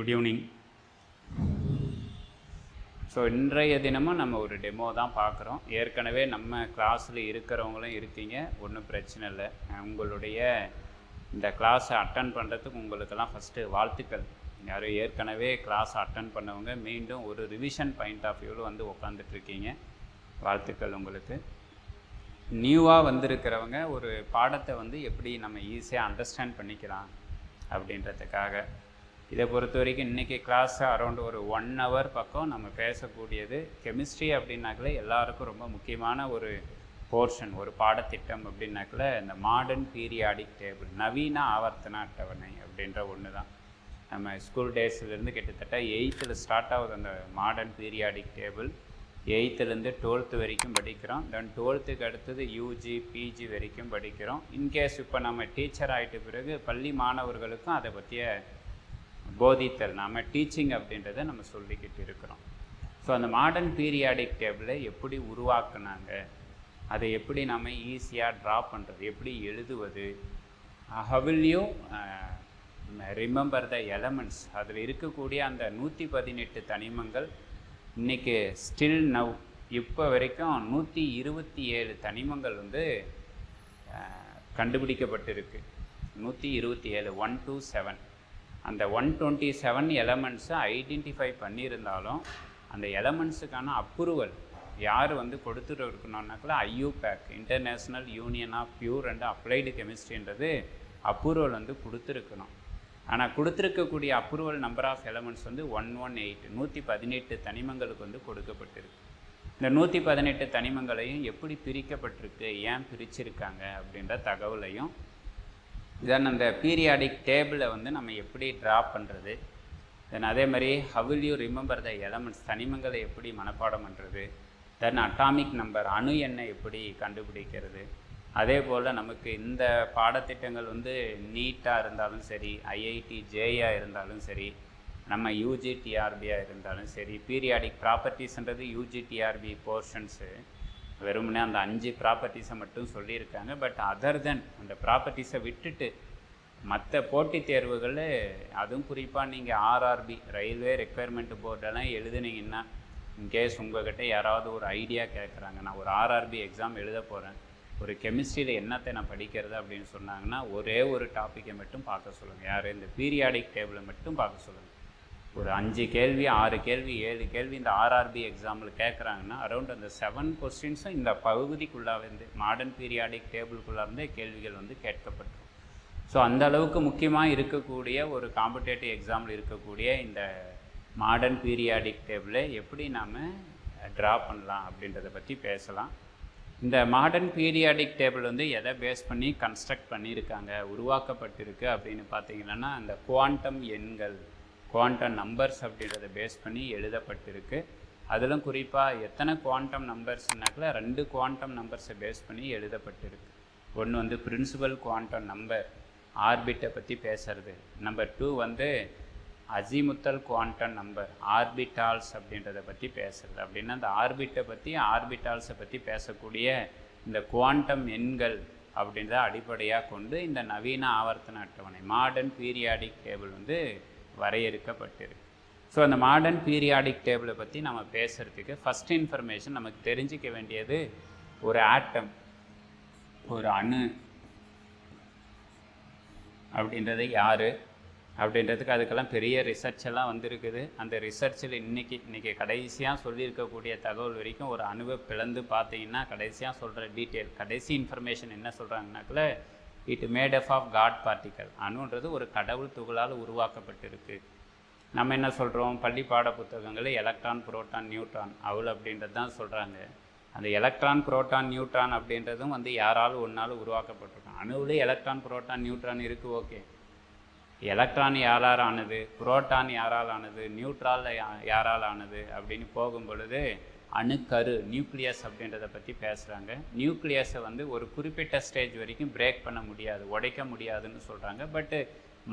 Good evening. So இன்றைய தினமும் நம்ம ஒரு டெமோ தான் பார்க்குறோம். ஏற்கனவே நம்ம கிளாஸில் இருக்கிறவங்களும் இருக்கீங்க, ஒன்றும் பிரச்சனை இல்லை. உங்களுடைய இந்த கிளாஸை அட்டன் பண்ணுறதுக்கு உங்களுக்கெல்லாம் ஃபஸ்ட்டு வாழ்த்துக்கள். யாரும் ஏற்கனவே கிளாஸ் அட்டன் பண்ணவங்க மீண்டும் ஒரு ரிவிஷன் பாயிண்ட் ஆஃப் வியூவில் வந்து உட்காந்துட்ருக்கீங்க, வாழ்த்துக்கள் உங்களுக்கு. நியூவாக வந்திருக்கிறவங்க ஒரு பாடத்தை வந்து எப்படி நம்ம ஈஸியாக அண்டர்ஸ்டாண்ட் பண்ணிக்கலாம் அப்படின்றதுக்காக இதை பொறுத்த வரைக்கும் இன்றைக்கி கிளாஸ் அரௌண்ட் ஒரு 1 hour பக்கம் நம்ம பேசக்கூடியது கெமிஸ்ட்ரி அப்படின்னாக்கில் எல்லாருக்கும் ரொம்ப முக்கியமான ஒரு போர்ஷன், ஒரு பாடத்திட்டம் அப்படின்னாக்கில் இந்த மாடர்ன் பீரியாடிக் டேபிள், நவீன ஆவர்த்தன அட்டவணை அப்படின்ற ஒன்று தான். நம்ம ஸ்கூல் டேஸ்லேருந்து கிட்டத்தட்ட 8th ஸ்டார்ட் ஆகுது அந்த modern periodic table. 8th 12th வரைக்கும் படிக்கிறோம். தென் 12th அடுத்தது யூஜி பிஜி வரைக்கும் படிக்கிறோம். இன்கேஸ் இப்போ நம்ம டீச்சர் ஆகிட்ட பிறகு பள்ளி மாணவர்களுக்கும் அதை பற்றிய போதித்தல், நம்ம டீச்சிங் அப்படின்றத நம்ம சொல்லிக்கிட்டு இருக்கிறோம். ஸோ அந்த மாடர்ன் பீரியாடிக் டேபிளை எப்படி உருவாக்குனாங்க, அதை எப்படி நம்ம ஈஸியாக ட்ரா பண்ணுறது, எப்படி எழுதுவது, how will you remember the elements, அதில் இருக்கக்கூடிய அந்த 118 தனிமங்கள் இன்றைக்கி ஸ்டில் நவ் இப்போ வரைக்கும் 127 தனிமங்கள் வந்து கண்டுபிடிக்கப்பட்டிருக்கு. 127 1 to 7. அந்த 127 எலமெண்ட்ஸை ஐடென்டிஃபை பண்ணியிருந்தாலும் அந்த எலமெண்ட்ஸுக்கான அப்ரூவல் யார் வந்து கொடுத்துட்டு இருக்கணும்னாக்கில் IUPAC, international union of pure and applied கெமிஸ்ட்ரின்றது அப்ரூவல் வந்து கொடுத்துருக்கணும். ஆனால் கொடுத்துருக்கக்கூடிய அப்ரூவல் நம்பர் ஆஃப் எலமெண்ட்ஸ் வந்து 118, 118 தனிமங்களுக்கு வந்து கொடுக்கப்பட்டிருக்கு. இந்த 118 தனிமங்களையும் எப்படி பிரிக்கப்பட்டிருக்கு, ஏன் பிரிச்சிருக்காங்க அப்படின்ற தகவலையும், தென் அந்த பீரியாடிக் டேபிளை வந்து நம்ம எப்படி ட்ரா பண்ணுறது, தென் அதே மாதிரி how will you remember the elements, தனிமங்களை எப்படி மனப்பாடம் பண்ணுறது, தென் அட்டாமிக் நம்பர், அணு எண்ணை எப்படி கண்டுபிடிக்கிறது. அதே போல் நமக்கு இந்த பாடத்திட்டங்கள் வந்து நீட்டாக இருந்தாலும் சரி, IIT JEE இருந்தாலும் சரி, நம்ம UG TRBயாக இருந்தாலும் சரி, பீரியாடிக் ப்ராப்பர்ட்டிஸ்ன்றது UG TRB போர்ஷன்ஸு வெறுமனே அந்த 5 ப்ராப்பர்ட்டிஸை மட்டும் சொல்லியிருக்காங்க. பட் அதர் தென் அந்த ப்ராப்பர்ட்டிஸை விட்டுட்டு மற்ற போட்டித் தேர்வுகளில், அதுவும் குறிப்பாக நீங்கள் RRB ரயில்வே ரெக்குயர்மெண்ட் போர்டெல்லாம் எழுதுனீங்கன்னா, இன்கேஸ் உங்கள்கிட்ட யாராவது ஒரு ஐடியா கேட்குறாங்க, நான் ஒரு RRB எக்ஸாம் எழுத போகிறேன், ஒரு கெமிஸ்ட்ரியில் என்னத்தை நான் படிக்கிறது அப்படின்னு சொன்னாங்கன்னா, ஒரே ஒரு டாப்பிக்கை மட்டும் பார்க்க சொல்லுங்கள். யார், இந்த பீரியாடிக் டேபிளை மட்டும் பார்க்க சொல்லுங்கள். ஒரு 5 கேள்வி 6 கேள்வி 7 கேள்வி இந்த RRB எக்ஸாம்பிள் கேட்குறாங்கன்னா, அரௌண்ட் அந்த 7 கொஸ்டின்ஸும் இந்த பகுதிக்குள்ளாருந்து மாடர்ன் பீரியாடிக் டேபிளுக்குள்ளார்ந்தே கேள்விகள் வந்து கேட்கப்பட்டிருக்கும். ஸோ அந்த அளவுக்கு முக்கியமாக இருக்கக்கூடிய ஒரு காம்படேட்டிவ் எக்ஸாம்பிள் இருக்கக்கூடிய இந்த மாடர்ன் பீரியாடிக் டேபிளை எப்படி நாம் ட்ரா பண்ணலாம் அப்படின்றத பற்றி பேசலாம். இந்த மாடர்ன் பீரியாடிக் டேபிள் வந்து எதை பேஸ் பண்ணி கன்ஸ்ட்ரக்ட் பண்ணியிருக்காங்க, உருவாக்கப்பட்டிருக்கு அப்படின்னு பார்த்தீங்கன்னா, அந்த குவாண்டம் எண்கள், குவாண்டம் நம்பர்ஸ் அப்படின்றத பேஸ் பண்ணி எழுதப்பட்டிருக்கு. அதிலும் குறிப்பாக எத்தனை குவாண்டம் நம்பர்ஸ்னாக்கில் 2 குவாண்டம் நம்பர்ஸை பேஸ் பண்ணி எழுதப்பட்டிருக்கு. ஒன்று வந்து பிரின்சிபல் குவாண்டம் நம்பர், ஆர்பிட்டை பற்றி பேசுறது. நம்பர் 2 வந்து அசிமுத்தல் குவாண்டம் நம்பர், ஆர்பிட்டால்ஸ் அப்படின்றத பற்றி பேசுறது. அப்படின்னா அந்த ஆர்பிட்டை பற்றி, ஆர்பிட்டால்ஸை பற்றி பேசக்கூடிய இந்த குவாண்டம் எண்கள் அப்படின்றத அடிப்படையாக கொண்டு இந்த நவீன ஆவர்த்தன அட்டவணை மாடர்ன் பீரியாடிக் டேபிள் வந்து வரையறுக்கப்பட்டிருக்கு. ஸோ அந்த மாடர்ன் பீரியாடிக் டேபிளை பற்றி நம்ம பேசுகிறதுக்கு ஃபஸ்ட் இன்ஃபர்மேஷன் நமக்கு தெரிஞ்சிக்க வேண்டியது, ஒரு ஆட்டம், ஒரு அணு அப்படின்றது யார் அப்படின்றதுக்கு அதுக்கெல்லாம் பெரிய ரிசர்ச் எல்லாம் வந்திருக்குது. அந்த ரிசர்ச்சில் இன்றைக்கி கடைசியாக சொல்லியிருக்கக்கூடிய தகவல் வரைக்கும் ஒரு அணுவை பிளந்து பார்த்தீங்கன்னா கடைசியாக சொல்கிற டீட்டெயில், கடைசி இன்ஃபர்மேஷன் என்ன சொல்கிறாங்கனாக்கில், it made up of god particle, அணுன்றது ஒரு கடவுள் துகளால் உருவாக்கப்பட்டிருக்கு. நம்ம என்ன சொல்கிறோம், பள்ளி பாட புத்தகங்களில் எலக்ட்ரான் புரோட்டான் நியூட்ரான் அவள் அப்படின்றது தான் சொல்கிறாங்க. அந்த எலக்ட்ரான் புரோட்டான் நியூட்ரான் அப்படின்றதும் வந்து யாராலும் ஒன்றால் உருவாக்கப்பட்டிருக்கும். அணுவில் எலக்ட்ரான் புரோட்டான் நியூட்ரான் இருக்குது, ஓகே. எலக்ட்ரான் யாரால் ஆனது, புரோட்டான் யாரால் ஆனது, நியூட்ரால் யாரால் ஆனது அப்படின்னு போகும் பொழுது அணுக்கரு, நியூக்ளியஸ் அப்படின்றத பற்றி பேசுகிறாங்க. நியூக்ளியஸை வந்து ஒரு குறிப்பிட்ட ஸ்டேஜ் வரைக்கும் பிரேக் பண்ண முடியாது, உடைக்க முடியாதுன்னு சொல்கிறாங்க. பட்டு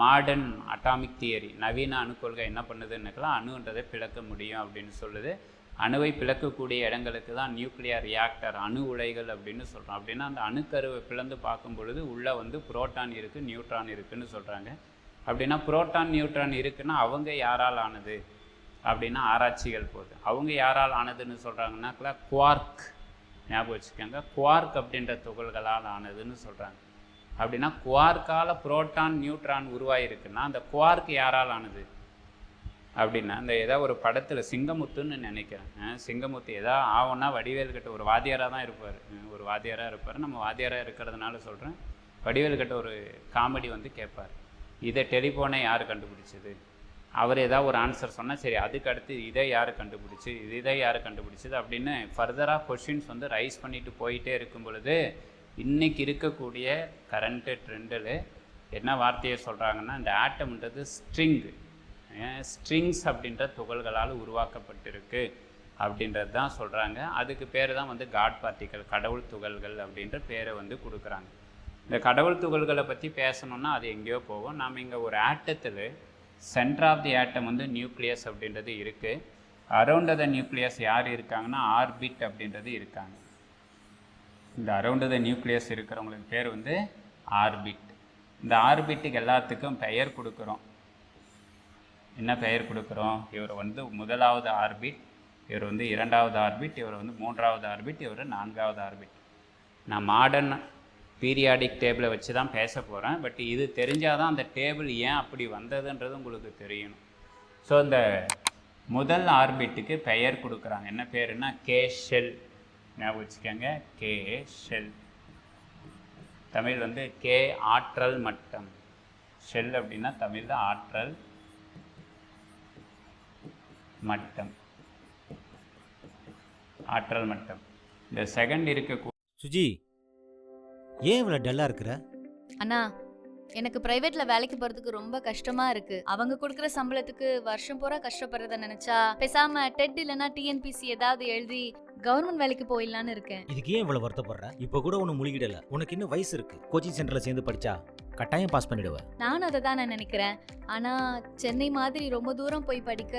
மாடர்ன் அட்டாமிக் தியரி, நவீன அணுக்கொள்கை என்ன பண்ணுதுன்னுக்கெல்லாம் அணுன்றதை பிளக்க முடியும் அப்படின்னு சொல்லுது. அணுவை பிளக்கக்கூடிய இடங்களுக்கு தான் நியூக்ளியர் ரியாக்டர், அணு உலைகள் அப்படின்னு சொல்கிறோம். அப்படின்னா அந்த அணுக்கருவை பிளந்து பார்க்கும் பொழுது உள்ளே வந்து புரோட்டான் இருக்குது, நியூட்ரான் இருக்குதுன்னு சொல்கிறாங்க. அப்படின்னா புரோட்டான் நியூட்ரான் இருக்குன்னா அவங்க யாரால் ஆனது அப்படின்னா ஆராய்ச்சிகள் போகுது. அவங்க யாரால் ஆனதுன்னு சொல்கிறாங்கன்னாக்கா குவார்க், ஞாபகம் வச்சுக்கோங்க, குவார்க் அப்படின்ற துகள்களால் ஆனதுன்னு சொல்கிறாங்க. அப்படின்னா குவார்க்கால் புரோட்டான் நியூட்ரான் உருவாகிருக்குன்னா அந்த குவார்க் யாரால் ஆனது அப்படின்னா அந்த ஏதாவது ஒரு படத்தில் சிங்கமுத்துன்னு நினைக்கிறேன், சிங்கமுத்து ஏதாவது ஆகும்னா வடிவேல்கிட்ட ஒரு வாத்தியாராக தான் இருப்பார், ஒரு வாத்தியாராக இருப்பார். நம்ம வாத்தியாராக இருக்கிறதுனால சொல்கிறேன், வடிவேல்கிட்ட ஒரு காமெடி வந்து கேட்பார், இதை டெலிஃபோனை யார் கண்டுபிடிச்சது, அவர் ஏதாவது ஒரு ஆன்சர் சொன்னால் சரி அதுக்கு அடுத்து இதை யார் கண்டுபிடிச்சி இதை யார் கண்டுபிடிச்சது அப்படின்னு ஃபர்தராக கொஷின்ஸ் வந்து ரைஸ் பண்ணிட்டு போயிட்டே இருக்கும் பொழுது இன்றைக்கி இருக்கக்கூடிய கரண்ட்டு ட்ரெண்டில் என்ன வார்த்தையை சொல்கிறாங்கன்னா இந்த ஆட்டம்ன்றது ஸ்ட்ரிங்ஸ் அப்படின்ற துகள்களால் உருவாக்கப்பட்டிருக்கு அப்படின்றது தான் சொல்கிறாங்க. அதுக்கு பேர் தான் வந்து காட் பார்ட்டிக்கல், கடவுள் துகள்கள் அப்படின்ற பேரை வந்து கொடுக்குறாங்க. இந்த கடவுள் துகள்களை பற்றி பேசணுன்னா அது எங்கேயோ போகும். நாம் இங்கே ஒரு ஆட்டத்தில் சென்டர் ஆஃப் தி ஆட்டம் வந்து நியூக்ளியஸ் அப்படின்றது இருக்குது. அரவுண்ட் த நியூக்ளியஸ் யார் இருக்காங்கன்னா ஆர்பிட் அப்படின்றது இருக்காங்க. இந்த அரவுண்ட் த நியூக்ளியஸ் இருக்கிறவங்களுக்கு பேர் வந்து ஆர்பிட். இந்த ஆர்பிட்டுக்கு எல்லாத்துக்கும் பெயர் கொடுக்குறோம். என்ன பெயர் கொடுக்குறோம்? இவர் வந்து முதலாவது ஆர்பிட், இவர் வந்து இரண்டாவது ஆர்பிட், இவர் வந்து மூன்றாவது ஆர்பிட், இவர் நான்காவது ஆர்பிட். நான் மாடர்ன் பீரியாடிக் டேபிளை வச்சு தான் பேச போகிறேன். பட் இது தெரிஞ்சால் தான் அந்த டேபிள் ஏன் அப்படி வந்ததுன்றது உங்களுக்கு தெரியணும். ஸோ இந்த முதல் ஆர்பிட்டுக்கு பெயர் கொடுக்குறாங்க. என்ன பேருன்னா கே ஷெல், ஞாபகம் வச்சுக்கோங்க, கே ஷெல். தமிழ் வந்து கே ஆற்றல் மட்டம். ஷெல் அப்படின்னா தமிழில் ஆற்றல் மட்டம், ஆற்றல் மட்டம். இந்த செகண்ட் இருக்க சுஜி, ஏன் இவ்வளோ டல்லாக இருக்கிற? அண்ணா, எனக்கு பிரைவேட்ல வேலைக்கு போறதுக்கு ரொம்ப கஷ்டமா இருக்கு. அவங்க கொடுக்குற சம்பளத்துக்கு வருஷம் பூரா கஷ்டப்படுறத நினைச்சா பேசாம டெட் இல்லைன்னா டிஎன்பிசி ஏதாவது எழுதி கவர்மெண்ட் வேலைக்கு போயிடலான்னு இருக்கேன். இதுக்கு ஏன் இவ்வளவு வருத்தப்படுற? இப்போ கூட ஒன்றும் முழுகிடல, உனக்கு இன்னும் வயசு இருக்கு. கோச்சிங் சென்டர்ல சேர்ந்து படிச்சா கட்டாயம் பாஸ் பண்ணிடுவேன். நானும் அதை தான் நான் நினைக்கிறேன். ஆனா சென்னை மாதிரி ரொம்ப தூரம் போய் படிக்க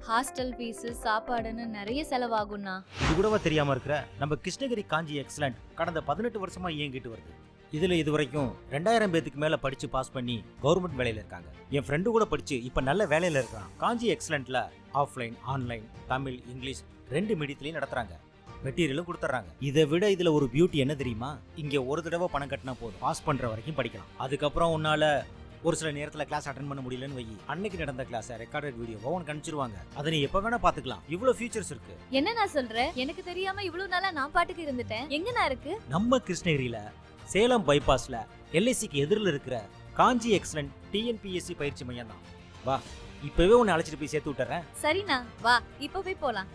ஹாஸ்டல் ஃபீஸ், சாப்பாடுன்னு நிறைய செலவாகும்னா. இது கூடவா தெரியாம இருக்கிற? நம்ம கிருஷ்ணகிரி காஞ்சி எக்ஸலண்ட் கடந்த 18 வருஷமா இயங்கிட்டு வருது. இதுல இது வரைக்கும் 2000 பேத்துக்கு மேல படிச்சு பாஸ் பண்ணி கவர்மெண்ட் வேலையில இருக்காங்க. என் ஃப்ரெண்டு கூட படிச்சு இப்ப நல்ல வேலையில இருக்கான். காஞ்சி எக்ஸலண்ட்ல ஆஃப்லைன், ஆன்லைன், தமிழ், இங்கிலீஷ் 2 மீடியத்திலையும் நடத்துறாங்க. மெட்டீரியலும் கொடுத்துட்றாங்க. இதை விட இதுல ஒரு பியூட்டி என்ன தெரியுமா? இங்க ஒரு தடவை பணம் கட்டினா போதும், பாஸ் பண்ற வரைக்கும் படிக்கலாம். அதுக்கப்புறம் உன்னால ஒரு சில நேரத்துல கிளாஸ் அட்டென்ட் பண்ண முடியலன்னு வை, அன்னைக்கு நடந்த கிளாஸ் ரெக்கார்டட் வீடியோவா உனக்கு அனுப்பிச்சிருவாங்க. அதை நீ எப்ப வேணா பாத்துக்கலாம். இவ்வளவு ஃபீச்சர்ஸ் இருக்கு. என்ன நான் சொல்றேன், எனக்கு தெரியாம இவ்வளவு நாளா நான் பாட்டுக்கு இருந்துட்டேன். எங்கனா இருக்கு? நம்ம கிருஷ்ணகிரியில சேலம் பைபாஸ்ல எல்ஐசிக்கு எதிரில் இருக்கிற காஞ்சி எக்ஸலண்ட் டிஎன்பிஎஸ்சி பயிற்சி மையம் தான். வா, இப்பவே உன்னை அழைச்சிட்டு போய் சேர்த்து விட்டுறேன். சரிண்ணா, வா இப்பவே போலாம்.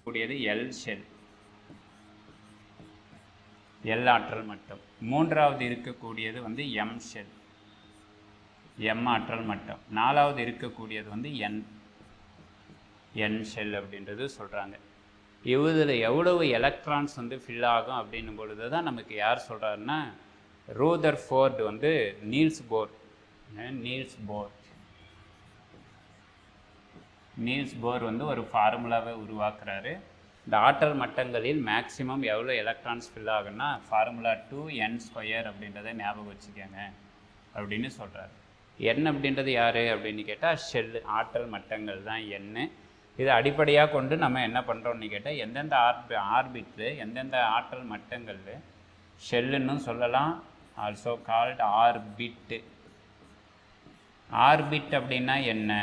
கூடியது எல் ஷெல், எல் ஆற்றல் மட்டம். மூன்றாவது இருக்கக்கூடியது வந்து எம் ஷெல், எம் ஆற்றல் மட்டம். நாலாவது இருக்கக்கூடியது வந்து என் ஷெல் அப்படின்றது சொல்கிறாங்க. இதில் எவ்வளவு எலக்ட்ரான்ஸ் வந்து ஃபில் ஆகும் அப்படின்னும் பொழுது தான் நமக்கு யார் சொல்கிறாருன்னா ரூதர்ஃபோர்டு வந்து நீல்ஸ் போர் வந்து ஒரு ஃபார்முலாவை உருவாக்குறாரு. இந்த ஆற்றல் மட்டங்களில் மேக்ஸிமம் எவ்வளோ எலக்ட்ரான்ஸ் ஃபில் ஆகுன்னா ஃபார்முலா 2n² அப்படின்றத ஞாபகம் வச்சுக்கோங்க அப்படின்னு சொல்கிறாரு. n அப்படின்றது யார் அப்படின்னு கேட்டால் ஷெல், ஆற்றல் மட்டங்கள் தான் n. இதை அடிப்படையாக கொண்டு நம்ம என்ன பண்ணுறோம்னு கேட்டால் எந்தெந்த ஆர்பிட்டு, எந்தெந்த ஆற்றல் மட்டங்கள் ஷெல்லுன்னு சொல்லலாம், ஆல்சோ கால்டு ஆர்பிட்டு. ஆர்பிட் அப்படின்னா என்ன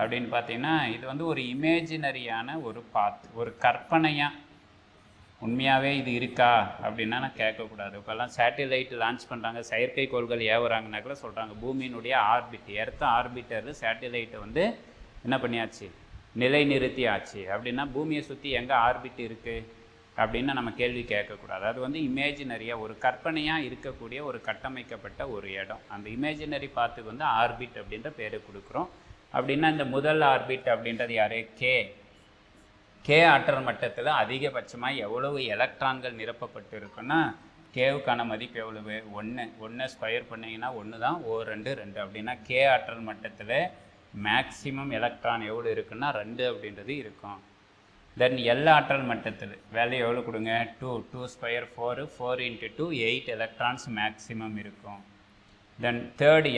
அப்படின்னு பார்த்தீங்கன்னா இது வந்து ஒரு இமேஜினரியான ஒரு பாத், ஒரு கற்பனையாக. உண்மையாகவே இது இருக்கா அப்படின்னா நான் கேட்கக்கூடாது. இப்போல்லாம் சேட்டிலைட் லான்ச் பண்ணுறாங்க, செயற்கைக்கோள்கள் ஏவுறாங்கன்னா கூட சொல்கிறாங்க பூமியினுடைய ஆர்பிட், எர்த் ஆர்பிட்டர் சேட்டிலைட்டை வந்து என்ன பண்ணியாச்சு, நிலைநிறுத்தி ஆச்சு. அப்படின்னா பூமியை சுற்றி எங்கே ஆர்பிட் இருக்குது அப்படின்னு நம்ம கேள்வி கேட்கக்கூடாது. அது வந்து இமேஜினரியாக ஒரு கற்பனையாக இருக்கக்கூடிய ஒரு கட்டமைக்கப்பட்ட ஒரு இடம். அந்த இமேஜினரி பாத்துக்கு வந்து ஆர்பிட் அப்படின்ற பேரை கொடுக்குறோம். அப்படின்னா இந்த முதல் ஆர்பிட் அப்படின்றது யார்? கே ஆற்றல் மட்டத்தில் அதிகபட்சமாக எவ்வளவு எலக்ட்ரான்கள் நிரப்பப்பட்டு இருக்குன்னா கேவுக்கான மதிப்பு எவ்வளவு? 1 ஸ்கொயர் பண்ணிங்கன்னா 1 தான், O2 அப்படின்னா கே ஆற்றல் மட்டத்தில் மேக்சிமம் எலக்ட்ரான் எவ்வளோ இருக்குன்னா 2 அப்படின்றது இருக்கும். தென் எல் ஆற்றல் மட்டத்தில் வேல்யூ எவ்வளோ கொடுங்க 2 ஸ்கொயர் 4 4 × 2 8 எலக்ட்ரான்ஸ் மேக்ஸிமம் இருக்கும். தென் தேர்ட்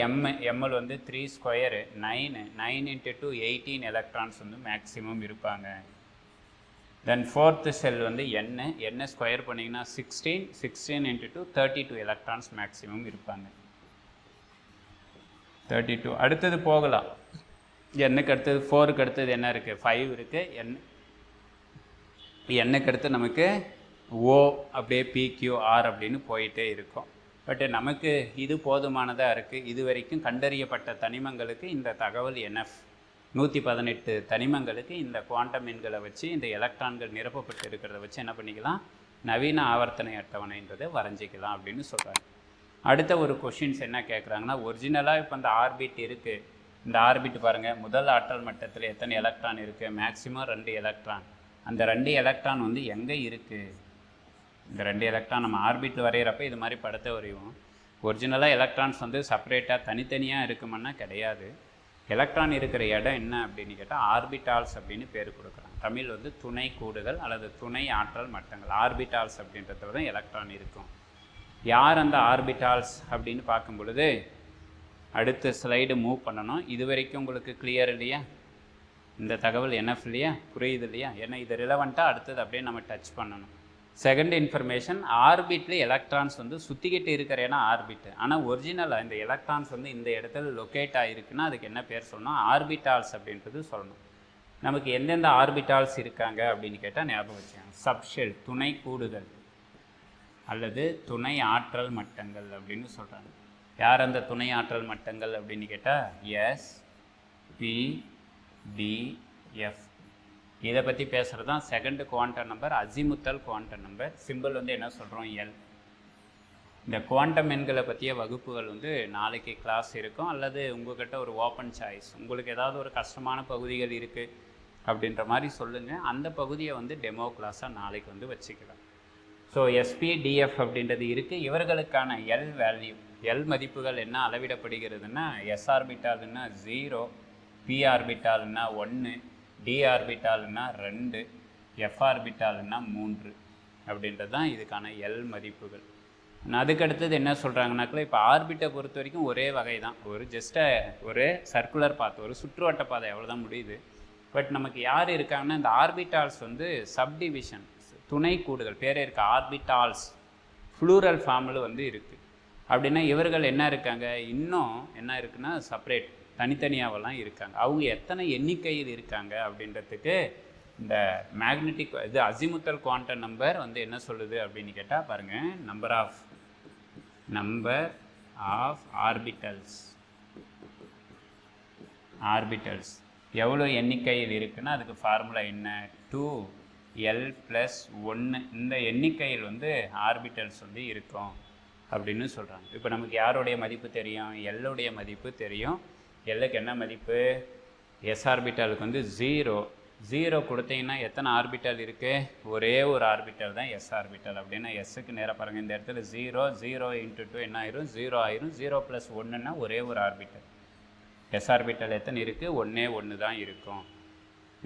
எம்எல் வந்து 3 ஸ்கொயரு 9 9 × 2 18 எலக்ட்ரான்ஸ் வந்து மேக்ஸிமம் இருப்பாங்க. தென் ஃபோர்த்து செல் வந்து என்ன ஸ்கொயர் பண்ணிங்கன்னா 16 × 2 32 எலக்ட்ரான்ஸ் மேக்ஸிமம் இருப்பாங்க. 32 அடுத்தது போகலாம். எண்ணுக்கு அடுத்தது 4க்கு அடுத்தது என்ன இருக்குது 5 இருக்குது. எண்ணுக்கு அடுத்து நமக்கு ஓ அப்படியே PQR அப்படின்னு போயிட்டே இருக்கும். பட் நமக்கு இது போதுமானதாக இருக்குது. இது வரைக்கும் கண்டறியப்பட்ட தனிமங்களுக்கு இந்த தகவல் NF 118 தனிமங்களுக்கு இந்த குவாண்டம் எண்களை வச்சு இந்த எலக்ட்ரான்கள் நிரப்பப்பட்டு இருக்கிறத வச்சு என்ன பண்ணிக்கலாம், நவீன ஆவர்த்தனை அட்டவணைன்றதை வரைஞ்சிக்கலாம் அப்படின்னு சொல்கிறாங்க. அடுத்த ஒரு கொஷின்ஸ் என்ன கேட்குறாங்கன்னா, ஒரிஜினலாக இப்போ இந்த ஆர்பிட் இருக்குது. இந்த ஆர்பிட் பாருங்கள், முதல் ஆற்றல் மட்டத்தில் எத்தனை எலக்ட்ரான் இருக்குது, மேக்ஸிமம் 2 எலக்ட்ரான். அந்த 2 எலக்ட்ரான் வந்து எங்கே இருக்குது, இந்த 2 எலக்ட்ரான் நம்ம ஆர்பிட் வரைகிறப்ப இது மாதிரி படத்தை வரைவோம். ஒரிஜினலாக எலக்ட்ரான்ஸ் வந்து செப்பரேட்டாக தனித்தனியாக இருக்குமானா கிடையாது. எலக்ட்ரான் இருக்கிற இடம் என்ன அப்படின்னு கேட்டால் ஆர்பிட்டால்ஸ் அப்படின்னு பேர் கொடுக்குறாங்க. தமிழ் வந்து துணை கூடுகள் அல்லது துணை ஆற்றல் மட்டங்கள். ஆர்பிட்டால்ஸ் அப்படின்றத தான் எலக்ட்ரான் இருக்கும். யார் அந்த ஆர்பிட்டால்ஸ் அப்படின்னு பார்க்கும் பொழுது அடுத்த ஸ்லைடு மூவ் பண்ணணும். இது வரைக்கும் உங்களுக்கு கிளியர் இல்லையா, இந்த தகவல் NF இல்லையா, புரியுது இல்லையா? ஏன்னா இது ரிலவெண்ட்டாக அடுத்தது அப்படியே நம்ம டச் பண்ணணும். செகண்ட் இன்ஃபர்மேஷன், ஆர்பிட்டில் எலக்ட்ரான்ஸ் வந்து சுற்றிக்கிட்டு இருக்கிற இடம் ஆர்பிட்டு. ஆனால் ஒரிஜினலாக இந்த எலக்ட்ரான்ஸ் வந்து இந்த இடத்துல லொக்கேட் ஆகிருக்குன்னா அதுக்கு என்ன பேர் சொல்லணும், ஆர்பிட்டால்ஸ் அப்படின்றது சொல்லணும். நமக்கு எந்தெந்த ஆர்பிட்டால்ஸ் இருக்காங்க அப்படின்னு கேட்டால் ஞாபகம் வச்சுக்கோங்க. சப்ஷெல் துணை கூடுகள் அல்லது துணை ஆற்றல் மட்டங்கள் அப்படின்னு சொல்கிறாங்க. யார் அந்த துணை ஆற்றல் மட்டங்கள் அப்படின்னு கேட்டால் எஸ் பி டி எஃப். இதை பற்றி பேசுகிறது தான் second quantum number, azimuthal quantum number. Simple வந்து என்ன சொல்கிறோம், எல். இந்த குவாண்டம் எண்களை பற்றிய வகுப்புகள் வந்து நாளைக்கு கிளாஸ் இருக்கும். அல்லது உங்கள்கிட்ட ஒரு ஓப்பன் சாய்ஸ், உங்களுக்கு ஏதாவது ஒரு கஷ்டமான பகுதிகள் இருக்குது அப்படின்ற மாதிரி சொல்லுங்கள். அந்த பகுதியை வந்து டெமோ கிளாஸாக நாளைக்கு வந்து வச்சுக்கலாம். ஸோ எஸ்பிடிஎஃப் அப்படின்றது இருக்குது. இவர்களுக்கான எல் வேல்யூ, எல் மதிப்புகள் என்ன அளவிடப்படுகிறதுனா, எஸ் ஆர்பிட்டால்னா 0, பி ஆர்பிட்டால்னா 1, டி ஆர்பிட்டால்னா 2, எஃப் ஆர்பிட்டால்னா 3 அப்படின்றது தான் இதுக்கான எல் மதிப்புகள். அதுக்கடுத்தது என்ன சொல்கிறாங்கனாக்கில், இப்போ ஆர்பிட்டை பொறுத்த வரைக்கும் ஒரே வகை தான், ஒரு ஒரு சர்க்குலர் பாத், ஒரு சுற்றுவட்ட பாதை அவ்வளோதான் முடியுது. பட் நமக்கு யார் இருக்காங்கன்னா இந்த ஆர்பிட்டால்ஸ் வந்து சப்டிவிஷன், துணை கூடுகள், பேரே இருக்குது ஆர்பிட்டால்ஸ், ஃப்ளூரல் ஃபார்மில் வந்து இருக்குது. அப்படின்னா இவர்கள் என்ன இருக்காங்க, இன்னும் என்ன இருக்குன்னா செப்பரேட், தனித்தனியாகலாம் இருக்காங்க. அவங்க எத்தனை எண்ணிக்கையில் இருக்காங்க அப்படின்றதுக்கு இந்த மேக்னெட்டிக் இது அசிமுத்தல் குவாண்டம் நம்பர் வந்து என்ன சொல்லுது அப்படின்னு கேட்டால் பாருங்கள், நம்பர் ஆஃப் ஆர்பிட்டல்ஸ் எவ்வளோ எண்ணிக்கையில் இருக்குன்னா அதுக்கு ஃபார்முலா என்ன, 2l+1. இந்த எண்ணிக்கையில் வந்து ஆர்பிட்டல்ஸ் வந்து இருக்கும் அப்படின்னு சொல்கிறாங்க. இப்போ நமக்கு யாருடைய மதிப்பு தெரியும், எல்லுடைய மதிப்பு தெரியும். எல்லுக்கு என்ன மதிப்பு, எஸ் ஆர்பிட்டாலுக்கு வந்து 0 கொடுத்தீங்கன்னா எத்தனை ஆர்பிட்டல் இருக்குது, ஒரே ஒரு ஆர்பிட்டல் தான் எஸ் ஆர்பிட்டல். அப்படின்னா எஸ்ஸுக்கு நேராக பாருங்கள், இந்த இடத்துல 0 × 2 என்ன ஆயிரும், 0 ஆயிரும். 0+1ன்னா ஒரே ஒரு ஆர்பிட்டல். எஸ் ஆர்பிட்டல் எத்தனை இருக்குது, ஒன்று தான் இருக்கும்.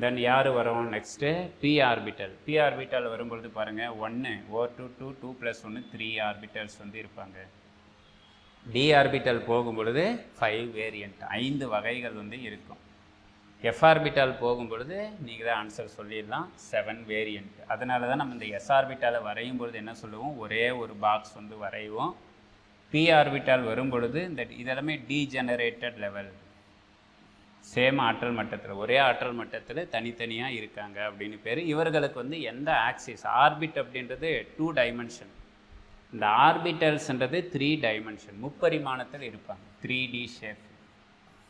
தென் யார் வரும் நெக்ஸ்ட்டு, பி ஆர்பிட்டல் வரும்பொழுது பாருங்கள் 1 O2 2 +1 3 ஆர்பிட்டல்ஸ் வந்து இருப்பாங்க. டி ஆர்பிட்டல் போகும்பொழுது 5 வேரியண்ட், 5 வகைகள் வந்து இருக்கும். எஃப் ஆர்பிட்டல் போகும்பொழுது நீங்கள் தான் ஆன்சர் சொல்லிடலாம், 7 வேரியண்ட். அதனால தான் நம்ம இந்த எஸ் ஆர்பிட்டாலை வரையும் பொழுது என்ன சொல்லுவோம், ஒரே ஒரு பாக்ஸ் வந்து வரைவோம். பி ஆர்பிட்டால் வரும்பொழுது இந்த இதெல்லாமே டீஜெனரேட்டட் லெவல், சேம் ஆற்றல் மட்டத்தில், ஒரே ஆற்றல் மட்டத்தில் தனித்தனியாக இருக்காங்க அப்படின்னு பேர். இவர்களுக்கு வந்து எந்த ஆக்சிஸ், ஆர்பிட் அப்படின்றது 2 டைமென்ஷன், இந்த ஆர்பிட்டல்ஸ்ன்றது 3 டைமென்ஷன், முப்பரிமாணத்தில் இருப்பாங்க, 3D ஷேப்.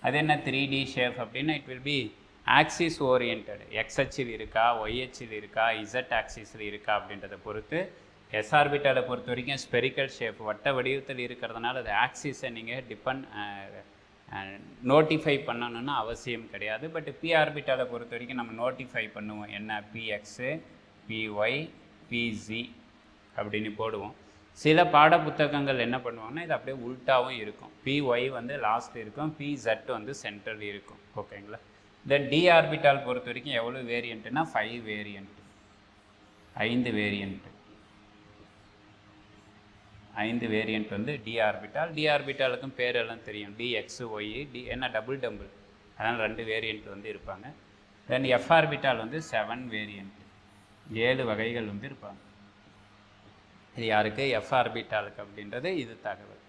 அது என்ன 3D ஷேப் அப்படின்னா, it will be axis oriented, X அச்சில் இருக்கா, ஒய் அச்சில் இருக்கா, இசட் ஆக்சிஸில் இருக்கா அப்படின்றத பொறுத்து. எஸ் ஆர்பிட்டலை பொறுத்த வரைக்கும் ஸ்பெரிக்கல் ஷேப், வட்ட வடிவத்தில் இருக்கிறதுனால அது ஆக்சிஸை நீங்கள் நோட்டிஃபை பண்ணணும்னு அவசியம் கிடையாது. பட் பி ஆர்பிட்டாலை பொறுத்த வரைக்கும் நம்ம நோட்டிஃபை பண்ணுவோம், என்ன பிஎக்ஸு, பிஒய், பிஜி அப்படின்னு போடுவோம். சில பாட புத்தகங்கள் என்ன பண்ணுவாங்கன்னா இது அப்படியே உல்ட்டாவும் இருக்கும், பிஒய் வந்து லாஸ்ட் இருக்கும், பிசட் வந்து சென்ட்ரல் இருக்கும். ஓகேங்களா, தென் டி ஆர்பிட்டால் பொறுத்த வரைக்கும் எவ்வளோ வேரியண்ட்டுனா 5 வேரியண்ட், 5 வேரியண்ட், 5 வேரியண்ட் வந்து டி ஆர்பிட்டால். டி ஆர்பிட்டாலுக்கும் பேரெல்லாம் தெரியும், DXY, டி என்ன டபுள் டம்பிள், அதனால் 2 வேரியண்ட் வந்து இருப்பாங்க. தென் எஃப் ஆர்பிட்டால் வந்து 7 வேரியண்ட், 7 வகைகள் வந்து இருப்பாங்க. இது யாருக்கு? எஃப் ஆர்பிட்டாலுக்கு அப்படின்றது இது தகவல்.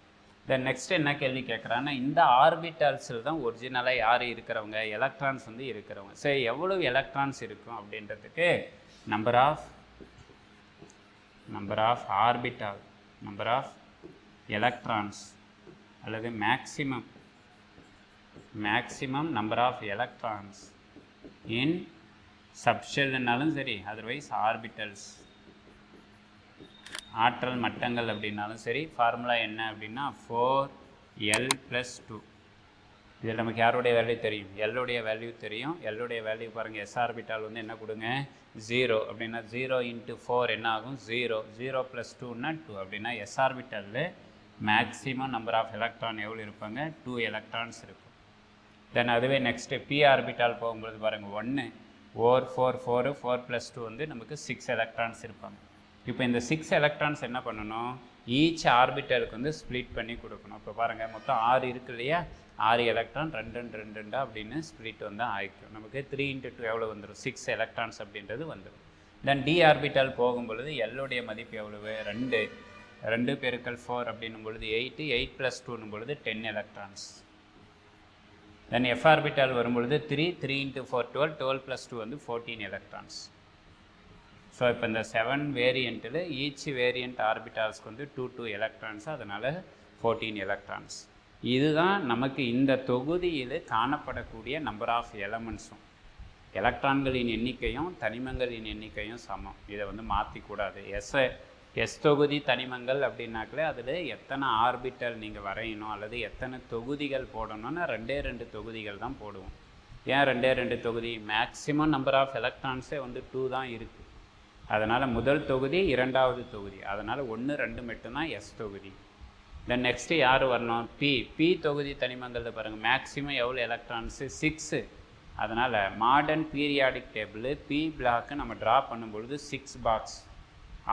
தென் நெக்ஸ்ட் என்ன கேள்வி கேட்குறாங்கன்னா, இந்த ஆர்பிட்டால்ஸில் தான் ஒரிஜினலாக யார் இருக்கிறவங்க, எலக்ட்ரான்ஸ் வந்து இருக்கிறவங்க. சரி, எவ்வளவு எலக்ட்ரான்ஸ் இருக்கும் அப்படின்றதுக்கு number of orbital, number of electrons அல்லது maximum number of electrons in சப்ஷெல்னாலும் சரி, அதர்வைஸ் ஆர்பிட்டல்ஸ், ஆற்றல் மட்டங்கள் அப்படின்னாலும் சரி. ஃபார்முலா என்ன அப்படின்னா 4l+2. இதில் நமக்கு யாருடைய வேல்யூ தெரியும்? எல்லுடைய வேல்யூ தெரியும். எல்லுடைய வேல்யூ பாருங்கள், எஸ் ஆர்பிட்டால் வந்து என்ன கொடுங்க? 0 அப்படின்னா 0 × 4 என்ன ஆகும்? 0. 0 + 2ன்னா 2 அப்படின்னா எஸ் ஆர்பிட்டலில் மேக்ஸிமம் நம்பர் ஆஃப் எலக்ட்ரான் எவ்வளோ இருப்பாங்க? 2 எலக்ட்ரான்ஸ் இருக்கும். தென் அதுவே நெக்ஸ்ட்டு பி ஆர்பிட்டால் போகும்போது பாருங்கள் 1 4 4 +2 வந்து நமக்கு 6 எலக்ட்ரான்ஸ் இருப்பாங்க. இப்போ இந்த 6 எலக்ட்ரான்ஸ் என்ன பண்ணணும்? ஈச் ஆர்பிட்டலுக்கு வந்து ஸ்ப்ளிட் பண்ணி கொடுக்கணும். இப்போ பாருங்கள், மொத்தம் 6 இருக்கு இல்லையா? 6 எலக்ட்ரான் 2 2 2 அப்படின்னு ஸ்ப்ளிட் வந்து ஆகிக்கும். நமக்கு 3 × 2 எவ்வளோ வந்துடும்? 6 எலக்ட்ரான்ஸ் அப்படின்றது வந்துடும். தென் டி ஆர்பிட்டால் போகும்பொழுது எல்லுடைய மதிப்பு எவ்வளவு? 2 2 × 4 அப்படின்னும் பொழுது 8 8 + 2னும் பொழுது 10 எலக்ட்ரான்ஸ். தென் எஃப் ஆர்பிட்டால் வரும்பொழுது 3 3 × 4 12 12 + 2 வந்து 14 எலக்ட்ரான்ஸ். ஸோ இப்போ இந்த 7 வேரியண்ட்டில் ஈச் வேரியண்ட் ஆர்பிட்டால்ஸ்க்கு வந்து 2 எலக்ட்ரான்ஸ், அதனால் 14 எலக்ட்ரான்ஸ். இதுதான் நமக்கு இந்த தொகுதியில் காணப்படக்கூடிய நம்பர் ஆஃப் எலமெண்ட்ஸும். எலக்ட்ரான்களின் எண்ணிக்கையும் தனிமங்களின் எண்ணிக்கையும் சமம். இதை வந்து மாற்றிக்கூடாது. எஸ் தொகுதி தனிமங்கள் அப்படின்னாக்களே அதில் எத்தனை ஆர்பிட்டல் நீங்கள் வரையணும் அல்லது எத்தனை தொகுதிகள் போடணும்னா 2 தொகுதிகள் தான் போடுவோம். ஏன் 2 தொகுதி? மேக்ஸிமம் நம்பர் ஆஃப் எலக்ட்ரான்ஸே வந்து 2 தான் இருக்குது. அதனால் முதல் தொகுதி, இரண்டாவது தொகுதி, அதனால் 1 2 மட்டும்தான் எஸ் தொகுதி. தென் நெக்ஸ்ட்டு யார் வரணும்? பி தொகுதி தனிமங்களில் பாருங்கள், மேக்ஸிமம் எவ்வளோ எலக்ட்ரான்ஸு? 6. அதனால் modern periodic table P block நம்ம ட்ரா பண்ணும்பொழுது 6 பாக்ஸ்,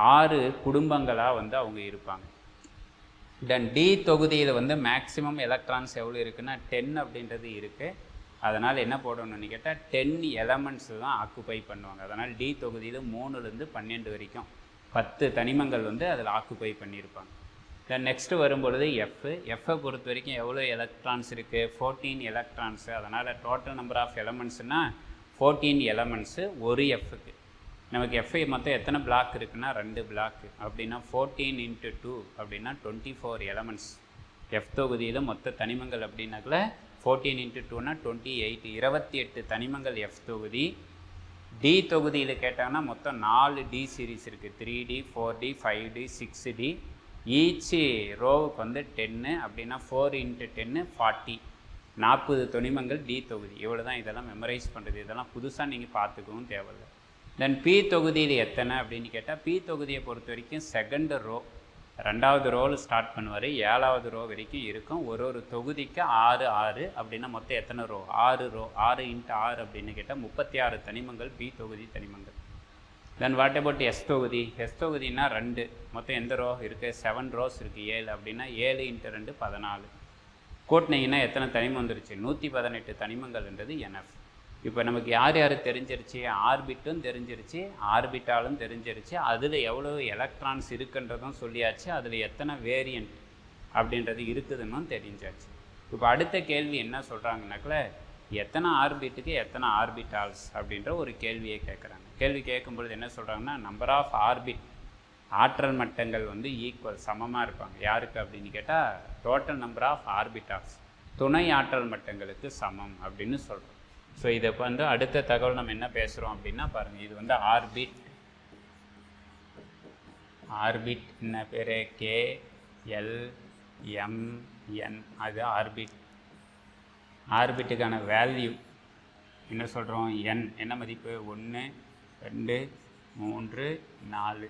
6 குடும்பங்களாக வந்து அவங்க இருப்பாங்க. தென் டி தொகுதியில் வந்து மேக்ஸிமம் எலக்ட்ரான்ஸ் எவ்வளோ இருக்குன்னா 10 அப்படின்றது இருக்குது. அதனால் என்ன போடணும்னு கேட்டால் 10 எலமெண்ட்ஸு தான் ஆக்குப்பை பண்ணுவாங்க. அதனால் டி தொகுதியில் 3லேருந்து 12 வரைக்கும் 10 தனிமங்கள் வந்து அதில் ஆக்குப்பை பண்ணியிருப்பாங்க. தென் நெக்ஸ்ட்டு வரும்பொழுது எஃப்பை பொறுத்த வரைக்கும் எவ்வளோ எலக்ட்ரான்ஸ் இருக்குது? 14 எலக்ட்ரான்ஸு. அதனால் டோட்டல் நம்பர் ஆஃப் எலமெண்ட்ஸ்னால் 14 எலமெண்ட்ஸு ஒரு எஃப்க்கு. நமக்கு எஃப்ஐ மொத்தம் எத்தனை பிளாக் இருக்குன்னா 2 பிளாக்கு. அப்படின்னா 14 × 2 அப்படின்னா 24 எலமெண்ட்ஸ். எஃப் தொகுதியில் மொத்த தனிமங்கள் அப்படின்னாக்கல 14 × 2னா 28, 28 தனிமங்கள் எஃப் தொகுதி. டி தொகுதியில் கேட்டாங்கன்னா மொத்தம் 4 டி சீரீஸ் இருக்குது. 3D 4D 5D 6D. Each ரோவுக்கு வந்து 10 அப்படின்னா 4 × 10 40, 40 தனிமங்கள் டி தொகுதி. இவ்வளோ தான். இதெல்லாம் மெமரைஸ் பண்ணுறது, இதெல்லாம் புதுசாக நீங்கள் பார்த்துக்கவும் தேவையில்லை. தென் பி தொகுதியில் எத்தனை அப்படின்னு கேட்டால், பி தொகுதியை பொறுத்த வரைக்கும் செகண்ட் ரோ, 2வது ரோவில் ஸ்டார்ட் பண்ணுவார், 7வது ரோ வரைக்கும் இருக்கும். ஒரு தொகுதிக்கு 6 6 அப்படின்னா மொத்தம் எத்தனை ரோ? 6 ரோ. 6 × 6 அப்படின்னு கேட்டால் 36 தனிமங்கள் பி தொகுதி தனிமங்கள். தென் வாட் அபவுட் எஸ் தொகுதி? எஸ் தொகுதினா 2, மொத்தம் எந்த ரோ இருக்குது? 7 ரோஸ் இருக்குது. 7 அப்படின்னா 7 × 2 14. கூட்டினீங்கன்னா எத்தனை தனிமம் வந்துருச்சு? 118 தனிமங்கள்ன்றது என்எஃப். இப்போ நமக்கு யார் யார் தெரிஞ்சிருச்சு? ஆர்பிட்டும் தெரிஞ்சிருச்சு, ஆர்பிட்டாலும் தெரிஞ்சிருச்சு. அதில் எவ்வளோ எலக்ட்ரான்ஸ் இருக்குன்றதும் சொல்லியாச்சு, அதில் எத்தனை வேரியண்ட் அப்படின்றது இருக்குதுன்னு தெரிஞ்சாச்சு. இப்போ அடுத்த கேள்வி என்ன சொல்கிறாங்கனாக்கல, எத்தனை ஆர்பிட்டுக்கு எத்தனை ஆர்பிட்டால்ஸ் அப்படின்ற ஒரு கேள்வியை கேட்குறாங்க. கேள்வி கேட்கும்பொழுது என்ன சொல்கிறாங்கன்னா, நம்பர் ஆஃப் ஆர்பிட், ஆற்றல் மட்டங்கள் வந்து ஈக்குவல், சமமாக இருப்பாங்க. யாருக்கு அப்படின்னு கேட்டால் டோட்டல் நம்பர் ஆஃப் ஆர்பிட்டால்ஸ், துணை ஆற்றல் மட்டங்களுக்கு சமம் அப்படின்னு சொல்கிறோம். ஸோ இதை வந்து அடுத்த தகவல் நம்ம என்ன பேசுகிறோம் அப்படின்னா பாருங்கள், இது வந்து ஆர்பிட் என்ன பேர்? KLMN, அது ஆர்பிட்டுக்கான வேல்யூ என்ன சொல்கிறோம்? n என்ன மதிப்பு? 1 2 3 4.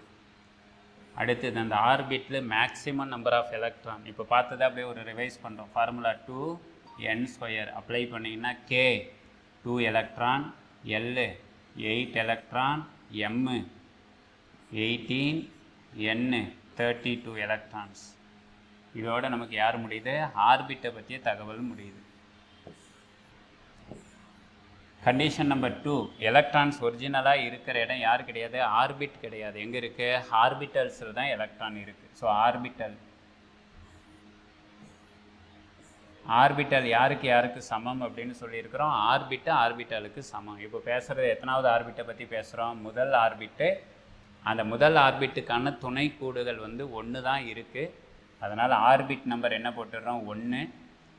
அடுத்தது அந்த ஆர்பிட்டில் மேக்ஸிமம் நம்பர் ஆஃப் எலக்ட்ரான். இப்போ பார்த்ததை அப்படியே ஒரு ரிவைஸ் பண்ணுறோம். ஃபார்முலா 2n² அப்ளை பண்ணிங்கன்னா K 2 electron, L 8 electron, M 18, N 32 electrons. இதோட நமக்கு யார் முடியுது? ஆர்பிட்டை பற்றிய தகவல் முடியுது. கண்டிஷன் நம்பர் 2, எலக்ட்ரான்ஸ் ஒரிஜினலாக இருக்கிற இடம் யார் கிடையாது? ஆர்பிட் கிடையாது. எங்கே இருக்குது? ஆர்பிட்டல்ஸில் தான் எலக்ட்ரான் இருக்குது. ஸோ ஆர்பிட்டல் யாருக்கு சமம் அப்படின்னு சொல்லியிருக்கிறோம்? ஆர்பிட்டலுக்கு சமம். இப்போ பேசுகிறது எத்தனாவது ஆர்பிட்டை பற்றி பேசுகிறோம்? முதல் ஆர்பிட்டு. அந்த முதல் ஆர்பிட்டுக்கான துணைக்கூடுகள் வந்து 1 தான் இருக்குது. அதனால் ஆர்பிட் நம்பர் என்ன போட்டுடுறோம்? 1.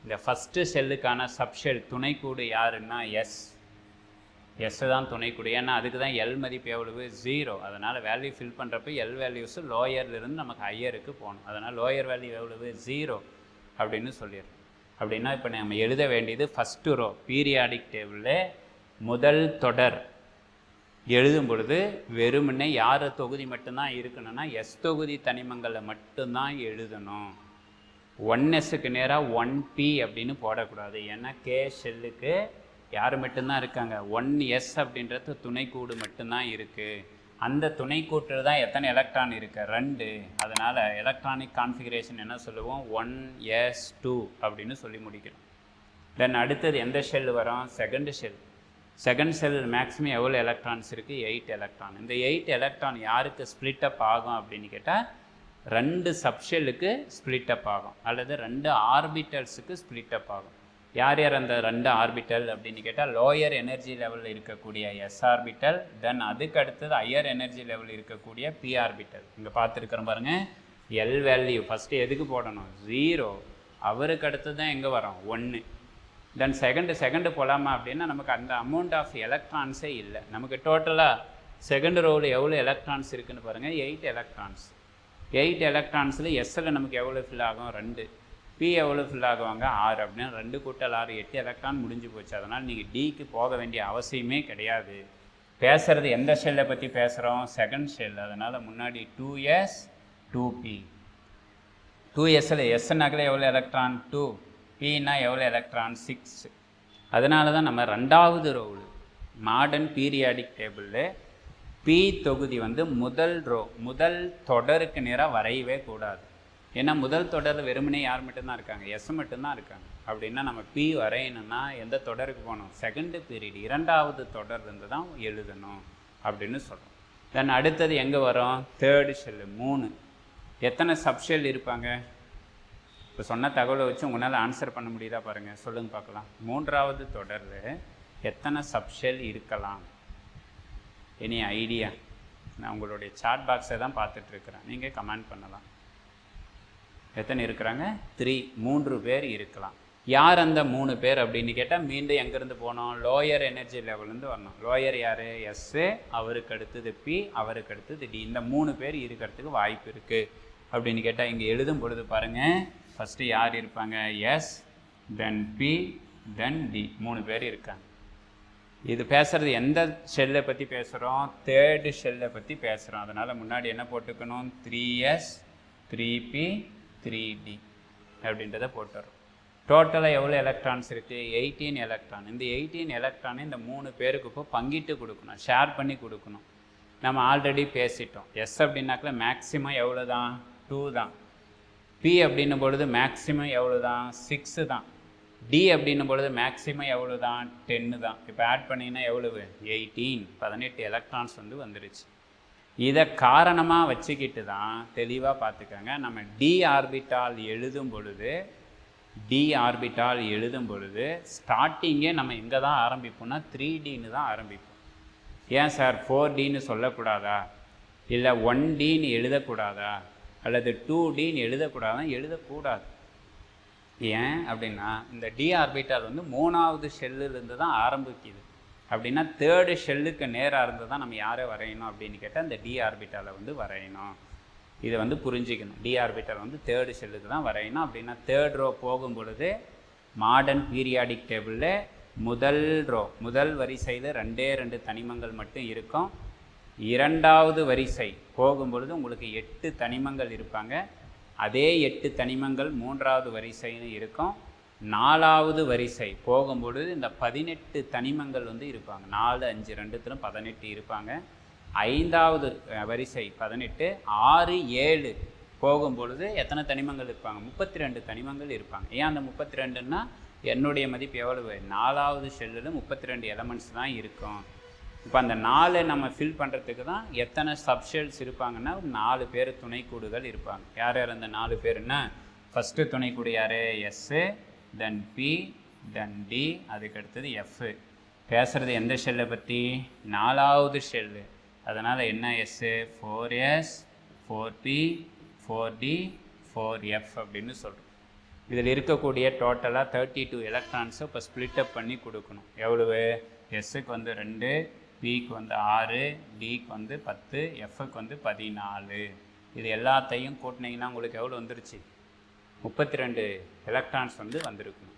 இந்த ஃபஸ்ட்டு செல்லுக்கான சப்ஷெல் துணைக்கூடு யாருன்னா எஸ் தான் துணைக்கூடு. ஏன்னா அதுக்கு தான் எல் மதிப்பு எவ்வளவு? 0. அதனால் வேல்யூ ஃபில் பண்ணுறப்ப எல் வேல்யூஸு லோயர்லேருந்து நமக்கு ஹையருக்கு போகணும். அதனால் லோயர் வேல்யூ எவ்வளவு? 0 அப்படின்னு சொல்லிடுறோம். அப்படின்னா இப்போ நம்ம எழுத வேண்டியது ஃபஸ்ட்டு ரோ பீரியாடிக் டேபிளில் முதல் தொடர் எழுதும் பொழுது வெறுமனே யார் தொகுதி மட்டும்தான் இருக்கணும்னா எஸ் தொகுதி தனிமங்களை மட்டும்தான் எழுதணும். 1Sக்கு நேராக 1P அப்படின்னு போடக்கூடாது. ஏன்னா கே ஷெல்லுக்கு யார் மட்டும்தான் இருக்காங்க? 1S அப்படின்றது துணைக்கூடு மட்டும்தான் இருக்குது. அந்த துணைக்கூட்டில் தான் எத்தனை எலக்ட்ரான் இருக்குது? 2. அதனால் எலக்ட்ரானிக் கான்ஃபிகரேஷன் என்ன சொல்லுவோம்? 1s2 அப்படின்னு சொல்லி முடிக்கிறோம். தென் அடுத்தது எந்த ஷெல் வரும்? செகண்ட் ஷெல் மேக்ஸிமம் எவ்வளோ எலக்ட்ரான்ஸ் இருக்குது? 8 எலக்ட்ரான். இந்த 8 எலக்ட்ரான் யாருக்கு ஸ்ப்ளிட் அப் ஆகும் அப்படின்னு கேட்டால் 2 சப்ஷெல்லுக்கு ஸ்ப்ளிட் அப் ஆகும், அல்லது 2 ஆர்பிட்டல்ஸுக்கு ஸ்ப்ளிட் அப் ஆகும். யார் அந்த 2 ஆர்பிட்டல் அப்படின்னு கேட்டால் லோயர் எனர்ஜி லெவலில் இருக்கக்கூடிய எஸ் ஆர்பிட்டல், தென் அதுக்கு அடுத்தது ஹையர் எனர்ஜி லெவலில் இருக்கக்கூடிய பி ஆர்பிட்டல். இங்கே பார்த்துருக்குறோம் பாருங்கள். எல் வேல்யூ ஃபஸ்ட்டு எதுக்கு போடணும்? 0. அவருக்கு அடுத்தது தான் எங்கே வரும்? 1. தென் செகண்டு போகலாமா அப்படின்னா நமக்கு அந்த அமௌண்ட் ஆஃப் எலக்ட்ரான்ஸே இல்லை. நமக்கு டோட்டலாக செகண்ட் ரோவில் எவ்வளோ எலக்ட்ரான்ஸ் இருக்குதுன்னு பாருங்கள். 8 எலக்ட்ரான்ஸ். 8 எலக்ட்ரான்ஸில் எஸ்ஸில் நமக்கு எவ்வளோ ஃபில் ஆகும்? 2. பி எவ்வளோ ஃபில் ஆகுவாங்க? 6. அப்படின்னா 2 கூட்டல் 6 8 எலக்ட்ரான் முடிஞ்சு போச்சு. அதனால் நீங்கள் டிக்கு போக வேண்டிய அவசியமே கிடையாது. பேசுகிறது எந்த ஷெல்லை பற்றி பேசுகிறோம்? Second shell. அதனால் முன்னாடி 2s 2p. 2sல எஸ்னாக்கில் எவ்வளோ எலக்ட்ரான்? 2. பின்னா எவ்வளோ எலக்ட்ரான்? 6. அதனால தான் நம்ம 2வது ரோவில் மாடர்ன் பீரியாடிக் டேபிளில் பி தொகுதி வந்து முதல் தொடருக்கு நேராக வரையவே கூடாது. ஏன்னா முதல் தொடர் வெறுமனே யார் மட்டும்தான் இருக்காங்க? எஸ் மட்டும்தான் இருக்காங்க. அப்படின்னா நம்ம பி வரையணும்னா எந்த தொடருக்கு போகணும்? செகண்டு பீரியட் 2வது தொடர்லேருந்து தான் எழுதணும் அப்படின்னு சொல்கிறோம். தென் அடுத்தது எங்கே வரும்? Third shell 3. எத்தனை சப்ஷெல் இருப்பாங்க? இப்போ சொன்ன தகவலை வச்சு உங்களால் ஆன்சர் பண்ண முடியுதா பாருங்கள், சொல்லுங்கள் பார்க்கலாம். 3வது தொடரில் எத்தனை சப்ஷெல் இருக்கலாம்? Any idea? நான் உங்களுடைய சாட் பாக்ஸை தான் பார்த்துட்ருக்குறேன், நீங்கள் கமெண்ட் பண்ணலாம். எத்தனை இருக்கிறாங்க? 3 பேர் இருக்கலாம். யார் அந்த 3 பேர் அப்படின்னு கேட்டால் மீண்டும் எங்கேருந்து போகணும்? லோயர் எனர்ஜி லெவல்லேருந்து வரணும். லோயர் யார்? எஸ்ஸு, அவருக்கு அடுத்தது பி, அவருக்கு அடுத்தது டி. இந்த 3 பேர் இருக்கிறதுக்கு வாய்ப்பு இருக்குது அப்படின்னு கேட்டால் இங்கே எழுதும் பொழுது பாருங்கள். ஃபஸ்ட்டு யார் இருப்பாங்க? எஸ், தென் பி, தென் டி. 3 பேர் இருக்காங்க. இது பேசுகிறது எந்த ஷெல்லை பற்றி பேசுகிறோம்? தேர்டு ஷெல்லை பற்றி பேசுகிறோம். அதனால் முன்னாடி என்ன போட்டுக்கணும்? 3s 3p 3d அப்படின்றத போட்டுறோம். டோட்டலாக எவ்வளோ எலக்ட்ரான்ஸ் இருக்குது? 18 எலக்ட்ரான். இந்த 18 எலக்ட்ரானை இந்த 3 பேருக்கு இப்போ பங்கிட்டு கொடுக்கணும், ஷேர் பண்ணி கொடுக்கணும். நம்ம ஆல்ரெடி பேசிட்டோம். எஸ் அப்படின்னாக்கில் மேக்ஸிமம் எவ்வளோ தான்? 2 தான். பி அப்படின்னும் பொழுது மேக்ஸிமம் எவ்வளோ தான்? 6 தான். டி அப்படின்னும் பொழுது மேக்ஸிமம் எவ்வளோ தான்? 10 தான். இப்போ ஆட் பண்ணிங்கன்னா எவ்வளவு? 18 எலக்ட்ரான்ஸ் வந்துருச்சு. இதை காரணமாக வச்சுக்கிட்டு தான் தெளிவாக பார்த்துக்கோங்க. நம்ம டி ஆர்பிட்டால் எழுதும் பொழுது ஸ்டார்டிங்கே நம்ம எங்கே தான் ஆரம்பிப்போம்னா 3Dன்னு தான் ஆரம்பிப்போம். ஏன் சார் 4Dன்னு சொல்லக்கூடாதா? இல்லை 1Dன்னு எழுதக்கூடாதா? அல்லது 2Dன்னு எழுதக்கூடாதான்? எழுதக்கூடாது. ஏன் அப்படின்னா இந்த டி ஆர்பிட்டால் 3வது ஷெல்லுலேருந்து தான் ஆரம்பிக்குது. அப்படின்னா தேர்டு ஷெல்லுக்கு நேராக இருந்து தான் நம்ம யாரை வரையணும் அப்படின்னு கேட்டால் இந்த டி ஆர்பிட்டாலை வரையணும். இதை புரிஞ்சிக்கணும். டி ஆர்பிட்டால் தேர்டு ஷெல்லுக்கு தான் வரையணும். அப்படின்னா தேர்ட் ரோ போகும் பொழுது மாடர்ன் பீரியாடிக் டேபிளில் முதல் வரிசையில் 2 தனிமங்கள் மட்டும் இருக்கும். 2வது வரிசை போகும்பொழுது உங்களுக்கு 8 தனிமங்கள் இருப்பாங்க. அதே 8 தனிமங்கள் 3வது வரிசைன்னு இருக்கும். 4வது வரிசை போகும்பொழுது இந்த 18 தனிமங்கள் வந்து இருப்பாங்க. 4, 5, 2த்திலும் 18 இருப்பாங்க. 5வது வரிசை 18, 6, 7 போகும்பொழுது எத்தனை தனிமங்கள் இருப்பாங்க? 32 தனிமங்கள் இருப்பாங்க. ஏன் அந்த 32ன்னா என்னுடைய மதிப்பு எவ்வளவு? 4வது ஷெல்லில் 32 எலமெண்ட்ஸ் தான் இருக்கும். இப்போ அந்த 4 நம்ம ஃபில் பண்ணுறதுக்கு தான் எத்தனை சப்ஷெல்ஸ் இருப்பாங்கன்னா 4 பேர் துணைக்கூடுகள் இருப்பாங்க. யார் யார் அந்த 4 பேருன்னா, ஃபஸ்ட்டு துணைக்கூடு யார்? எஸ்ஸு, தென் பி, தென் டி, அதுக்கு அடுத்தது எஃப். பேசுகிறது எந்த ஷெல்லை பற்றி? 4வது ஷெல்லு. அதனால் என்ன S? 4s, 4p, 4d, 4f அப்படின்னு சொல்கிறோம். இதில் இருக்கக்கூடிய டோட்டலாக 32 எலக்ட்ரான்ஸை இப்போ ஸ்ப்ளிட்டப் பண்ணி கொடுக்கணும். எவ்வளவு? எஸ்ஸுக்கு வந்து 2, பிக்கு வந்து 6, டிக்கு வந்து 10, எஃப்க்கு வந்து 14. இது எல்லாத்தையும் கூட்டினீங்கன்னா உங்களுக்கு எவ்வளோ வந்துருச்சு? 32 எலக்ட்ரான்ஸ் வந்து வந்திருக்கணும்.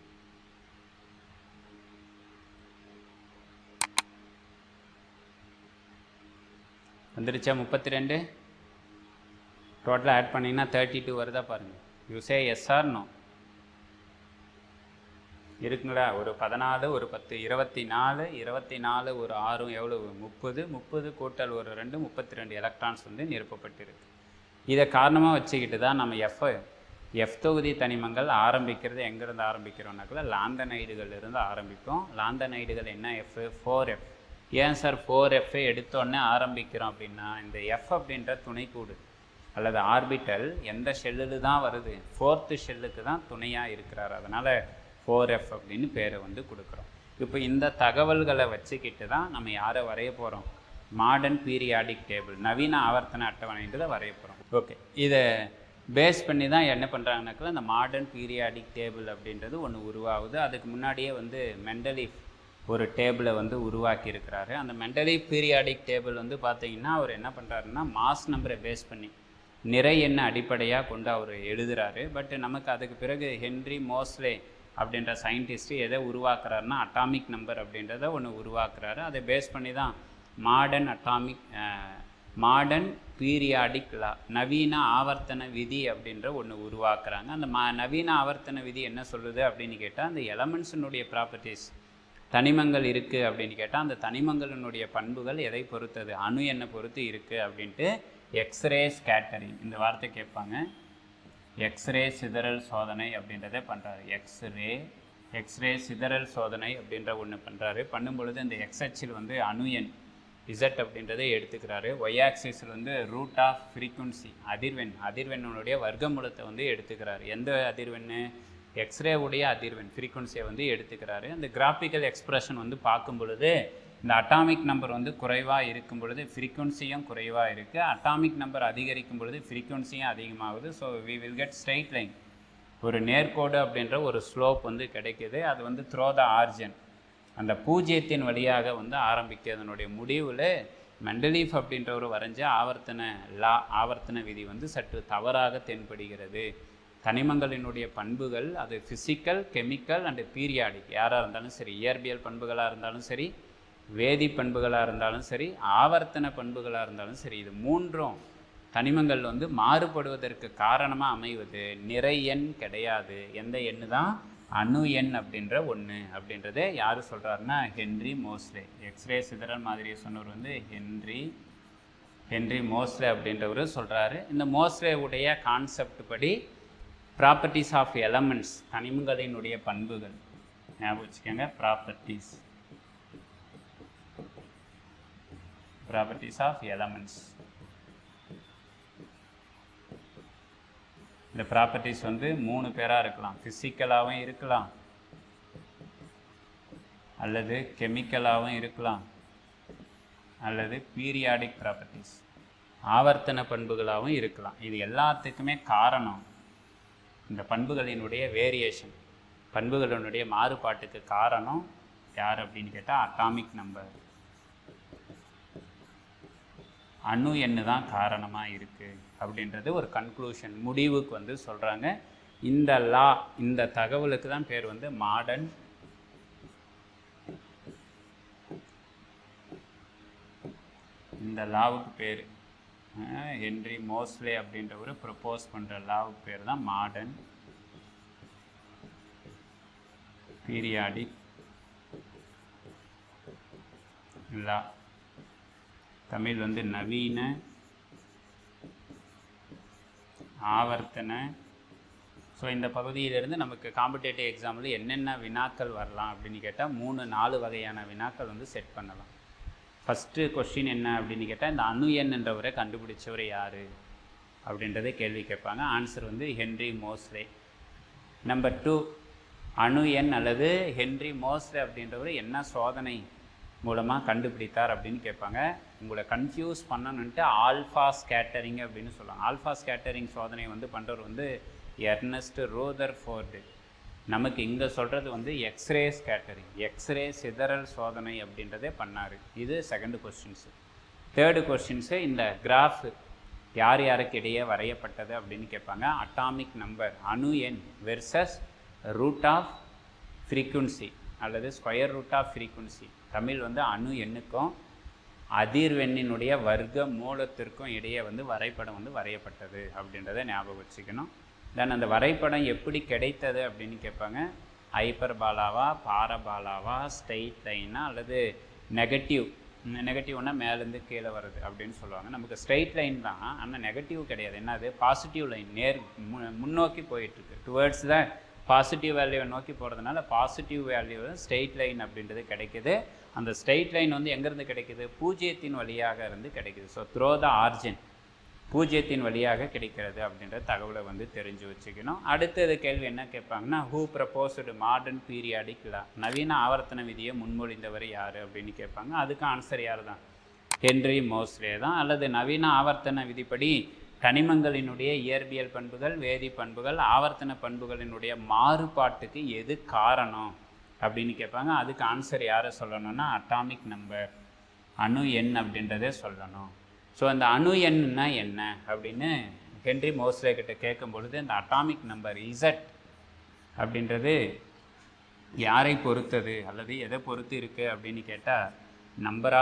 வந்துருச்சா 32? டோட்டலாக ஆட் பண்ணிங்கன்னா 32 வருதா பாருங்கள். You say yes or no? இருக்குங்களா? ஒரு 14, ஒரு 10, 24, 24 ஒரு 6 எவ்வளவு? 30, 30 கூட்டல் ஒரு 2, 32 எலக்ட்ரான்ஸ் வந்து நிரப்பப்பட்டிருக்கு. இதை காரணமாக வச்சுக்கிட்டு தான் நம்ம எஃப் தொகுதி தனிமங்கள் ஆரம்பிக்கிறது எங்கேருந்து ஆரம்பிக்கிறோம்னாக்கல லாந்தனைடுகளிலிருந்து ஆரம்பிக்கும். லாந்தனைடுகள் என்ன எஃப்? 4f. ஏன் சார் 4f எடுத்தோடனே ஆரம்பிக்கிறோம் அப்படின்னா, இந்த எஃப் அப்படின்ற துணைக்கூடு அல்லது ஆர்பிட்டல் எந்த ஷெல்லில் தான் வருது? 4th ஷெல்லுக்கு தான் துணையாக இருக்கிறார். அதனால் 4f அப்படின்னு பேரை வந்து கொடுக்குறோம். இப்போ இந்த தகவல்களை வச்சுக்கிட்டு தான் நம்ம யாரை வரைய போகிறோம்? மாடர்ன் பீரியாடிக் டேபிள், நவீன ஆவர்த்தன அட்டவணைன்றதை வரைய போகிறோம். ஓகே, இதை பேஸ் பண்ணி தான் என்ன பண்ணுறாங்கனாக்கா இந்த மாடர்ன் பீரியாடிக் டேபிள் அப்படின்றது ஒன்று உருவாகுது. அதுக்கு முன்னாடியே வந்து மெண்டலீஃப் ஒரு டேபிளை வந்து உருவாக்கி இருக்கிறாரு. அந்த மெண்டலீஃப் பீரியாடிக் டேபிள் வந்து பார்த்தீங்கன்னா அவர் என்ன பண்ணுறாருன்னா மாஸ் நம்பரை பேஸ் பண்ணி நிறை எண்ணை அடிப்படையாக கொண்டு அவர் எழுதுகிறாரு. பட் நமக்கு அதுக்கு பிறகு ஹென்ரி மோஸ்லே அப்படின்ற சயின்டிஸ்ட்டு எதை உருவாக்குறாருன்னா அட்டாமிக் நம்பர் அப்படின்றத ஒன்று உருவாக்குறாரு. அதை பேஸ் பண்ணி தான் மாடர்ன் பீரியாடிக் லா, நவீன ஆவர்த்தன விதி அப்படின்ற ஒன்று உருவாக்குறாங்க. அந்த நவீன ஆவர்த்தன விதி என்ன சொல்லுது அப்படின்னு கேட்டால், அந்த எலமெண்ட்ஸினுடைய ப்ராப்பர்ட்டிஸ், தனிமங்கள் இருக்குது அப்படின்னு கேட்டால் அந்த தனிமங்களினுடைய பண்புகள் எதை பொறுத்தது? அணு எண்ணை பொறுத்து இருக்குது அப்படின்ட்டு எக்ஸ்ரே ஸ்கேட்டரிங் இந்த வார்த்தை கேட்பாங்க. எக்ஸ்ரே சிதறல் சோதனை அப்படின்றத பண்ணுறாரு. எக்ஸ்ரே சிதறல் சோதனை அப்படின்ற ஒன்று பண்ணுறாரு. பண்ணும் பொழுது அந்த எக்ஸ்ஹெச்சில் வந்து அணு எண் இசட் அப்படின்றதை எடுத்துக்கிறாரு. ஒய் ஆக்சிஸில் வந்து ரூட் ஆஃப் ஃப்ரீக்குவன்சி, அதிர்வெண்ணுடைய வர்க்கமூலத்தை வந்து எடுத்துக்கிறாரு. எந்த அதிர்வெண்ணு? எக்ஸ்ரே உடைய அதிர்வெண் ஃப்ரீக்குவன்சியை வந்து எடுத்துக்கிறாரு. அந்த கிராஃபிக்கல் எக்ஸ்பிரஷன் வந்து பார்க்கும் பொழுது இந்த அட்டாமிக் நம்பர் வந்து குறைவாக இருக்கும் பொழுது ஃப்ரீக்குவன்சியும் குறைவாக இருக்குது. அட்டாமிக் நம்பர் அதிகரிக்கும் பொழுது ஃப்ரீக்குவன்சியும் அதிகமாகுது. So we will get straight line, ஒரு நேர்கோடு அப்படின்ற ஒரு ஸ்லோப் வந்து கிடைக்கிது. அது வந்து த்ரோ த ஆர்ஜன், அந்த பூஜ்ஜியத்தின் வழியாக வந்து ஆரம்பிக்கிறது. அதனுடைய முடிவில் மெண்டலீஃப் அப்படின்றவர் வரைஞ்ச ஆவர்த்தன விதி வந்து சற்று தவறாக தென்படுகிறது. தனிமங்களினுடைய பண்புகள் அது ஃபிசிக்கல், கெமிக்கல் அண்டு பீரியாடிக் யாராக இருந்தாலும் சரி, இயற்பியல் பண்புகளாக இருந்தாலும் சரி, வேதி பண்புகளாக இருந்தாலும் சரி, ஆவர்த்தன பண்புகளாக இருந்தாலும் சரி, இது மூன்றும் தனிமங்கள் வந்து மாறுபடுவதற்கு காரணமாக அமைவது நிறை எண் கிடையாது. எந்த எண்ணு தான்? அணு எண் அப்படின்ற ஒன்று அப்படின்றத யார் சொல்கிறாருன்னா ஹென்ரி மோஸ்லே. எக்ஸ்ரே சிதறல் மாதிரியை சொன்னவர் வந்து ஹென்ரி மோஸ்லே அப்படின்றவர் சொல்கிறாரு. இந்த மோஸ்லே உடைய கான்செப்ட் படி ப்ராப்பர்ட்டிஸ் ஆஃப் எலமெண்ட்ஸ், தனிமங்களினுடைய பண்புகள் ஞாபகம் வச்சுக்கோங்க. Properties of elements. இந்த ப்ராப்பர்ட்டிஸ் வந்து 3 பேராக இருக்கலாம். ஃபிசிக்கலாகவும் இருக்கலாம், அல்லது கெமிக்கலாகவும் இருக்கலாம், அல்லது பீரியாடிக் ப்ராப்பர்ட்டிஸ் ஆவர்த்தன பண்புகளாகவும் இருக்கலாம். இது எல்லாத்துக்குமே காரணம் இந்த பண்புகளினுடைய வேரியேஷன், பண்புகளினுடைய மாறுபாட்டுக்கு காரணம் யார் அப்படின்னு கேட்டால் அட்டாமிக் நம்பர், அணு எண்ணு தான் காரணமாக இருக்குது அப்படின்றது ஒரு கன்க்ளூஷன், முடிவுக்கு வந்து சொல்கிறாங்க. இந்த தகவலுக்கு தான் பேர் வந்து மாடர்ன் இந்த லாவுக்கு பேர் ஹென்ரி மோஸ்லே அப்படின்ற ஒரு ப்ரப்போஸ் பண்ணுற லாவுக்கு பேர் தான் மாடர்ன் பீரியாடிக் லா. தமிழ் வந்து நவீன ஆவர்த்தன. ஸோ இந்த பகுதியிலிருந்து நமக்கு காம்படேட்டிவ் எக்ஸாமில் என்னென்ன வினாக்கள் வரலாம் அப்படின்னு கேட்டால் 3-4 வகையான வினாக்கள் வந்து செட் பண்ணலாம். ஃபஸ்ட்டு கொஸ்டின் என்ன அப்படின்னு கேட்டால் இந்த அணு எண் என்றவரை கண்டுபிடிச்சவர் யார் அப்படின்றத கேள்வி கேட்பாங்க. ஆன்சர் வந்து ஹென்றி மோஸ்லே. நம்பர் 2, அணு எண் அல்லது ஹென்றி மோஸ்லே அப்படின்றவர் என்ன சோதனை மூலமாக கண்டுபிடித்தார் அப்படின்னு கேட்பாங்க. உங்களை கன்ஃபியூஸ் பண்ணணுன்ட்டு ஆல்ஃபா ஸ்கேட்டரிங் அப்படின்னு சொல்லுவாங்க. ஆல்ஃபா ஸ்கேட்டரிங் சோதனை வந்து பண்ணுறவர் வந்து எர்னஸ்ட் ரூதர்ஃபோர்டு. நமக்கு இங்கே சொல்கிறது வந்து எக்ஸ்ரே ஸ்கேட்டரிங், எக்ஸ்ரே சிதறல் சோதனை அப்படின்றதே பண்ணார். இது செகண்ட் கொஸ்டின்ஸு. தேர்டு கொஸ்டின்ஸு இந்த கிராஃப் யார் யாருக்கு இடையே வரையப்பட்டது அப்படின்னு கேட்பாங்க. அட்டாமிக் நம்பர் அணு எண் வெர்சஸ் ரூட் ஆஃப் ஃப்ரீக்குவன்சி அல்லது square root of frequency. Tamil வந்து அணு எண்ணுக்கும் அதிர்வெண்ணினுடைய வர்க்க மூலத்திற்கும் இடையே வந்து வரைபடம் வந்து வரையப்பட்டது அப்படின்றத ஞாபகம் வச்சுக்கணும். தென் அந்த வரைபடம் எப்படி கிடைத்தது அப்படின்னு கேட்பாங்க. ஹைப்பர்பாலாவா, பாரபாலாவா, ஸ்ட்ரெயிட் லைனா அல்லது நெகட்டிவ்னா மேலேருந்து கீழே வருது அப்படின்னு சொல்லுவாங்க. நமக்கு ஸ்ட்ரெயிட் லைன் தான், ஆனால் நெகட்டிவ் கிடையாது. என்னது பாசிட்டிவ் லைன், முன்னோக்கி போயிட்டுருக்கு. டுவர்ட்ஸ் த பாசிட்டிவ் வேல்யூவை நோக்கி போகிறதுனால பாசிட்டிவ் வேல்யூ ஸ்ட்ரெயிட் லைன் அப்படின்றது கிடைக்கிது. அந்த ஸ்ட்ரெயிட் லைன் வந்து எங்கேருந்து கிடைக்கிது? பூஜ்ஜியத்தின் வழியாக இருந்து கிடைக்கிது. ஸோ த்ரோ த ஆர்ஜின், பூஜ்ஜியத்தின் வழியாக கிடைக்கிறது அப்படின்ற தகவலை வந்து தெரிஞ்சு வச்சுக்கணும். அடுத்தது கேள்வி என்ன கேட்பாங்கன்னா, ஹூ ப்ரப்போஸ்டு மாடர்ன் பீரியாடிக் லா, நவீன ஆவர்த்தன விதியை முன்மொழிந்தவர் யார் அப்படின்னு கேட்பாங்க. அதுக்கு ஆன்சர் யார் தான்? ஹென்றி மோஸ்லே தான். அல்லது நவீன ஆவர்த்தன விதிப்படி கனிமங்களினுடைய இயற்பியல் பண்புகள், வேதி பண்புகள், ஆவர்த்தன பண்புகளினுடைய மாறுபாட்டுக்கு எது காரணம் அப்படின்னு கேட்பாங்க. அதுக்கு ஆன்சர் யாரை சொல்லணும்னா அட்டாமிக் நம்பர், அணு எண் அப்படின்றதே சொல்லணும். ஸோ அந்த அணு எண்ணுன்னா என்ன அப்படின்னு ஹென்றி மோஸ்லே கிட்ட கேட்கும் பொழுது இந்த அட்டாமிக் நம்பர் இசட் அப்படின்றது யாரை பொறுத்தது அல்லது எதை பொறுத்து இருக்குது அப்படின்னு கேட்டால் நம்பர்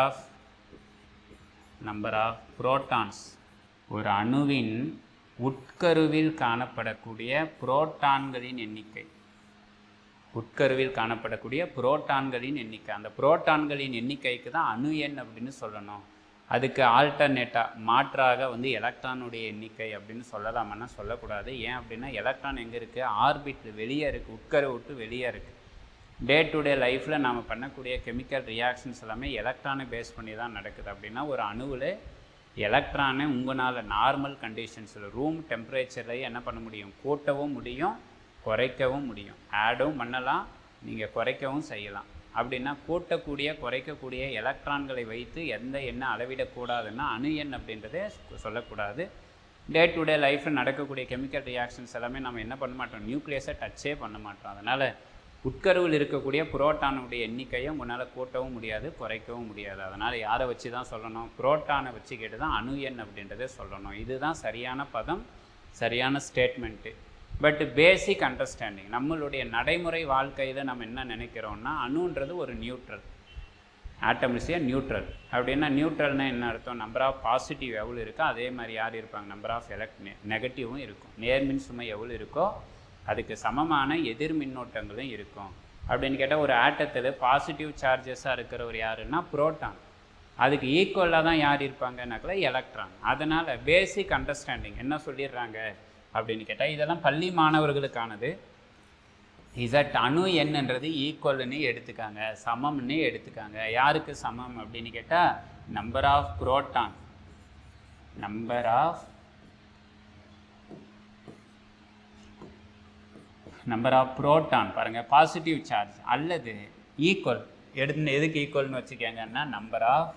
ஆஃப் புரோட்டான்ஸ். ஒரு அணுவின் உட்கருவில் காணப்படக்கூடிய புரோட்டான்களின் எண்ணிக்கை, உட்கருவில் காணப்படக்கூடிய புரோட்டான்களின் எண்ணிக்கை, அந்த புரோட்டான்களின் எண்ணிக்கைக்கு தான் அணு எண் அப்படின்னு சொல்லணும். அதுக்கு ஆல்டர்னேட்டாக மாற்றாக வந்து எலக்ட்ரானுடைய எண்ணிக்கை அப்படின்னு சொல்லலாமன்னா சொல்லக்கூடாது. ஏன் அப்படின்னா எலக்ட்ரான் எங்கே இருக்குது? ஆர்பிட் வெளியே இருக்குது, உட்கரு விட்டு வெளியே இருக்குது. டே டு டே லைஃப்பில் நாம் பண்ணக்கூடிய கெமிக்கல் ரியாக்ஷன்ஸ் எல்லாமே எலக்ட்ரானை பேஸ் பண்ணி தான் நடக்குது. அப்படின்னா ஒரு அணுவில் எலக்ட்ரானை உங்களால் நார்மல் கண்டிஷன்ஸில் ரூம் டெம்பரேச்சரில் என்ன பண்ண முடியும்? கூட்டவும் முடியும், குறைக்கவும் முடியும். ஆடும் பண்ணலாம், நீங்கள் குறைக்கவும் செய்யலாம். அப்படின்னா கூட்டக்கூடிய குறைக்கக்கூடிய எலக்ட்ரான்களை வைத்து எந்த எண்ணெய் அளவிடக்கூடாதுன்னா அணு எண் அப்படின்றதே சொல்லக்கூடாது. டே டு டே லைஃப்பில் நடக்கக்கூடிய கெமிக்கல் ரியாக்ஷன்ஸ் எல்லாமே நம்ம என்ன பண்ண மாட்டோம்? நியூக்ளியஸை டச்சே பண்ண மாட்டோம். அதனால் உட்கருவில் இருக்கக்கூடிய புரோட்டானுடைய எண்ணிக்கையை உன்னால் கூட்டவும் முடியாது, குறைக்கவும் முடியாது. அதனால் யாரை வச்சு தான் சொல்லணும்? புரோட்டானை வச்சுக்கிட்டு தான் அணு எண் அப்படின்றதே சொல்லணும். இதுதான் சரியான பதம், சரியான ஸ்டேட்மெண்ட்டு. பட் பேசிக் அண்டர்ஸ்டாண்டிங், நம்மளுடைய நடைமுறை வாழ்க்கையில் நம்ம என்ன நினைக்கிறோம்னா அணுன்றது ஒரு neutral, atom is a neutral. அப்படின்னா நியூட்ரல்னால் என்ன அர்த்தம்? நம்பர் ஆஃப் பாசிட்டிவ் எவ்வளோ இருக்கோ அதே மாதிரி யார் இருப்பாங்க? நம்பர் ஆஃப் நெகட்டிவும் இருக்கும். நேர்மின் சுமை எவ்வளோ இருக்கோ அதுக்கு சமமான எதிர் மின்னோட்டங்களும் இருக்கும். அப்படின்னு கேட்டால் ஒரு ஆட்டத்தில் பாசிட்டிவ் சார்ஜஸாக இருக்கிறவர் யாருன்னா புரோட்டான், அதுக்கு ஈக்குவலாக தான் யார் இருப்பாங்கன்னாக்கல எலக்ட்ரான். அதனால் பேசிக் அண்டர்ஸ்டாண்டிங் என்ன சொல்லிடுறாங்க அப்படின்னு கேட்டால் இதெல்லாம் பள்ளி மாணவர்களுக்கானது. இசட் அணு எண்ணுன்றது ஈக்குவல்னு எடுத்துக்காங்க, சமம்னு எடுத்துக்காங்க. யாருக்கு சமம் அப்படின்னு கேட்டால் number of proton, number of proton பாருங்கள் பாசிட்டிவ் சார்ஜ் அல்லது ஈக்குவல் எதுக்கு ஈக்குவல்னு வச்சுக்கோங்கன்னா நம்பர் ஆஃப்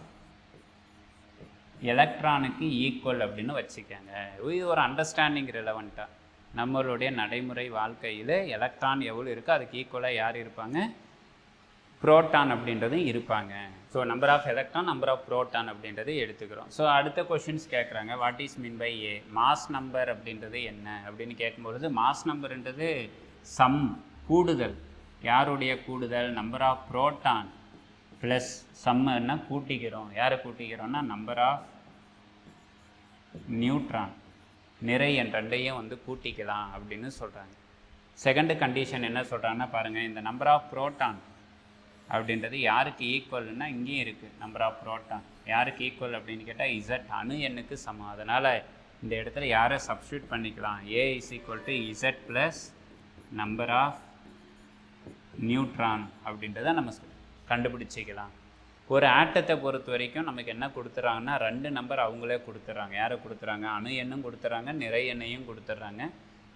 எலக்ட்ரானுக்கு ஈக்குவல் அப்படின்னு வச்சுக்கோங்க. இது ஒரு அண்டர்ஸ்டாண்டிங் ரிலவெண்ட்டாக நம்மளுடைய நடைமுறை வாழ்க்கையில் எலக்ட்ரான் எவ்வளோ இருக்கோ அதுக்கு ஈக்குவலாக யார் இருப்பாங்க? புரோட்டான் அப்படின்றதும் இருப்பாங்க. So number of electron, number of proton அப்படின்றது எடுத்துக்கிறோம். ஸோ அடுத்த கொஷின்ஸ் கேட்குறாங்க, what is mean by A? Mass number அப்படின்றது என்ன அப்படின்னு கேட்கும்பொழுது மாஸ் நம்பர்ன்றது சம், கூடுதல். யாருடைய கூடுதல்? நம்பர் ஆஃப் புரோட்டான் ப்ளஸ் சம்முன்னா கூட்டிக்கிறோம். யாரை கூட்டிக்கிறோம்னா நம்பர் ஆஃப் நியூட்ரான், நிறை என் ரெண்டையும் வந்து கூட்டிக்கலாம் அப்படின்னு சொல்கிறாங்க. செகண்ட் கண்டிஷன் என்ன சொல்கிறாங்கன்னா பாருங்கள், இந்த நம்பர் ஆஃப் புரோட்டான் அப்படின்றது யாருக்கு ஈக்குவல்னா இங்கேயும் இருக்குது. நம்பர் ஆஃப் புரோட்டான் யாருக்கு ஈக்குவல் அப்படின்னு கேட்டால் இசட், அணு எண்ணுக்கு சமம். அதனால் இந்த இடத்துல யாரை சப்ஸ்டியூட் பண்ணிக்கலாம், A is equal to Z plus number of neutron அப்படின்றத நம்ம கண்டுபிடிச்சிக்கலாம். ஒரு ஆட்டத்தை பொறுத்த வரைக்கும் நமக்கு என்ன கொடுத்துட்றாங்கன்னா 2 நம்பர் அவங்களே கொடுத்துட்றாங்க. யாரை கொடுத்துட்றாங்க, அணு எண்ணும் கொடுத்துட்றாங்க, நிறை எண்ணையும் கொடுத்துட்றாங்க.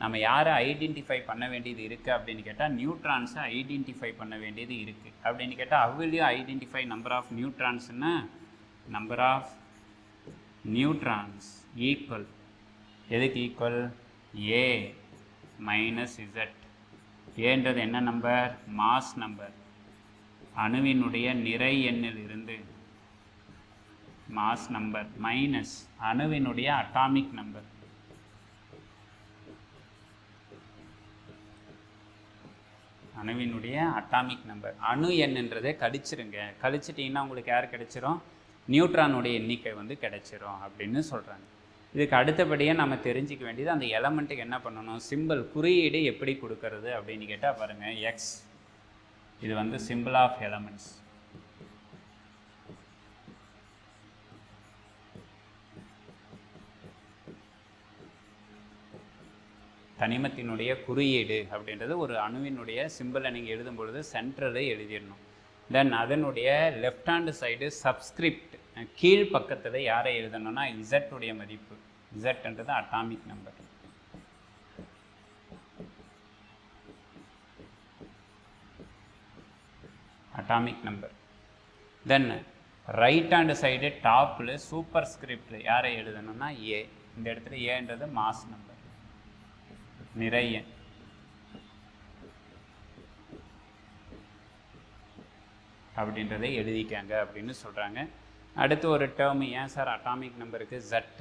நம்ம யாரை ஐடென்டிஃபை பண்ண வேண்டியது இருக்குது அப்படின்னு கேட்டால் நியூட்ரான்ஸை ஐடென்டிஃபை பண்ண வேண்டியது இருக்குது. அப்படின்னு கேட்டால் அவ்விலையும் ஐடென்டிஃபை நம்பர் ஆஃப் நியூட்ரான்ஸ்னா நம்பர் ஆஃப் நியூட்ரான்ஸ் ஈக்குவல் எதுக்கு ஈக்குவல், A மைனஸ் இசட். ஏன்றது என்ன நம்பர், மாஸ் நம்பர். அணுவினுடைய நிறை எண்ணில் இருந்து மாஸ் நம்பர் மைனஸ் அணுவினுடைய அட்டாமிக் நம்பர். அணுவினுடைய அட்டாமிக் நம்பர். அணு எண்ணுன்றதை கழிச்சிருங்க, கழிச்சிட்டிங்கன்னா உங்களுக்கு யார் கிடைச்சிரும், நியூட்ரானுடைய எண்ணிக்கை வந்து கிடைச்சிரும் அப்படின்னு சொல்கிறாங்க. இதுக்கு அடுத்தபடியாக நம்ம தெரிஞ்சிக்க வேண்டியது அந்த எலமெண்ட்டுக்கு என்ன பண்ணணும், சிம்பிள் குறியீடு எப்படி கொடுக்கறது அப்படின்னு கேட்டால் பாருங்கள், எக்ஸ் இது வந்து சிம்பிள் ஆஃப் எலமெண்ட்ஸ். தனிமத்தினுடைய குறியீடு அப்படின்றது ஒரு அணுவினுடைய சிம்பிளை நீங்கள் எழுதும் பொழுது சென்ட்ரலை எழுதிடணும். தென் அதனுடைய லெஃப்ட் ஹேண்டு சைடு சப்ஸ்கிரிப்ட் கீழ் பக்கத்தில் யாரை எழுதணும்னா இசட்டுடைய மதிப்பு. இசட்ன்றது atomic number. Atomic number. Then right hand side டாப்பில் சூப்பர் ஸ்கிரிப்டில் யாரை எழுதணும்னா ஏ. இந்த இடத்துல ஏன்றது மாஸ் நம்பர், நிறை எண். அப்படின்றதை எழுதிக்காங்க அப்படின்னு சொல்கிறாங்க. அடுத்து ஒரு டேர்ம், ஏன் சார் அட்டாமிக் நம்பருக்கு ஜட்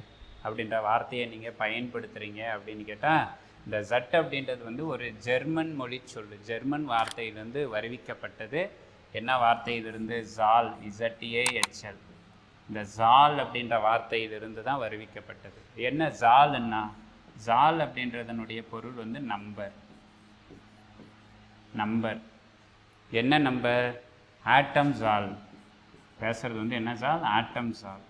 அப்படின்ற வார்த்தையை நீங்கள் பயன்படுத்துகிறீங்க அப்படின்னு கேட்டால், இந்த ஜட் அப்படின்றது வந்து ஒரு ஜெர்மன் மொழி சொல். ஜெர்மன் வார்த்தையிலிருந்து வருவிக்கப்பட்டது. என்ன வார்த்தையிலிருந்து, ஜால், ZAHL. இந்த ஜால் அப்படின்ற வார்த்தையிலிருந்து தான் வருவிக்கப்பட்டது. என்ன ஜால்னா, ஜால் அப்படின்றதனுடைய பொருள் வந்து நம்பர். நம்பர் என்ன நம்பர், ஆட்டம் ஜால். பேசுகிறது வந்து என்ன ஜால், ஆட்டம் ஜால்.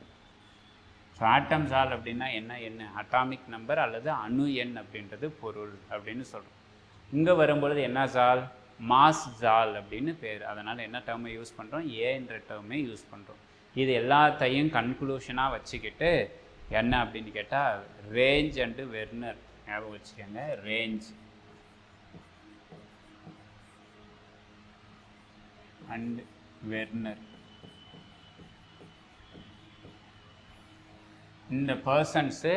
ஸோ ஆட்டம் ஜால் அப்படின்னா என்ன அட்டாமிக் நம்பர் அல்லது அணு எண் அப்படின்றது பொருள் அப்படின்னு சொல்கிறோம். இங்கே வரும்பொழுது என்ன ஜால், மாஸ் ஜால் அப்படின்னு பேர். அதனால் என்ன டேர்மை யூஸ் பண்ணுறோம், ஏன்ற டேர்மை யூஸ் பண்ணுறோம். இது எல்லாத்தையும் கன்க்ளூஷனாக வச்சுக்கிட்டு என்ன அப்படின்னு கேட்டால் ரேஞ்ச் அண்டு வெர்னர் ஞாபகம் வச்சுக்கோங்க. Range and Werner. இந்த பர்சன்ஸு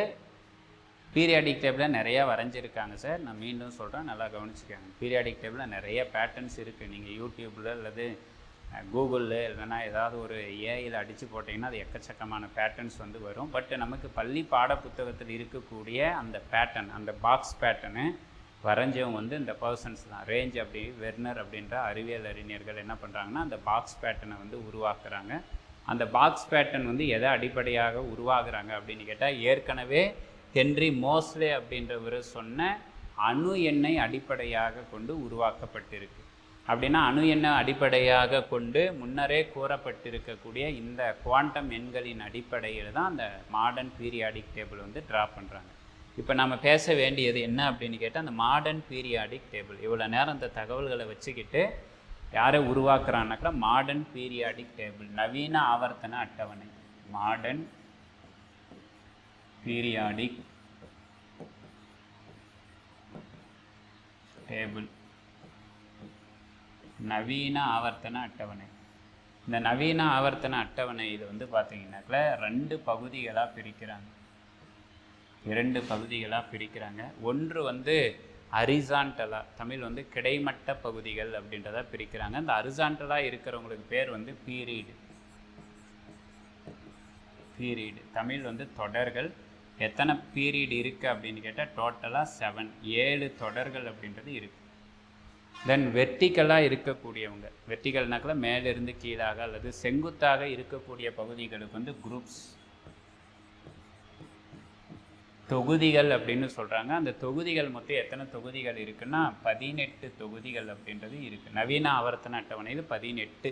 பீரியாடிக் டேபிளில் நிறையா வரைஞ்சிருக்காங்க சார். நான் மீண்டும் சொல்கிறேன், நல்லா கவனிச்சுக்கோங்க. பீரியாடிக் டேபிளில் நிறைய பேட்டர்ன்ஸ் இருக்குது. நீங்கள் யூடியூப்பில் அல்லது கூகுளில் இல்லைன்னா ஏதாவது ஒரு ஏஐயில் அடித்து போட்டிங்கன்னா அது எக்கச்சக்கமான பேட்டர்ன்ஸ் வந்து வரும். பட் நமக்கு பள்ளி பாட புத்தகத்தில் இருக்கக்கூடிய அந்த பேட்டர்ன், அந்த பாக்ஸ் பேட்டர்னு வரைஞ்சவங்க வந்து இந்த பர்சன்ஸ் தான். ரேஞ்ச் அப்படி வெர்னர் அப்படின்ற அறிவியல் அறிஞர்கள் என்ன பண்ணுறாங்கன்னா அந்த பாக்ஸ் பேட்டர்னை வந்து உருவாக்குறாங்க. அந்த பாக்ஸ் பேட்டர்ன் வந்து எதை அடிப்படையாக உருவாக்குறாங்க அப்படின்னு கேட்டால், ஏற்கனவே ஹென்றி மோஸ்லே அப்படின்றவர் சொன்ன அணு எண்ணை அடிப்படையாக கொண்டு உருவாக்கப்பட்டிருக்கு. அப்படின்னா அணு எண்ணை அடிப்படையாக கொண்டு முன்னரே கூறப்பட்டிருக்கக்கூடிய இந்த குவாண்டம் எண்களின் அடிப்படையில் தான் அந்த மாடர்ன் பீரியாடிக் டேபிள் வந்து ட்ரா பண்ணுறாங்க. இப்போ நம்ம பேச வேண்டியது என்ன அப்படின்னு கேட்டால், அந்த மாடர்ன் பீரியாடிக் டேபிள். இவ்வளோ நேரம் இந்த தகவல்களை வச்சுக்கிட்டு யாரை உருவாக்குறான்னாக்கா மாடர்ன் பீரியாடிக் டேபிள், நவீன ஆவர்த்தன அட்டவணை. மாடர்ன் பீரியாடிக் டேபிள், நவீன ஆவர்த்தன அட்டவணை. இந்த நவீன ஆவர்த்தன அட்டவணை இது வந்து பார்த்தீங்கன்னாக்கா 2 பகுதிகளாக பிரிக்கிறாங்க. 2 பகுதிகளாக பிரிக்கிறாங்க. ஒன்று வந்து ஹரிசான்டலாக, தமிழ் வந்து கிடைமட்ட பகுதிகள் அப்படின்றத பிரிக்கிறாங்க. இந்த ஹரிசான்டலாக இருக்கிறவங்களுக்கு பேர் வந்து பீரியடு. பீரியடு தமிழ் வந்து தொடர்கள். எத்தனை பீரியட் இருக்குது அப்படின்னு கேட்டால் டோட்டலாக 7 தொடர்கள் அப்படின்றது இருக்குது. தென் வெர்டிக்கலாக இருக்கக்கூடியவங்க, வெர்டிக்கல்னாக்கல மேலிருந்து கீழாக அல்லது செங்குத்தாக இருக்கக்கூடிய பகுதிகளுக்கு வந்து குரூப்ஸ். தொகுதிகள் அப்படின்னு சொல்கிறாங்க. அந்த தொகுதிகள் மொத்தம் எத்தனை தொகுதிகள் இருக்குன்னா 18 தொகுதிகள் அப்படின்றது இருக்குது. நவீன ஆவர்த்தன அட்டவணையில் 18.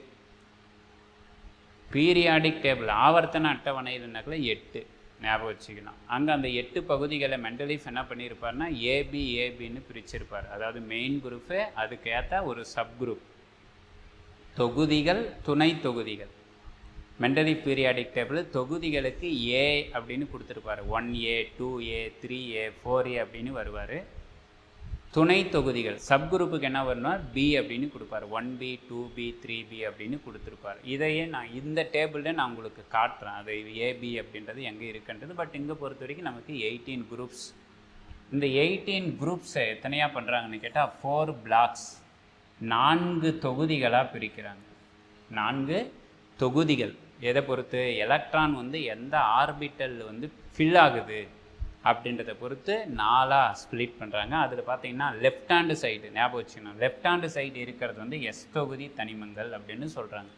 பீரியாடிக் டேபிள் ஆவர்த்தன அட்டவணையில்னாக்கில் 8 ஞாபகம் வச்சுக்கணும். அங்கே அந்த 8 பகுதிகளை மெண்டலீஃப் என்ன பண்ணியிருப்பார்னா ஏபின்னு பிரிச்சிருப்பார். அதாவது மெயின் குரூப்பு, அதுக்கு ஏற்ற ஒரு சப் குரூப், தொகுதிகள், துணை தொகுதிகள். மெண்டலீஃப் பீரியாடிக் டேபிள் தொகுதிகளுக்கு ஏ அப்படின்னு கொடுத்துருப்பார். 1A 2A 3A 4A அப்படின்னு வருவார். துணை தொகுதிகள் சப் குரூப்புக்கு என்ன வரணும்னா பி அப்படின்னு கொடுப்பார். 1B 2B 3B அப்படின்னு கொடுத்துருப்பார். இதையே நான் இந்த டேபிளில் நான் உங்களுக்கு காட்டுறேன், அது ஏபி அப்படின்றது எங்கே இருக்குன்றது. பட் இங்கே பொறுத்த வரைக்கும் நமக்கு 18 குரூப்ஸ். இந்த 18 குரூப்ஸை எத்தனையாக பண்ணுறாங்கன்னு கேட்டால் 4 பிளாக்ஸ், 4 தொகுதிகளாக பிரிக்கிறாங்க. 4 தொகுதிகள். எதை பொறுத்து? எலக்ட்ரான் வந்து எந்த ஆர்பிட்டல் வந்து ஃபில் ஆகுது அப்படின்றத பொறுத்து 4ஆக ஸ்ப்ளிட் பண்ணுறாங்க. அதில் பார்த்தீங்கன்னா லெஃப்ட் ஹேண்டு சைடு ஞாபகம் வச்சுக்கணும். லெஃப்ட் ஹேண்டு சைடு இருக்கிறது வந்து எஸ் தொகுதி தனிமங்கள் அப்படின்னு சொல்கிறாங்க.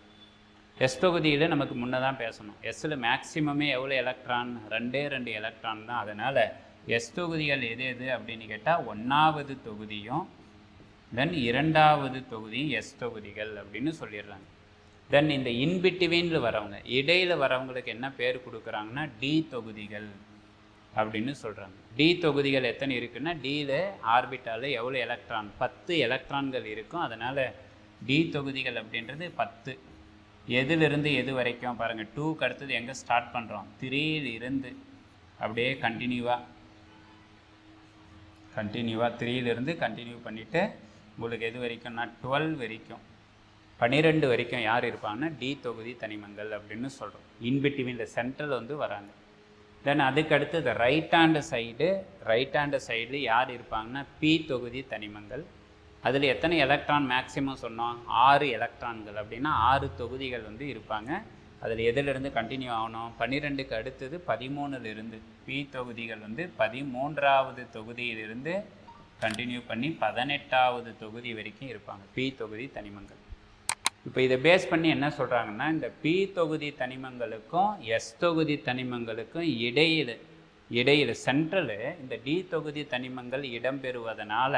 எஸ் தொகுதியில் நமக்கு முன்னே தான் பேசணும். எஸ்ஸில் மேக்ஸிமமே எவ்வளோ எலக்ட்ரான்? 2 எலக்ட்ரான் தான். அதனால் எஸ் தொகுதிகள் எது எது அப்படின்னு கேட்டால் 1வது தொகுதியும் தென் 2வது தொகுதியும் எஸ் தொகுதிகள் அப்படின்னு சொல்லிடுறாங்க. தென் இந்த இன்பிட்வீனில் வரவங்க, இடையில் வரவங்களுக்கு என்ன பேர் கொடுக்குறாங்கன்னா டி தொகுதிகள் அப்படின்னு சொல்கிறாங்க. டி தொகுதிகள் எத்தனை இருக்குன்னா, டியில் ஆர்பிட்டாலில் எவ்வளோ எலக்ட்ரான்? 10 எலக்ட்ரான்கள் இருக்கும். அதனால் டி தொகுதிகள் அப்படின்றது 10. எதிலிருந்து எது வரைக்கும் பாருங்கள், 2க்கு அடுத்தது எங்கே ஸ்டார்ட் பண்ணுறோம்? 3லிருந்து அப்படியே கண்டினியூவாக 3லிருந்து கண்டினியூ பண்ணிவிட்டு உங்களுக்கு எது வரைக்கும்னா 12 வரைக்கும், 12 வரைக்கும் யார் இருப்பாங்கன்னா டி தொகுதி தனிமங்கள் அப்படின்னு சொல்கிறோம். இன்பிட்வீனில் சென்ட்ரல் வந்து வராங்க. தென் அதுக்கு அடுத்தது ரைட் ஹேண்டு சைடில் யார் இருப்பாங்கன்னா பி தொகுதி தனிமங்கள். அதில் எத்தனை எலக்ட்ரான் மேக்ஸிமம் சொன்னோம்? 6 எலக்ட்ரான்கள். அப்படின்னா 6 தொகுதிகள் வந்து இருப்பாங்க. அதில் எதிலிருந்து கண்டினியூ ஆகணும்? 12க்கு அடுத்தது 13லிருந்து பி தொகுதிகள் வந்து 13வது தொகுதியிலிருந்து கண்டினியூ பண்ணி 18வது தொகுதி வரைக்கும் இருப்பாங்க பி தொகுதி தனிமங்கள். இப்போ இதை பேஸ் பண்ணி என்ன சொல்கிறாங்கன்னா, இந்த பி தொகுதி தனிமங்களுக்கும் எஸ் தொகுதி தனிமங்களுக்கும் இடையில் சென்ட்ரலு இந்த டி தொகுதி தனிமங்கள் இடம்பெறுவதனால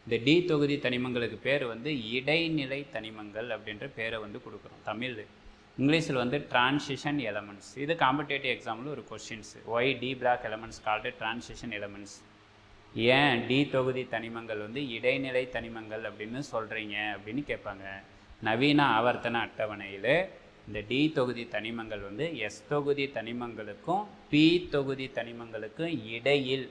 இந்த டி தொகுதி தனிமங்களுக்கு பேர் வந்து இடைநிலை தனிமங்கள் அப்படின்ற பேரை வந்து கொடுக்குறோம். தமிழ், இங்கிலீஷில் வந்து டிரான்சிஷன் எலமெண்ட்ஸ். இது காம்படேட்டிவ் எக்ஸாம்பிள் ஒரு questions. Why D block elements called transition elements. ஏன் டி தொகுதி தனிமங்கள் வந்து இடைநிலை தனிமங்கள் அப்படின்னு சொல்கிறீங்க அப்படின்னு கேட்பாங்க. நவீன ஆவர்த்தன அட்டவணையில் இந்த டி தொகுதி தனிமங்கள் வந்து எஸ் தொகுதி தனிமங்களுக்கும் பி தொகுதி தனிமங்களுக்கும் இடையில்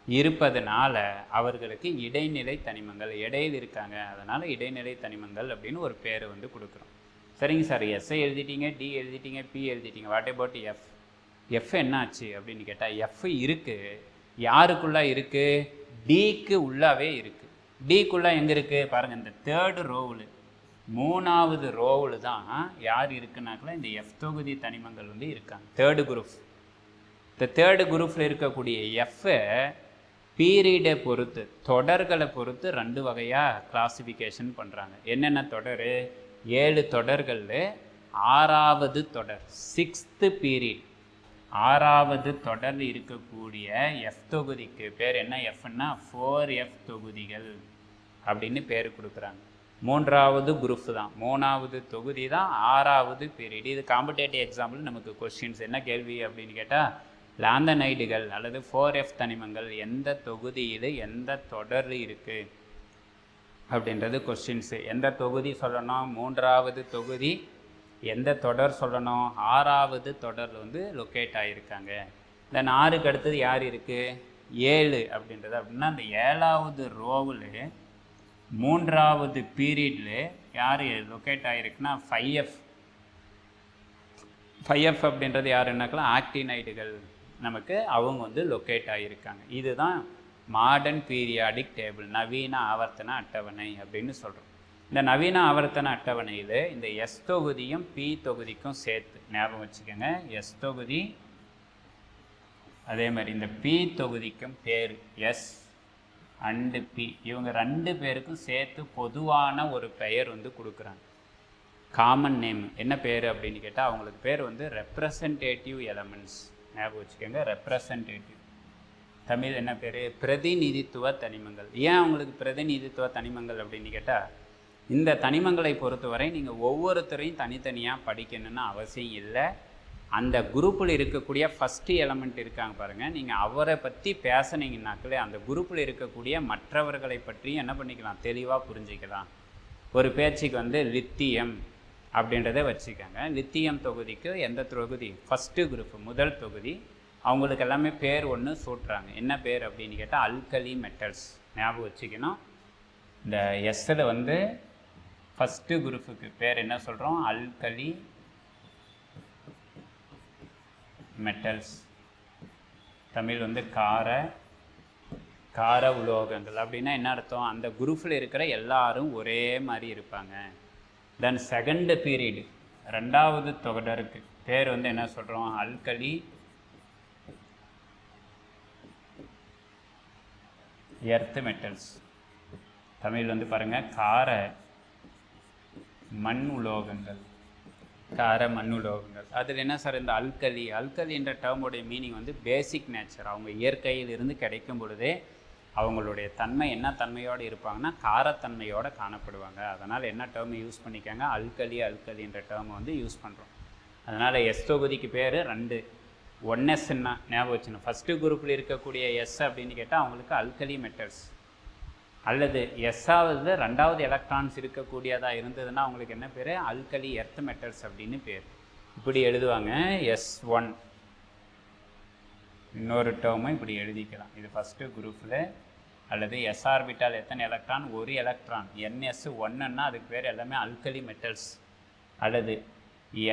இருப்பதனால அவர்களுக்கு இடைநிலை தனிமங்கள், இடையில் இருக்காங்க, அதனால் இடைநிலை தனிமங்கள் அப்படின்னு ஒரு பேர் வந்து கொடுக்குறோம். சரிங்க சார், எஸ்ஐ எழுதிட்டீங்க, டி எழுதிட்டீங்க, பி எழுதிட்டீங்க, வாட் அபவுட் எஃப்? எஃப் என்னாச்சு அப்படின்னு கேட்டால் எஃப் இருக்குது. யாருக்குள்ளே இருக்குது? டிக்கு உள்ளாவே இருக்குது. டிக்குள்ளே எங்கே இருக்குது பாருங்கள், இந்த 3rd ரோவில் 3வது ரோவில் தான் யார் இருக்குன்னாக்கல இந்த எஃப் தொகுதி தனிமங்கள் வந்து இருக்காங்க. 3rd group. இந்த 3rd குரூப்பில் இருக்கக்கூடிய எஃப்பை பீரியடை பொறுத்து, தொடர்களை பொறுத்து 2 வகையாக கிளாசிஃபிகேஷன் பண்ணுறாங்க. என்னென்ன தொடர்? 7 தொடர்களில் 6வது தொடர் 6th பீரியட், 6வது தொடரில் இருக்கக்கூடிய எஃப் தொகுதிக்கு பேர் என்ன? எஃப்னா 4F தொகுதிகள் அப்படின்னு பேர் கொடுக்குறாங்க. 3வது குரூப் தான், 3வது தொகுதி தான் 6வது பீரியட். இது காம்படேட்டிவ் எக்ஸாம்பிள் நமக்கு கொஸ்டின்ஸ். என்ன கேள்வி அப்படின்னு கேட்டால், லாந்தனைடுகள் அல்லது 4F தனிமங்கள் எந்த தொகுதியில் எந்த தொடர் இருக்குது அப்படின்றது கொஸ்டின்ஸு. எந்த தொகுதி சொல்லணும்? 3வது தொகுதி. எந்த தொடர் சொல்லணும்? 6வது தொடரில் வந்து லொக்கேட் ஆகியிருக்காங்க. தென் 6க்கு அடுத்தது யார் இருக்குது? 7 அப்படின்றது. அப்படின்னா அந்த 7வது ரோவில் 3வது பீரியடில் யார் லொக்கேட் ஆகிருக்குன்னா 5F. 5F அப்படின்றது யாருன்னாக்கலாம் ஆக்டினைடுகள் நமக்கு அவங்க வந்து லொக்கேட் ஆகியிருக்காங்க. இதுதான் மாடர்ன் பீரியாடிக் டேபிள், நவீன ஆவர்த்தன அட்டவணை அப்படின்னு சொல்கிறோம். இந்த நவீன ஆவர்த்தன அட்டவணையில் இந்த எஸ் தொகுதியும் பி தொகுதிக்கும் சேர்த்து ஞாபகம் வச்சுக்கோங்க. எஸ் தொகுதி அதே மாதிரி இந்த பி தொகுதிக்கும் பேர் எஸ் அண்டு பி. இவங்க 2 பேருக்கும் சேர்த்து பொதுவான ஒரு பெயர் வந்து கொடுக்குறாங்க. காமன் நேம் என்ன பேர் அப்படின்னு கேட்டால் அவங்களுக்கு பேர் வந்து ரெப்ரசன்டேட்டிவ் எலமெண்ட்ஸ். ஞாபகம் வச்சுக்கோங்க, ரெப்ரசன்டேட்டிவ். தமிழ் என்ன பேர்? பிரதிநிதித்துவ தனிமங்கள். ஏன் அவங்களுக்கு பிரதிநிதித்துவ தனிமங்கள் அப்படின்னு கேட்டால், இந்த தனிமங்களை பொறுத்தவரை நீங்கள் ஒவ்வொருத்தரையும் தனித்தனியாக படிக்கணும்னு அவசியம் இல்லை. அந்த குரூப்பில் இருக்கக்கூடிய ஃபஸ்ட்டு எலமெண்ட் இருக்காங்க பாருங்கள், நீங்கள் அவரை பற்றி பேசுனீங்கன்னாக்களே அந்த குரூப்பில் இருக்கக்கூடிய மற்றவர்களை பற்றி என்ன பண்ணிக்கலாம், தெளிவாக புரிஞ்சிக்கலாம். ஒரு பேச்சுக்கு வந்து லித்தியம் அப்படின்றத வச்சுக்கோங்க. லித்தியம் தொகுதிக்கு எந்த தொகுதி? ஃபஸ்ட்டு குரூப், முதல் தொகுதி. அவங்களுக்கு எல்லாமே பேர் ஒன்று சூட்டுறாங்க. என்ன பேர் அப்படின்னு கேட்டால் அல்கலி மெட்டல்ஸ். ஞாபகம் வச்சுக்கணும். இந்த எஸ்ஸில் வந்து ஃபஸ்ட்டு குரூப்புக்கு பேர் என்ன சொல்கிறோம்? Alkali metals. தமிழ் வந்து கார உலோகங்கள். அப்படின்னா என்ன அர்த்தம்? அந்த குரூப்பில் இருக்கிற எல்லாரும் ஒரே மாதிரி இருப்பாங்க. தென் செகண்ட் பீரியடு, ரெண்டாவது தொடருக்கு பேர் வந்து என்ன சொல்கிறோம்? Alkali earth metals. தமிழ் வந்து பாருங்கள் கார மண் உலோகங்கள். அதில் என்ன சார் இந்த அல்கலின்ற டேர்மோடைய மீனிங் வந்து பேசிக் நேச்சர். அவங்க இயற்கையில் இருந்து கிடைக்கும் பொழுதே அவங்களுடைய தன்மை என்ன தன்மையோடு இருப்பாங்கன்னா காரத்தன்மையோடு காணப்படுவாங்க. அதனால் என்ன டேர்ம் யூஸ் பண்ணிக்காங்க? அல்கலின்ற டேர்மை வந்து யூஸ் பண்ணுறோம். அதனால் எஸ் தொகுதிக்கு பேர் 2. 1Sன்னா ஞாபகம் வச்சுக்கணும். ஃபஸ்ட்டு குரூப்பில் இருக்கக்கூடிய எஸ் அப்படின்னு கேட்டால் அவங்களுக்கு அல்கலி மெட்டல்ஸ். அல்லது எஸ்ஸாவது 2வது எலக்ட்ரான்ஸ் இருக்கக்கூடியதாக இருந்ததுன்னா அவங்களுக்கு என்ன பேர்? அல்கலி எர்த் மெட்டல்ஸ் அப்படின்னு பேர். இப்படி எழுதுவாங்க. S1 இன்னொரு டேர்மை இப்படி எழுதிக்கலாம். இது ஃபஸ்ட்டு குரூப்பில். அல்லது எஸ் ஆர்பிட்டால் எத்தனை எலக்ட்ரான்? 1 எலக்ட்ரான். NS1ன்னா அதுக்கு பேர் எல்லாமே அல்கலி மெட்டல்ஸ். அல்லது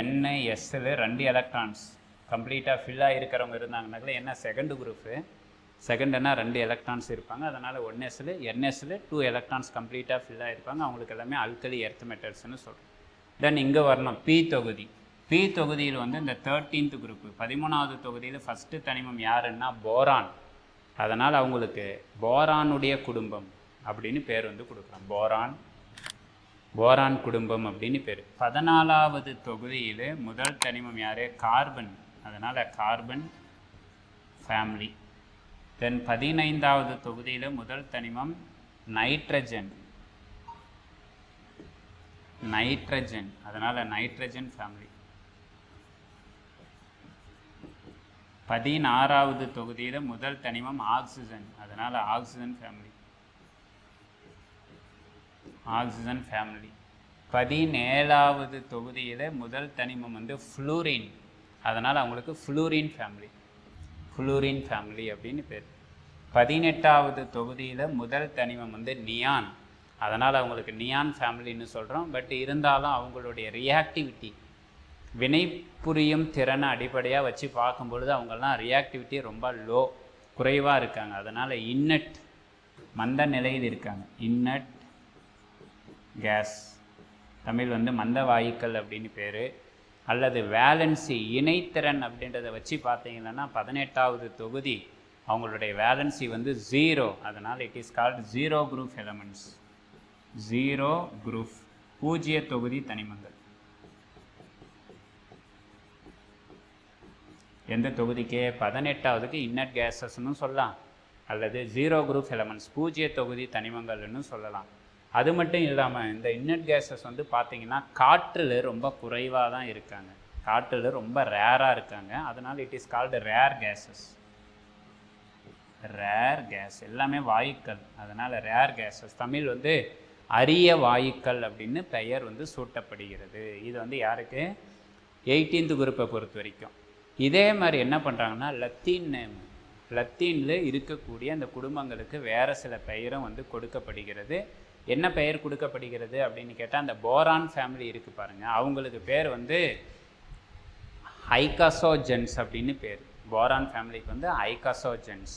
NSல் 2 எலக்ட்ரான்ஸ் கம்ப்ளீட்டாக ஃபில்லாக இருக்கிறவங்க இருந்தாங்கனாக்கா என்ன? Second group. செகண்டுன்னா 2 எலக்ட்ரான்ஸ் இருப்பாங்க. அதனால் NSல் 2 எலக்ட்ரான்ஸ் கம்ப்ளீட்டாக ஃபில்லாக இருப்பாங்க. அவங்களுக்கு எல்லாமே அல்கலி எர்த் மெட்டல்ஸ்னு சொல்கிறோம். தென் இங்கே வரணும் பி தொகுதி. பி தொகுதியில் வந்து இந்த 13th குரூப்பு, 13வது தொகுதியில் ஃபஸ்ட்டு தனிமம் யாருன்னா போரான். அதனால் அவங்களுக்கு போரானுடைய குடும்பம் அப்படின்னு பேர் வந்து கொடுக்குறோம். போரான் குடும்பம் அப்படின்னு பேர். 14வது தொகுதியில் முதல் தனிமம் யார்? கார்பன். அதனால் கார்பன் ஃபேமிலி. தென் 15வது தொகுதியில் முதல் தனிமம் நைட்ரஜன். அதனால் நைட்ரஜன் ஃபேமிலி. 16வது தொகுதியில் முதல் தனிமம் ஆக்சிஜன். அதனால் ஆக்சிஜன் ஃபேமிலி. 17வது தொகுதியில் முதல் தனிமம் வந்து ஃப்ளூரின். அதனால் அவங்களுக்கு ஃப்ளூரின் ஃபேமிலி அப்படின்னு பேர். 18வது தொகுதியில் முதல் தனிமம் வந்து நியான். அதனால் அவங்களுக்கு நியான் ஃபேமிலின்னு சொல்கிறோம். பட் இருந்தாலும் அவங்களுடைய ரியாக்டிவிட்டி, வினை புரியும் திறனை அடிப்படையாக வச்சு பார்க்கும்பொழுது அவங்கெல்லாம் ரியாக்டிவிட்டி ரொம்ப குறைவாக இருக்காங்க. அதனால் இன்னட் மந்த நிலையில் இருக்காங்க. Inert case. தமிழ் வந்து மந்த வாயுக்கள் அப்படின்னு பேர். அல்லது வேலன்சி இணைத்திறன் அப்படின்றத வச்சு பார்த்தீங்கன்னா 18வது தொகுதி அவங்களுடைய வேலன்சி வந்து 0. அதனால் it is called 0 group elements. 0 group பூஜ்ஜிய தொகுதி தனிமங்கள். எந்த தொகுதிக்கு? 18வதுக்கு இன்னட் கேஸஸ்ன்னு சொல்லலாம். அல்லது 0 குரூப் எலமெண்ட்ஸ் பூஜ்ஜிய தொகுதி தனிமங்கள்னு சொல்லலாம். அது மட்டும் இல்லாமல் இந்த இன்னட் கேஸஸ் வந்து பார்த்திங்கன்னா காற்றில் ரொம்ப குறைவாக தான் இருக்காங்க. காற்றில் ரொம்ப ரேராக இருக்காங்க. அதனால் it is called rare gases. எல்லாமே வாயுக்கள். அதனால் ரேர் கேஸஸ். தமிழ் வந்து அரிய வாயுக்கள் அப்படின்னு பெயர் வந்து சூட்டப்படுகிறது. இது வந்து யாருக்கு? 18th குரூப்பை பொறுத்த வரைக்கும். இதே மாதிரி என்ன பண்ணுறாங்கன்னா லத்தீனில் இருக்கக்கூடிய அந்த குடும்பங்களுக்கு வேறு சில பெயரும் வந்து கொடுக்கப்படுகிறது. என்ன பெயர் கொடுக்கப்படுகிறது அப்படின்னு கேட்டால், அந்த போரான் ஃபேமிலி இருக்குது பாருங்கள், அவங்களுக்கு பேர் வந்து ஐகாசோஜென்ஸ் அப்படின்னு பேர். போரான் ஃபேமிலிக்கு வந்து ஐகாசோஜென்ஸ்.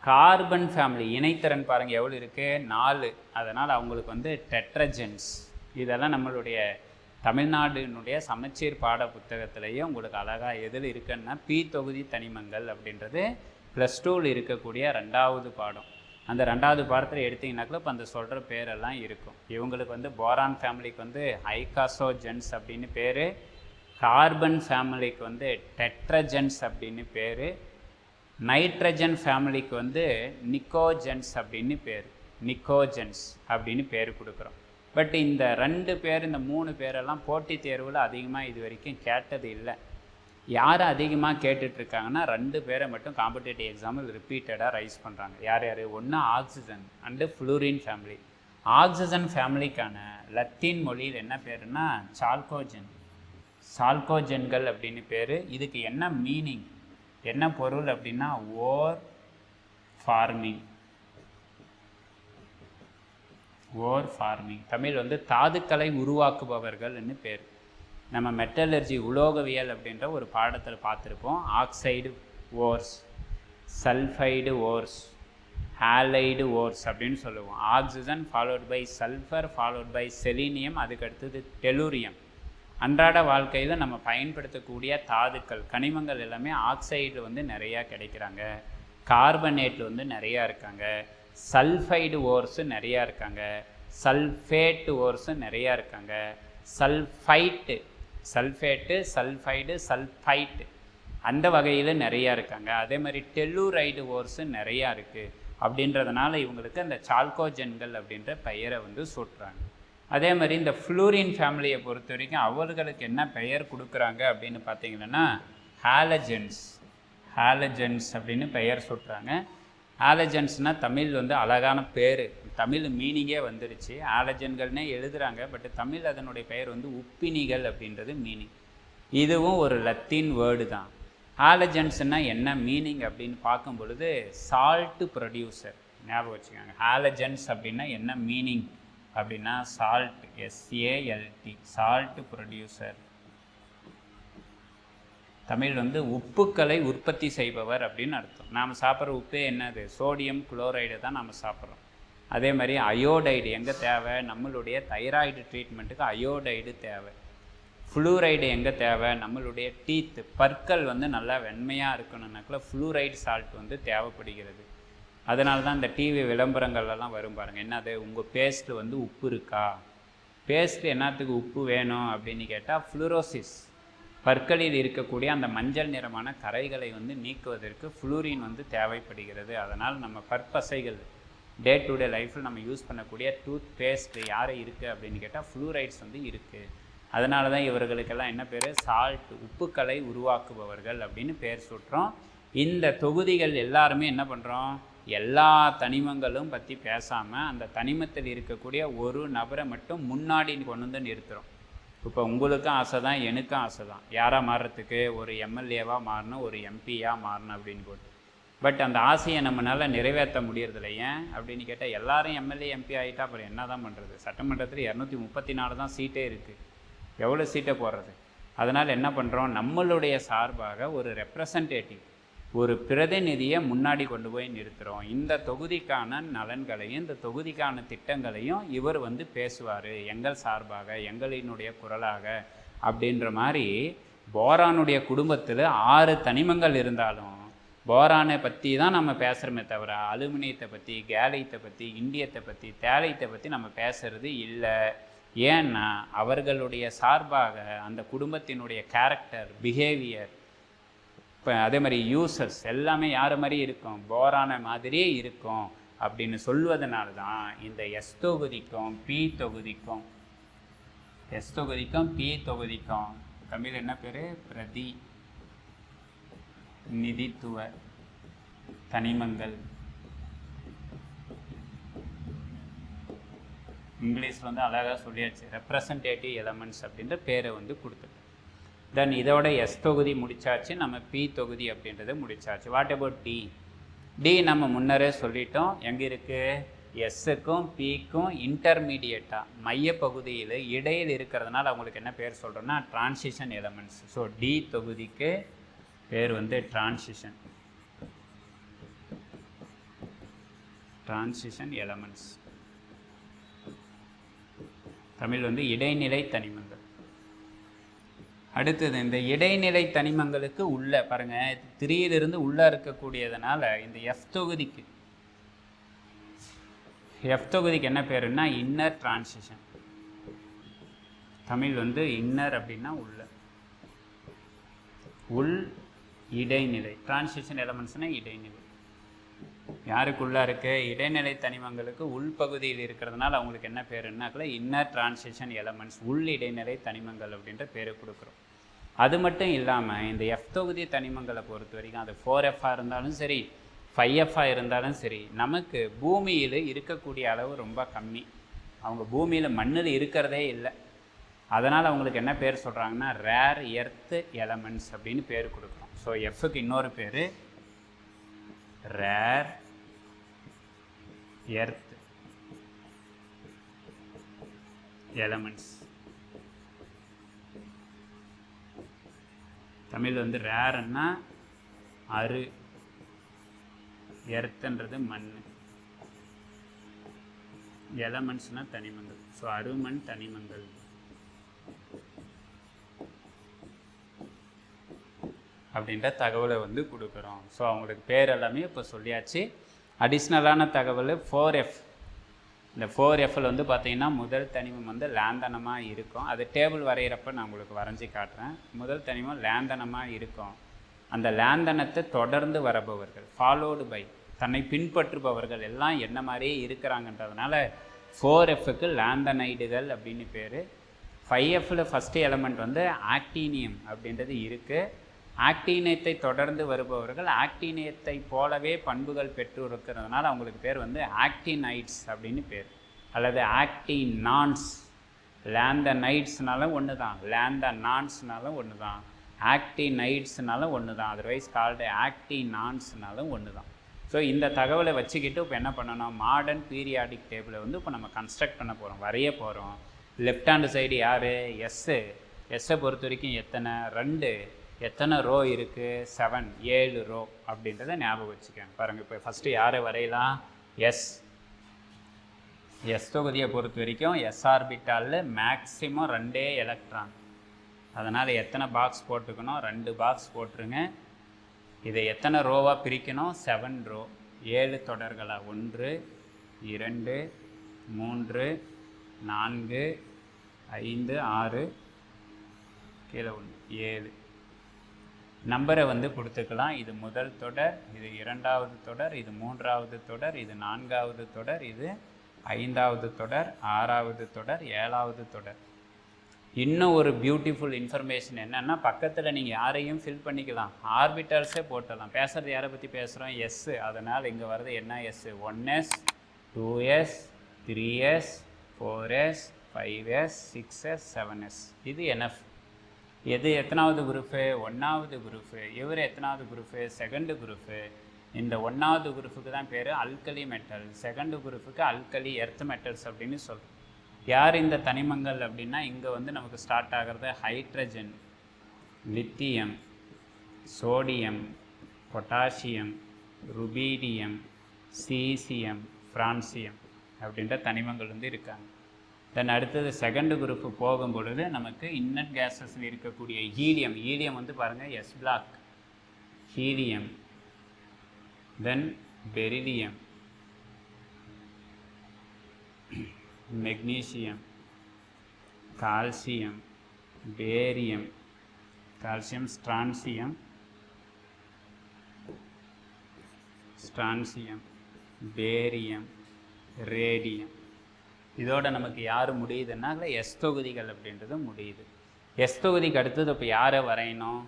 கார்பன் ஃபேமிலி இணைத்திறன் பாருங்கள் எவ்வளோ இருக்குது? 4. அதனால் அவங்களுக்கு வந்து டெட்ரஜென்ஸ். இதெல்லாம் நம்மளுடைய தமிழ்நாடுனுடைய சமச்சீர் பாட புத்தகத்திலேயே உங்களுக்கு அழகாக எதில் இருக்குன்னா பி தொகுதி தனிமங்கள் அப்படின்றது +2ல் இருக்கக்கூடிய 2வது பாடம். அந்த 2வது பாடத்தில் எடுத்திங்கனாக்கில் இப்போ அந்த சொல்கிற பேரெல்லாம் இருக்கும். இவங்களுக்கு வந்து போரான் ஃபேமிலிக்கு வந்து ஐகாசோஜென்ஸ் அப்படின்னு பேர். கார்பன் ஃபேமிலிக்கு வந்து டெட்ரஜென்ஸ் அப்படின்னு பேர். நைட்ரஜன் ஃபேமிலிக்கு வந்து நிக்கோஜென்ஸ் அப்படின்னு பேர், நிக்கோஜென்ஸ் அப்படின்னு பேர் கொடுக்குறோம். பட் இந்த 2 பேர், இந்த 3 பேரெல்லாம் போட்டித் தேர்வில் அதிகமாக இது வரைக்கும் கேட்டது இல்லை. யார் அதிகமாக கேட்டுட்ருக்காங்கன்னா 2 பேரை மட்டும் காம்படிட்டிவ் எக்ஸாம்பிள் ரிப்பீட்டடாக ரைஸ் பண்ணுறாங்க. யார் யார்? ஒன்று oxygen and fluorine family. Oxygen ஃபேமிலிக்கான லத்தீன் மொழியில் என்ன பேருன்னா சால்கோஜென், சால்கோஜென்கள் அப்படின்னு பேர். இதுக்கு என்ன மீனிங், என்ன பொருள் அப்படின்னா ஓர் ஃபார்மிங், ஓர் ஃபார்மிங். தமிழ் வந்து தாதுக்களை உருவாக்குபவர்கள்னு பேர். நம்ம மெட்டலர்ஜி உலோகவியல் அப்படின்ற ஒரு பாடத்தில் பார்த்துருப்போம். Oxide ores, sulphide ores, halide ores அப்படின்னு சொல்லுவோம். Oxygen followed by sulphur followed by selenium, அதுக்கு அடுத்தது டெலூரியம். அன்றாட வாழ்க்கையில் நம்ம பயன்படுத்தக்கூடிய தாதுக்கள், கனிமங்கள் எல்லாமே ஆக்சைடில் வந்து நிறையா கிடைக்கிறாங்க, கார்பனேட்டில் வந்து நிறையா இருக்காங்க, சல்ஃபைடு ஓர்ஸு நிறையா இருக்காங்க, சல்ஃபேட்டு ஓர்ஸு நிறையா இருக்காங்க, சல்ஃபைட்டு, சல்ஃபேட்டு, சல்ஃபைடு, சல்ஃபைட்டு அந்த வகையில் நிறையா இருக்காங்க. அதே மாதிரி டெல்லூரைடு ஓர்ஸு நிறையா இருக்குது. அப்படின்றதுனால இவங்களுக்கு அந்த சால்கோஜென்கள் அப்படின்ற பெயரை வந்து சூட்டுறாங்க. அதே மாதிரி இந்த ஃப்ளூரின் ஃபேமிலியை பொறுத்த வரைக்கும் அவர்களுக்கு என்ன பெயர் கொடுக்குறாங்க அப்படின்னு பார்த்தீங்கன்னா ஹாலஜென்ஸ், ஹாலஜென்ஸ் அப்படின்னு பெயர் சூட்டுறாங்க. ஹாலஜென்ஸ்னால் தமிழ் வந்து அழகான பேர், தமிழ் மீனிங்கே வந்துருச்சு. ஹாலஜன்கள்னே எழுதுகிறாங்க, பட் தமிழ் அதனுடைய பெயர் வந்து உப்பினிகள் அப்படின்றது மீனிங். இதுவும் ஒரு லத்தீன் வேர்டு தான். ஹாலஜன்ஸ்னால் என்ன மீனிங் அப்படின்னு பார்க்கும் பொழுது சால்ட்டு ப்ரொடியூசர், ஞாபகம் வச்சுக்கோங்க. ஹாலஜன்ஸ் அப்படின்னா என்ன மீனிங் அப்படின்னா salt, SALT, salt producer. Tamil வந்து உப்புக்களை உற்பத்தி செய்பவர் அப்படின்னு அர்த்தம். நாம் சாப்பிட்ற உப்பே என்னது? சோடியம் குளோரைடு தான் நாம் சாப்பிட்றோம். அதே மாதிரி அயோடைடு எங்கே தேவை? நம்மளுடைய தைராய்டு ட்ரீட்மெண்ட்டுக்கு அயோடைடு தேவை. ஃப்ளூரைடு எங்கே தேவை? நம்மளுடைய டீத்து, பற்கள் வந்து நல்லா வெண்மையாக இருக்கணுன்னாக்குள்ள ஃப்ளூரைடு சால்ட் வந்து தேவைப்படுகிறது. அதனால தான் இந்த டிவி விளம்பரங்கள்லாம் வரும் பாருங்கள். என்னது? உங்கள் பேஸ்ட்டு வந்து உப்பு இருக்கா? பேஸ்ட்டு என்னத்துக்கு உப்பு வேணும் அப்படின்னு கேட்டால் ஃப்ளூரோசிஸ், பற்களில் இருக்கக்கூடிய அந்த மஞ்சள் நிறமான கரைகளை வந்து நீக்குவதற்கு ஃப்ளூரின் வந்து தேவைப்படுகிறது. அதனால் நம்ம பற்பசைகள் டே டு டே லைஃப்பில் நம்ம யூஸ் பண்ணக்கூடிய டூத் பேஸ்ட்டு யாரை இருக்குது அப்படின்னு கேட்டால் ஃப்ளூரைட்ஸ் வந்து இருக்குது. அதனால தான் இவர்களுக்கெல்லாம் என்ன பேர்? சால்ட், உப்புக்களை உருவாக்குபவர்கள் அப்படின்னு பேர் சூட்டுறோம். இந்த தொகுதிகள் எல்லாருமே என்ன பண்ணுறோம்? எல்லா தனிமங்களும் பற்றி பேசாமல் அந்த தனிமத்தில் இருக்கக்கூடிய ஒரு நபரை மட்டும் முன்னாடி கொண்டு வந்து நிறுத்துகிறோம். இப்போ உங்களுக்கும் ஆசை தான், எனக்கும் ஆசை தான். யாராக மாறுறதுக்கு? ஒரு எம்எல்ஏவாக மாறணும், ஒரு எம்பியாக மாறணும் அப்படின்னு போட்டு. பட் அந்த ஆசையை நம்மளால் நிறைவேற்ற முடியறதில்ல. ஏன் அப்படின்னு கேட்டால் எல்லாரும் எம்எல்ஏ எம்பி ஆகிட்டா அப்புறம் என்ன தான் பண்ணுறது? சட்டமன்றத்தில் 234 தான் சீட்டே இருக்குது. எவ்வளோ சீட்டை போடுறது? அதனால் என்ன பண்ணுறோம்? நம்மளுடைய சார்பாக ஒரு ரெப்ரசன்டேட்டிவ், ஒரு பிரதிநிதியை முன்னாடி கொண்டு போய் நிறுத்துகிறோம். இந்த தொகுதிக்கான நலன்களையும் இந்த தொகுதிக்கான திட்டங்களையும் இவர் வந்து பேசுவார் எங்கள் சார்பாக, எங்களினுடைய குரலாக அப்படின்ற மாதிரி. போரானுடைய குடும்பத்தில் 6 தனிமங்கள் இருந்தாலும் போரானை பற்றி தான் நம்ம பேசுகிறோமே தவிர அலுமினியத்தை பற்றி, கேலைத்தை பற்றி, இண்டியத்தை பற்றி, தேலைத்தை பற்றி நம்ம பேசுகிறது இல்லை. ஏன்னா அவர்களுடைய சார்பாக அந்த குடும்பத்தினுடைய கேரக்டர், பிஹேவியர், இப்போ அதே மாதிரி யூசர்ஸ் எல்லாமே யார் மாதிரி இருக்கும்? போரான மாதிரியே இருக்கும் அப்படின்னு சொல்வதனால தான் இந்த எஸ் தொகுதிக்கும் பி தொகுதிக்கும், எஸ் தொகுதிக்கும் பி தொகுதிக்கும் தமிழ் என்ன பேர்? பிரதி நிதித்துவ தனிமங்கள். இங்கிலீஷில் வந்து அழகாக சொல்லியாச்சு, ரெப்ரசன்டேட்டிவ் எலமெண்ட்ஸ் அப்படின்ற பேரை வந்து கொடுத்துட்டு. தென் இதோட எஸ் தொகுதி முடிச்சாச்சு, நம்ம பி தொகுதி அப்படின்றத முடிச்சாச்சு. What about D? டி நம்ம முன்னரே சொல்லிட்டோம். எங்கே இருக்குது? எஸ்ஸுக்கும் பிக்கும் இன்டர்மீடியட்டாக மையப்பகுதியில் இடையில் இருக்கிறதுனால அவங்களுக்கு என்ன பேர் சொல்கிறோன்னா டிரான்சிஷன் எலமெண்ட்ஸ். ஸோ டி தொகுதிக்கு பேர் வந்து டிரான்சிஷன், டிரான்சிஷன் எலமெண்ட்ஸ். தமிழ் வந்து இடைநிலை தனிமங்கள். அடுத்தது இந்த இடைநிலை தனிமங்களுக்கு உள்ள பாருங்கள், 3 உள்ளே இருக்கக்கூடியதுனால இந்த எஃப் தொகுதிக்கு, எஃப் தொகுதிக்கு என்ன பேருன்னா இன்னர் டிரான்சிஷன். தமிழ் வந்து இன்னர் அப்படின்னா உள்ள, உள் இடைநிலை. டிரான்சிஷன் எலமெண்ட்ஸ்னால் இடைநிலை. யாருக்குள்ளே இருக்குது? இடைநிலை தனிமங்களுக்கு உள்பகுதியில் இருக்கிறதுனால அவங்களுக்கு என்ன பேருன்னாக்கல இன்னர் டிரான்சிஷன் எலமெண்ட்ஸ், உள் இடைநிலை தனிமங்கள் அப்படின்ற பேரை கொடுக்குறோம். அது மட்டும் இல்லாமல் இந்த F தொகுதி தனிமங்களை பொறுத்த வரைக்கும் அது 4F இருந்தாலும் சரி 5F இருந்தாலும் சரி நமக்கு பூமியில் இருக்கக்கூடிய அளவு ரொம்ப கம்மி. அவங்க பூமியில் மண்ணில் இருக்கிறதே இல்லை. அதனால் அவங்களுக்கு என்ன பேர் சொல்கிறாங்கன்னா ரேர் எர்த் எலமெண்ட்ஸ் அப்படின்னு பேர் கொடுக்குறோம். ஸோ எஃப்க்கு இன்னொரு பேர் ரேர் எர்த் எலமெண்ட்ஸ். தமிழ் வந்து ரேர்ன்னா அரு, எர்த்துன்றது மண், எலமெண்ட்ஸ்னால் தனிமங்கள். ஸோ அருமண் தனிமங்கள். அப்படின்ற தகவலை வந்து கொடுக்குறோம். ஸோ அவங்களுக்கு பேர் எல்லாமே இப்போ சொல்லியாச்சு. அடிஷ்னலான தகவல் 4F. இந்த 4Fல் வந்து பார்த்திங்கன்னா முதல் தனிமம் வந்து லேந்தனமாக இருக்கும். அது டேபிள் வரைகிறப்ப நான் உங்களுக்கு வரைஞ்சி காட்டுறேன். முதல் தனிமம் லேந்தனமாக இருக்கும். அந்த லேந்தனத்தை தொடர்ந்து வரபவர்கள், ஃபாலோடு பை, தன்னை பின்பற்றுபவர்கள் எல்லாம் என்ன மாதிரியே இருக்கிறாங்கன்றதுனால 4Fக்கு லேந்தனைடுகள் அப்படின்னு பேர். 5Fல் ஃபஸ்ட்டு எலமெண்ட் வந்து ஆக்டீனியம் அப்படின்றது இருக்குது. ஆக்டீனியத்தை தொடர்ந்து வருபவர்கள் ஆக்டீனியத்தை போலவே பண்புகள் பெற்று இருக்கிறதுனால அவங்களுக்கு பேர் வந்து ஆக்டினைட்ஸ் அப்படின்னு பேர், அல்லது ஆக்டினான்ஸ். லேந்தனைட்ஸ்னாலும் ஒன்று தான், லேந்தனான்ஸ்னாலும் ஒன்று தான், ஆக்டினைட்ஸ்னாலும் ஒன்று தான், அதர்வைஸ் கால்டு ஆக்டினான்ஸ்னாலும் ஒன்று தான். ஸோ இந்த தகவலை வச்சுக்கிட்டு இப்போ என்ன பண்ணணும், மாடர்ன் பீரியாடிக் டேபிளை வந்து இப்போ நம்ம கன்ஸ்ட்ரக்ட் பண்ண போகிறோம், வரைய போகிறோம். லெஃப்ட் ஹேண்டு சைடு யார்? எஸ்ஸை பொறுத்த வரைக்கும் எத்தனை? 2. எத்தனை ரோ இருக்குது? 7, 7 ரோ அப்படின்றத ஞாபகம் வச்சுக்கோங்க. பாருங்கள், இப்போ ஃபஸ்ட்டு யாரை வரையலாம்? எஸ் தொகுதியை பொறுத்த வரைக்கும் எஸ் ஆர்பிட்டாலில் மேக்ஸிமம் 2 எலக்ட்ரான். அதனால் எத்தனை பாக்ஸ் போட்டுக்கணும்? 2 பாக்ஸ் போட்டுருங்க. இதை எத்தனை ரோவாக பிரிக்கணும்? 7 ரோ, 7 தொடர்களா? 1 2 3 4 5 6 கீழே 1 7 நம்பரை வந்து கொடுத்துக்கலாம். இது முதல் தொடர், இது 2வது தொடர், இது 3வது தொடர், இது 4வது தொடர், இது 5வது தொடர், 6வது தொடர், 7வது தொடர். இன்னும் ஒரு பியூட்டிஃபுல் இன்ஃபர்மேஷன் என்னென்னா, பக்கத்தில் நீங்கள் யாரையும் ஃபில் பண்ணிக்கலாம், ஆர்பிட்டல்ஸே போட்டலாம். பேசுகிறது யாரை பற்றி பேசுகிறோம்? எஸ்ஸு. அதனால் இங்கே வர்றது என்ன? S. 1s 2s 3s 4s 5s 6s 7s. இது NF. எது எத்தனாவது குரூப்பு? 1வது குரூப்பு. இவர் எத்தனாவது குரூப்பு? 2nd group. இந்த 1வது குரூப்புக்கு தான் பேர் அல்கலி மெட்டல், 2nd குரூப்புக்கு அல்கலி எர்த் மெட்டல்ஸ் அப்படின்னு சொல்கிறோம். யார் இந்த தனிமங்கள் அப்படின்னா, இங்கே வந்து நமக்கு ஸ்டார்ட் ஆகிறது hydrogen, lithium, sodium, potassium, rubidium, caesium, francium அப்படின்ற தனிமங்கள் வந்து இருக்காங்க. தென் அடுத்தது 2nd குரூப்பு போகும் பொழுது நமக்கு இன்னட் கேஸஸில் இருக்கக்கூடிய ஹீலியம். ஹீலியம் வந்து பாருங்கள் S block, helium. Then beryllium, magnesium, calcium, barium, calcium, strontium, barium, radium. இதோட நமக்கு யார் முடியுதுன்னா எஸ் தொகுதிகள் அப்படின்றது முடியுது. எஸ் தொகுதிக்கு அடுத்தது இப்போ யாரை வரையணும்?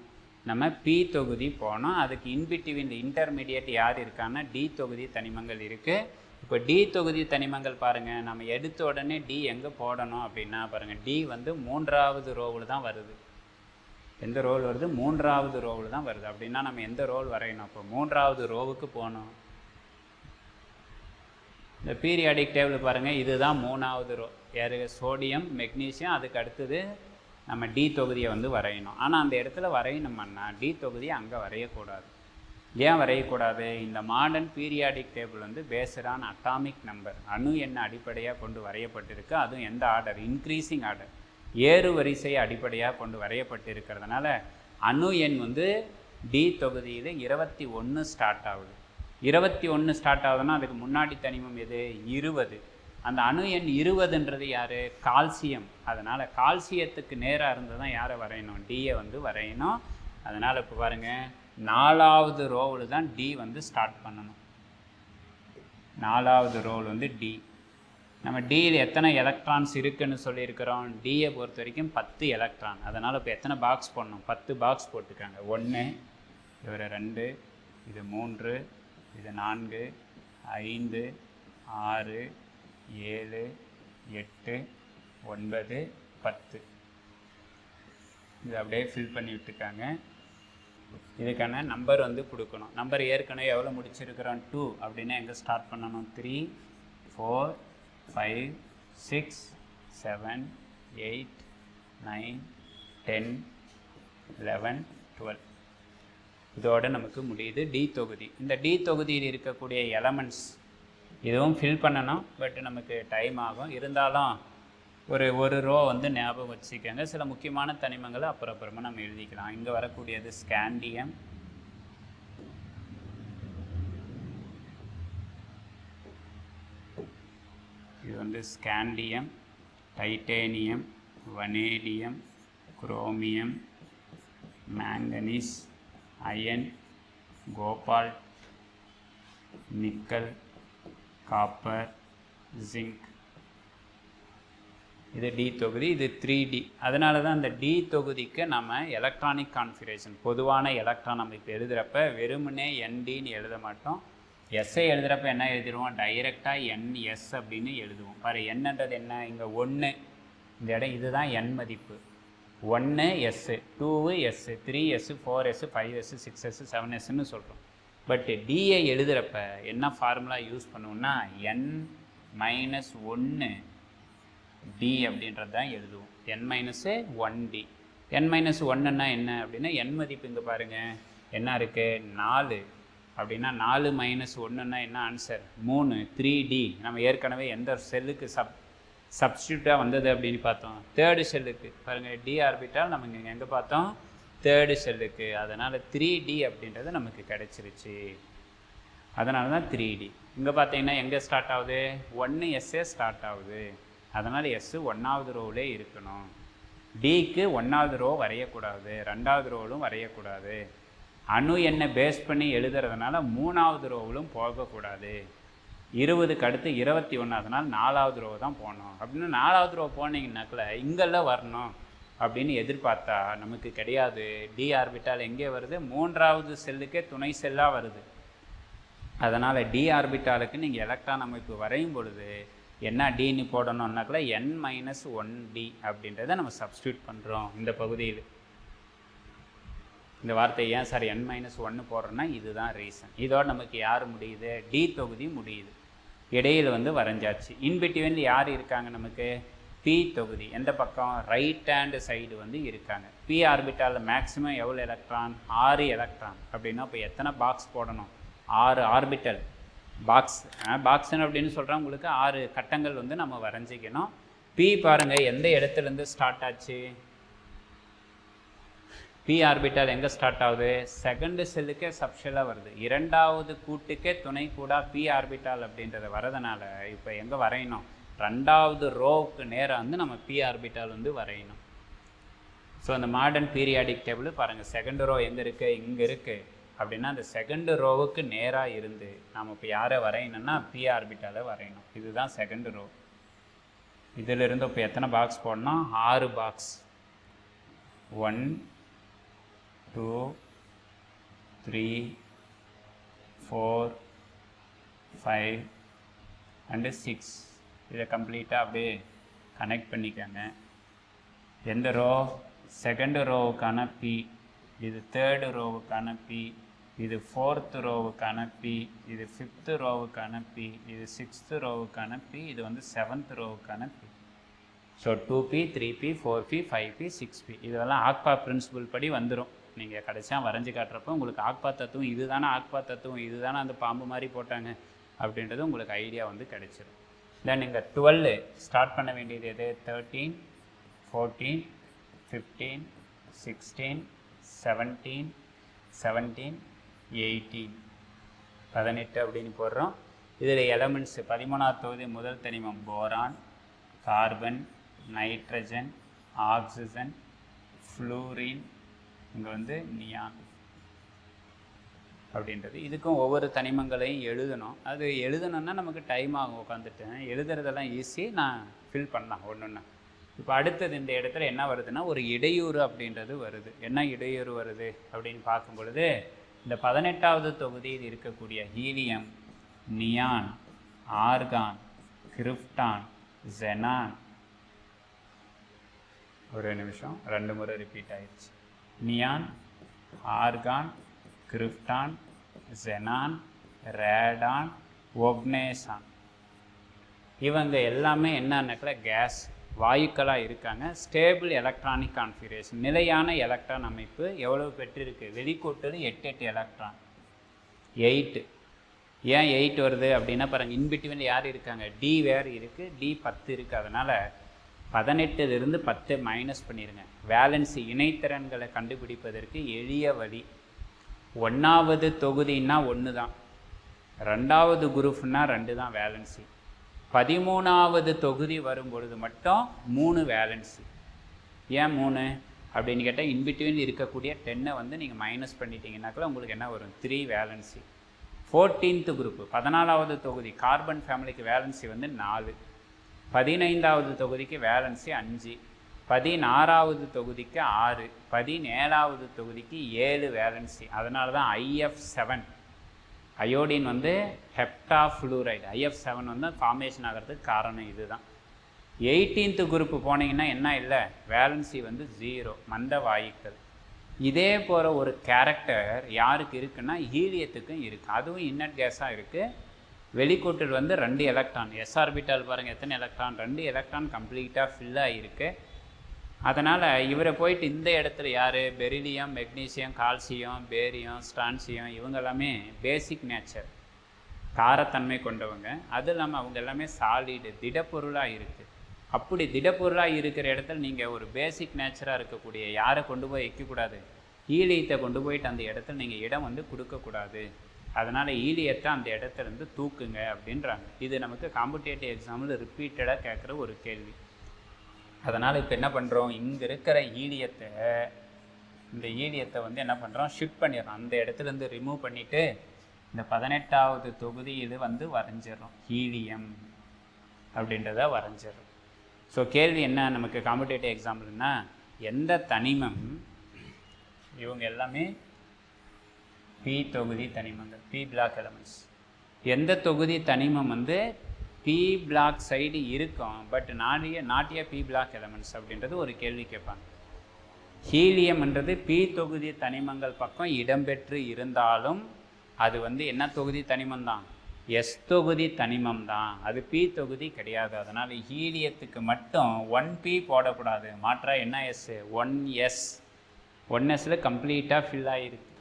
நம்ம பி தொகுதி போனோம். அதுக்கு இன்பிட்வீன் இன்டர்மீடியட் யார் இருக்கான்னா டி தொகுதி தனிமங்கள் இருக்குது. இப்போ டி தொகுதி தனிமங்கள் பாருங்கள், நம்ம எடுத்த உடனே டி எங்கே போடணும் அப்படின்னா பாருங்கள், டி வந்து 3வது ரோவில் தான் வருது. எந்த ரோல் வருது? 3வது ரோவில் தான் வருது. அப்படின்னா நம்ம எந்த ரோல் வரையணும்? இப்போ 3வது ரோவுக்கு போகணும். இந்த பீரியாடிக் டேபிள் பாருங்கள், இதுதான் 3வது ரோ. யாரு? Sodium, magnesium. அதுக்கு அடுத்தது நம்ம டி தொகுதியை வந்து வரையணும். ஆனால் அந்த இடத்துல வரையணும்னா டி தொகுதியை அங்கே வரையக்கூடாது. ஏன் வரையக்கூடாது? இந்த மாடர்ன் பீரியாடிக் டேபிள் வந்து பேஸ்டான அட்டாமிக் நம்பர், அணு எண்ணை அடிப்படையாக கொண்டு வரையப்பட்டிருக்கு. அதுவும் எந்த ஆர்டர்? இன்க்ரீசிங் ஆர்டர், ஏறு வரிசையை அடிப்படையாக கொண்டு வரையப்பட்டு இருக்கிறதுனால அணு எண் வந்து டி தொகுதியில் 21 ஸ்டார்ட் ஆகுது. 21 ஸ்டார்ட் ஆகுதுன்னா அதுக்கு முன்னாடி தனிமம் எது? 20. அந்த அணு எண் 20ன்றது யார்? கால்சியம். அதனால் கால்சியத்துக்கு நேராக இருந்து தான் யாரை வரையணும்? டியை வந்து வரையணும். அதனால் இப்போ பாருங்கள், 4வது ரோவில் தான் டி வந்து ஸ்டார்ட் பண்ணணும். 4வது ரோல் வந்து டி. நம்ம டியில் எத்தனை எலக்ட்ரான்ஸ் இருக்குதுன்னு சொல்லியிருக்கிறோம். டியை பொறுத்த வரைக்கும் 10 எலக்ட்ரான். அதனால் இப்போ எத்தனை பாக்ஸ் போடணும்? 10 பாக்ஸ் போட்டுக்காங்க. 1, இவர் 2, இது 3, இது 4, 5, 6, 7, 8, 9, 10. இது அப்படியே ஃபில் பண்ணி விட்டுருக்காங்க. இதுக்கான நம்பர் வந்து கொடுக்கணும். நம்பர் ஏற்கனவே எவ்வளோ முடிச்சிருக்கிறோம்? 2 அப்படின்னா எங்கே ஸ்டார்ட் பண்ணணும்? 3, 4, 5, 6, 7, 8, 9, 10, 11, 12. இதோடு நமக்கு முடியுது டி தொகுதி. இந்த டி தொகுதியில் இருக்கக்கூடிய எலமெண்ட்ஸ் இதுவும் ஃபில் பண்ணணும். பட் நமக்கு டைம் ஆகும். இருந்தாலும் ஒரு ரோ வந்து ஞாபகம் வச்சுக்கோங்க. சில முக்கியமான தனிமங்களை அப்புறமா நம்ம எழுதிக்கலாம். இங்கே வரக்கூடியது ஸ்காண்டியம், இது வந்து scandium, titanium, vanadium, chromium, manganese, iron, cobalt, nickel, copper, zinc. இது டி தொகுதி. இது 3D. அதனால தான் அந்த டி தொகுதிக்கு நம்ம எலக்ட்ரானிக் கான்ஃபிகரேஷன், பொதுவான எலக்ட்ரான் அமைப்பு எழுதுகிறப்ப வெறுமனே NDன்னு எழுத மாட்டோம். எஸ்ஐ எழுதுகிறப்ப என்ன எழுதிடுவோம்? டைரெக்டாக NS அப்படின்னு எழுதுவோம். பாரு, என்னன்றது என்ன? இங்கே 1 இந்த இடம், இதுதான் N மதிப்பு. 1 S, 2 S, 3 S, 4 S, 5 S, 6 S, 7 Sன்னு சொல்கிறோம். பட் டிஐ எழுதுகிறப்ப என்ன ஃபார்முலா யூஸ் பண்ணுவோம்னா N-1 டி அப்படின்றது தான் எழுதுவோம். N-1D. N-1ன்னா என்ன அப்படின்னா N மதிப்பு இங்கே பாருங்கள் என்ன இருக்குது? 4. அப்படின்னா 4 - 1ன்னா என்ன ஆன்சர்? 3. 3D. நம்ம ஏற்கனவே எந்த செல்லுக்கு சப்ஸ்டியூட்டாக வந்தது அப்படின்னு பார்த்தோம்? 3rd செல்லுக்கு. பாருங்கள், டி ஆர்பிட்டால் நம்ம இங்கே எங்கே பார்த்தோம்? 3rd செல்லுக்கு. அதனால் 3D அப்படின்றது நமக்கு கிடச்சிருச்சு. அதனால தான் 3D. இங்கே பார்த்தீங்கன்னா எங்கே ஸ்டார்ட் ஆகுது? 1S ஸ்டார்ட் ஆகுது. அதனால் S 1வது ரோவிலே இருக்கணும். டிக்கு 1வது ரோ வரையக்கூடாது, 2வது ரோவிலும் வரையக்கூடாது. அணு எண்ணை பேஸ் பண்ணி எழுதுறதுனால 3வது ரோவிலும் போகக்கூடாது. 20க்கு அடுத்து 21, அதனால் 4வது ரோ தான் போகணும். அப்படின்னு 4வது ரோ போனீங்கன்னாக்கில் இங்கெல்லாம் வரணும் அப்படின்னு எதிர்பார்த்தா நமக்கு கிடையாது. டி ஆர்பிட்டால் எங்கே வருது? 3வது செல்லுக்கே துணை செல்லாக வருது. அதனால் டி ஆர்பிட்டாலுக்கு நீங்கள் எலக்ட்ரான் அமைப்பு வரையும் பொழுது என்ன டின்னு போடணுன்னாக்கில் N-1D அப்படின்றத நம்ம சப்ஸ்டியூட் பண்ணுறோம் இந்த பகுதியில். இந்த வார்த்தை ஏன் சார் N-1 போடுறோன்னா இதுதான் ரீசன். இதோடு நமக்கு யார் முடியுது? டி தொகுதி முடியுது. இடையில் வந்து வரைஞ்சாச்சு. இன்பிட்வீன் யார் இருக்காங்க நமக்கு? பி தொகுதி. எந்த பக்கம்? ரைட் ஹேண்டு சைடு வந்து இருக்காங்க. பி ஆர்பிட்டாலில் மேக்ஸிமம் எவ்வளோ எலக்ட்ரான்? 6 எலக்ட்ரான். அப்படின்னா இப்போ எத்தனை பாக்ஸ் போடணும்? 6 ஆர்பிட்டல் பாக்ஸ். பாக்ஸ்ன்னு அப்படின்னு சொல்கிறோம். உங்களுக்கு 6 கட்டங்கள் வந்து நம்ம வரைஞ்சிக்கணும். பி பாருங்கள் எந்த இடத்துலேருந்து ஸ்டார்ட் ஆச்சு? பி ஆர்பிட்டால் எங்கே ஸ்டார்ட் ஆகுது? 2nd செல்லுக்கே சப்ஷெல்லாக வருது. 2வது கூட்டுக்கே துணை கூட பி ஆர்பிட்டால் அப்படின்றத வரதுனால இப்போ எங்கே வரையணும்? 2வது ரோவுக்கு நேராக வந்து நம்ம பி ஆர்பிட்டால் வந்து வரையணும். ஸோ அந்த மாடர்ன் பீரியாடிக் டேபிள் பாருங்கள், 2nd ரோ எங்கே இருக்குது? இங்கே இருக்குது. அப்படின்னா அந்த 2nd ரோவுக்கு நேராக இருந்து நாம் இப்போ யாரை வரையணும்னா பி ஆர்பிட்டாலை வரையணும். இதுதான் 2nd ரோ. இதிலிருந்து இப்போ எத்தனை பாக்ஸ் போடணும்? 6 பாக்ஸ். 1, 2, 3, 4, 5 and 6. இதை கம்ப்ளீட்டாக அப்படியே கனெக்ட் பண்ணிக்கோங்க. எந்த ரோ? 2nd ரோவுக்கான பி, இது 3rd ரோவுக்கான பி, இது 4th ரோவுக்கான பி, இது 5th ரோவுக்கான பி, இது 6th ரோவுக்கான பி, இது வந்து 7th ரோவுக்கான B. So 2P, 3P, 4P, 5P, 6P இதெல்லாம் ஆக்பா பிரின்சிபல் படி வந்துடும். நீங்கள் கடைசியாக வரைஞ்சி காட்டுறப்போ உங்களுக்கு ஆக்பா தத்துவம் இதுதானே, ஆக்பா தத்துவம் இதுதானே அந்த பாம்பு மாதிரி போட்டாங்க அப்படின்றது உங்களுக்கு ஐடியா வந்து கிடைச்சிடும். தென் நீங்கள் 12 ஸ்டார்ட் பண்ண வேண்டியது எது? 13, 14, 15, 16, 17, 18 அப்படின்னு போடுறோம். இதில் எலமெண்ட்ஸு 13வது தொகுதி முதல் தனிமம் boron, carbon, nitrogen, oxygen, fluorine, இங்கே வந்து நியான். அப்படின்றது. இதுக்கும் ஒவ்வொரு தனிமங்களையும் எழுதணும். அது எழுதணுன்னா நமக்கு டைம் ஆகும் உட்காந்துட்டு. எழுதுறதெல்லாம் ஈஸி, நான் ஃபில் பண்ணலாம் ஒன்று ஒன்று. இப்போ அடுத்தது இந்த இடத்துல என்ன வருதுன்னா ஒரு இடையூறு அப்படின்றது வருது. என்ன இடையூறு வருது அப்படின்னு பார்க்கும் பொழுது, இந்த 18வது தொகுதியில் இருக்கக்கூடிய helium, neon, argon, krypton, xenon, ஒரு நிமிஷம் 2 முறை ரிப்பீட் ஆயிடுச்சு. Neon, argon, krypton, xenon, radon, oganesson, இவங்க எல்லாமே என்னன்னாக்கல கேஸ் வாயுக்களாக இருக்காங்க. ஸ்டேபிள் எலக்ட்ரானிக் கான்ஃபிகரேஷன், நிலையான எலக்ட்ரான் அமைப்பு எவ்வளவு பெற்றிருக்கு? வெளிக்கூட்டது 8 எலக்ட்ரான், 8. ஏன் 8 வருது அப்படின்னா பாருங்கள், இன்பிட்வீனில் யார் இருக்காங்க? டி வேறு இருக்குது, டி 10 இருக்குது. அதனால் 18லிருந்து 10 மைனஸ் பண்ணிடுங்க. வேலன்சி இணைத்திறன்களை கண்டுபிடிப்பதற்கு எளிய வழி, 1வது தொகுதின்னா 1 தான், 2வது குரூப்னா 2 தான் வேலன்சி. 13வது தொகுதி வரும்பொழுது மட்டும் 3 வேலன்சி. ஏன் 3 அப்படின்னு கேட்டால், இன்பிட்வீன் இருக்கக்கூடிய 10 வந்து நீங்கள் மைனஸ் பண்ணிட்டீங்கன்னாக்கா உங்களுக்கு என்ன வரும்? 3 வேலன்சி. 14th குரூப் 14வது தொகுதி கார்பன் ஃபேமிலிக்கு வேலன்சி வந்து 4. 15வது தொகுதிக்கு வேலன்சி 5. 16வது தொகுதிக்கு 6. 17வது தொகுதிக்கு 7 வேலன்சி. அதனால தான் IF7 அயோடின் வந்து ஹெப்டாஃப்ளூரைடு, IF7 வந்து ஃபார்மேஷன் ஆகிறதுக்கு காரணம் இதுதான். 18th குரூப் போனீங்கன்னா என்ன இல்லை? வேலன்சி வந்து 0, மந்த வாயுக்கள். இதே போகிற ஒரு கேரக்டர் யாருக்கு இருக்குன்னா ஹீலியத்துக்கும் இருக்குது. அதுவும் இன்னட் கேஸாக இருக்குது. வெளிக்கூட்டில் வந்து 2 எலக்ட்ரான், எஸ் ஆர்பிட்டால் பாருங்கள் எத்தனை எலக்ட்ரான்? 2 எலக்ட்ரான் கம்ப்ளீட்டாக ஃபில் ஆகிருக்கு. அதனால் இவரை போயிட்டு இந்த இடத்துல யார்? Beryllium, magnesium, calcium, barium, strontium, இவங்க எல்லாமே பேசிக் நேச்சர், காரத்தன்மை கொண்டவங்க. அது இல்லாமல் அவங்க எல்லாமே சாலிடு, திடப்பொருளாக இருக்குது. அப்படி திடப்பொருளாக இருக்கிற இடத்துல நீங்கள் ஒரு பேசிக் நேச்சராக இருக்கக்கூடிய யாரை கொண்டு போய் வைக்கக்கூடாது? ஈலியத்தை கொண்டு போயிட்டு அந்த இடத்துல நீங்கள் இடம் வந்து கொடுக்கக்கூடாது. அதனால் ஈலியத்தை அந்த இடத்துலேருந்து தூக்குங்க அப்படின்றாங்க. இது நமக்கு காம்படேட்டிவ் எக்ஸாமில் ரிப்பீட்டடாக கேட்குற ஒரு கேள்வி. அதனால் இப்போ என்ன பண்ணுறோம்? இங்கே இருக்கிற ஈலியத்தை, இந்த ஈலியத்தை வந்து என்ன பண்ணுறோம்? ஷிஃப்ட் பண்ணிடுறோம். அந்த இடத்துலேருந்து ரிமூவ் பண்ணிவிட்டு இந்த 18வது தொகுதி இது வந்து வரைஞ்சிடறோம். ஹீலியம் அப்படின்றத வரைஞ்சிடறோம். ஸோ கேள்வி என்ன நமக்கு காம்படேட்டிவ் எக்ஸாம்பிள்னா, எந்த தனிமம், இவங்க எல்லாமே பி தொகுதி தனிமங்கள், பி பிளாக் எலமெண்ட்ஸ். எந்த தொகுதி தனிமம் வந்து பி பிளாக் சைடு இருக்கும், பட் நாட்டிய பி பிளாக் எலமெண்ட்ஸ் அப்படின்றது ஒரு கேள்வி கேட்பாங்க. ஹீலியம்ன்றது பி தொகுதி தனிமங்கள் பக்கம் இடம்பெற்று இருந்தாலும் அது வந்து என்ன தொகுதி தனிமம் தான்? எஸ் தொகுதி தனிமம் தான், அது பி தொகுதி கிடையாது. அதனால் ஹீலியத்துக்கு மட்டும் 1p போடக்கூடாது. மாற்றா என்ன எஸ்? 1s. 1sல கம்ப்ளீட்டாக ஃபில் ஆகிருக்கு,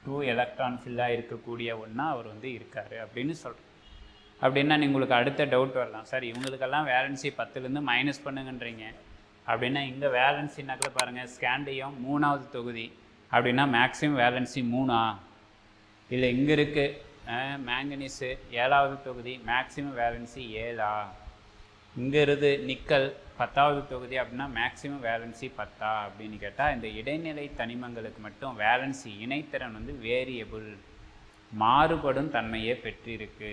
2 எலக்ட்ரான் ஃபில் ஆகிருக்கக்கூடிய ஒன்றா அவர் வந்து இருக்கார் அப்படின்னு சொல்கிறோம். அப்படின்னா உங்களுக்கு அடுத்த டவுட் வரலாம், சார் இவங்களுக்கெல்லாம் வேலன்சி 10லேருந்து மைனஸ் பண்ணுங்கன்றீங்க அப்படின்னா, இங்கே வேலன்சினாக்கில் பாருங்கள், ஸ்கேண்டியம் 3வது தொகுதி அப்படின்னா மேக்ஸிமம் வேலன்சி 3ஆ? இல்லை இங்கே இருக்குது மேங்கனீஸு 7வது தொகுதி, மேக்ஸிமம் வேலன்சி 7ஆ? இங்கே இருக்குது நிக்கல் 10வது தொகுதி அப்படின்னா மேக்ஸிமம் வேலன்சி 10ஆ அப்படின்னு கேட்டால், இந்த இடைநிலை தனிமங்களுக்கு மட்டும் வேலன்சி இணைத்திறன் வந்து வேரியபிள், மாறுபடும் தன்மையை பெற்றிருக்கு.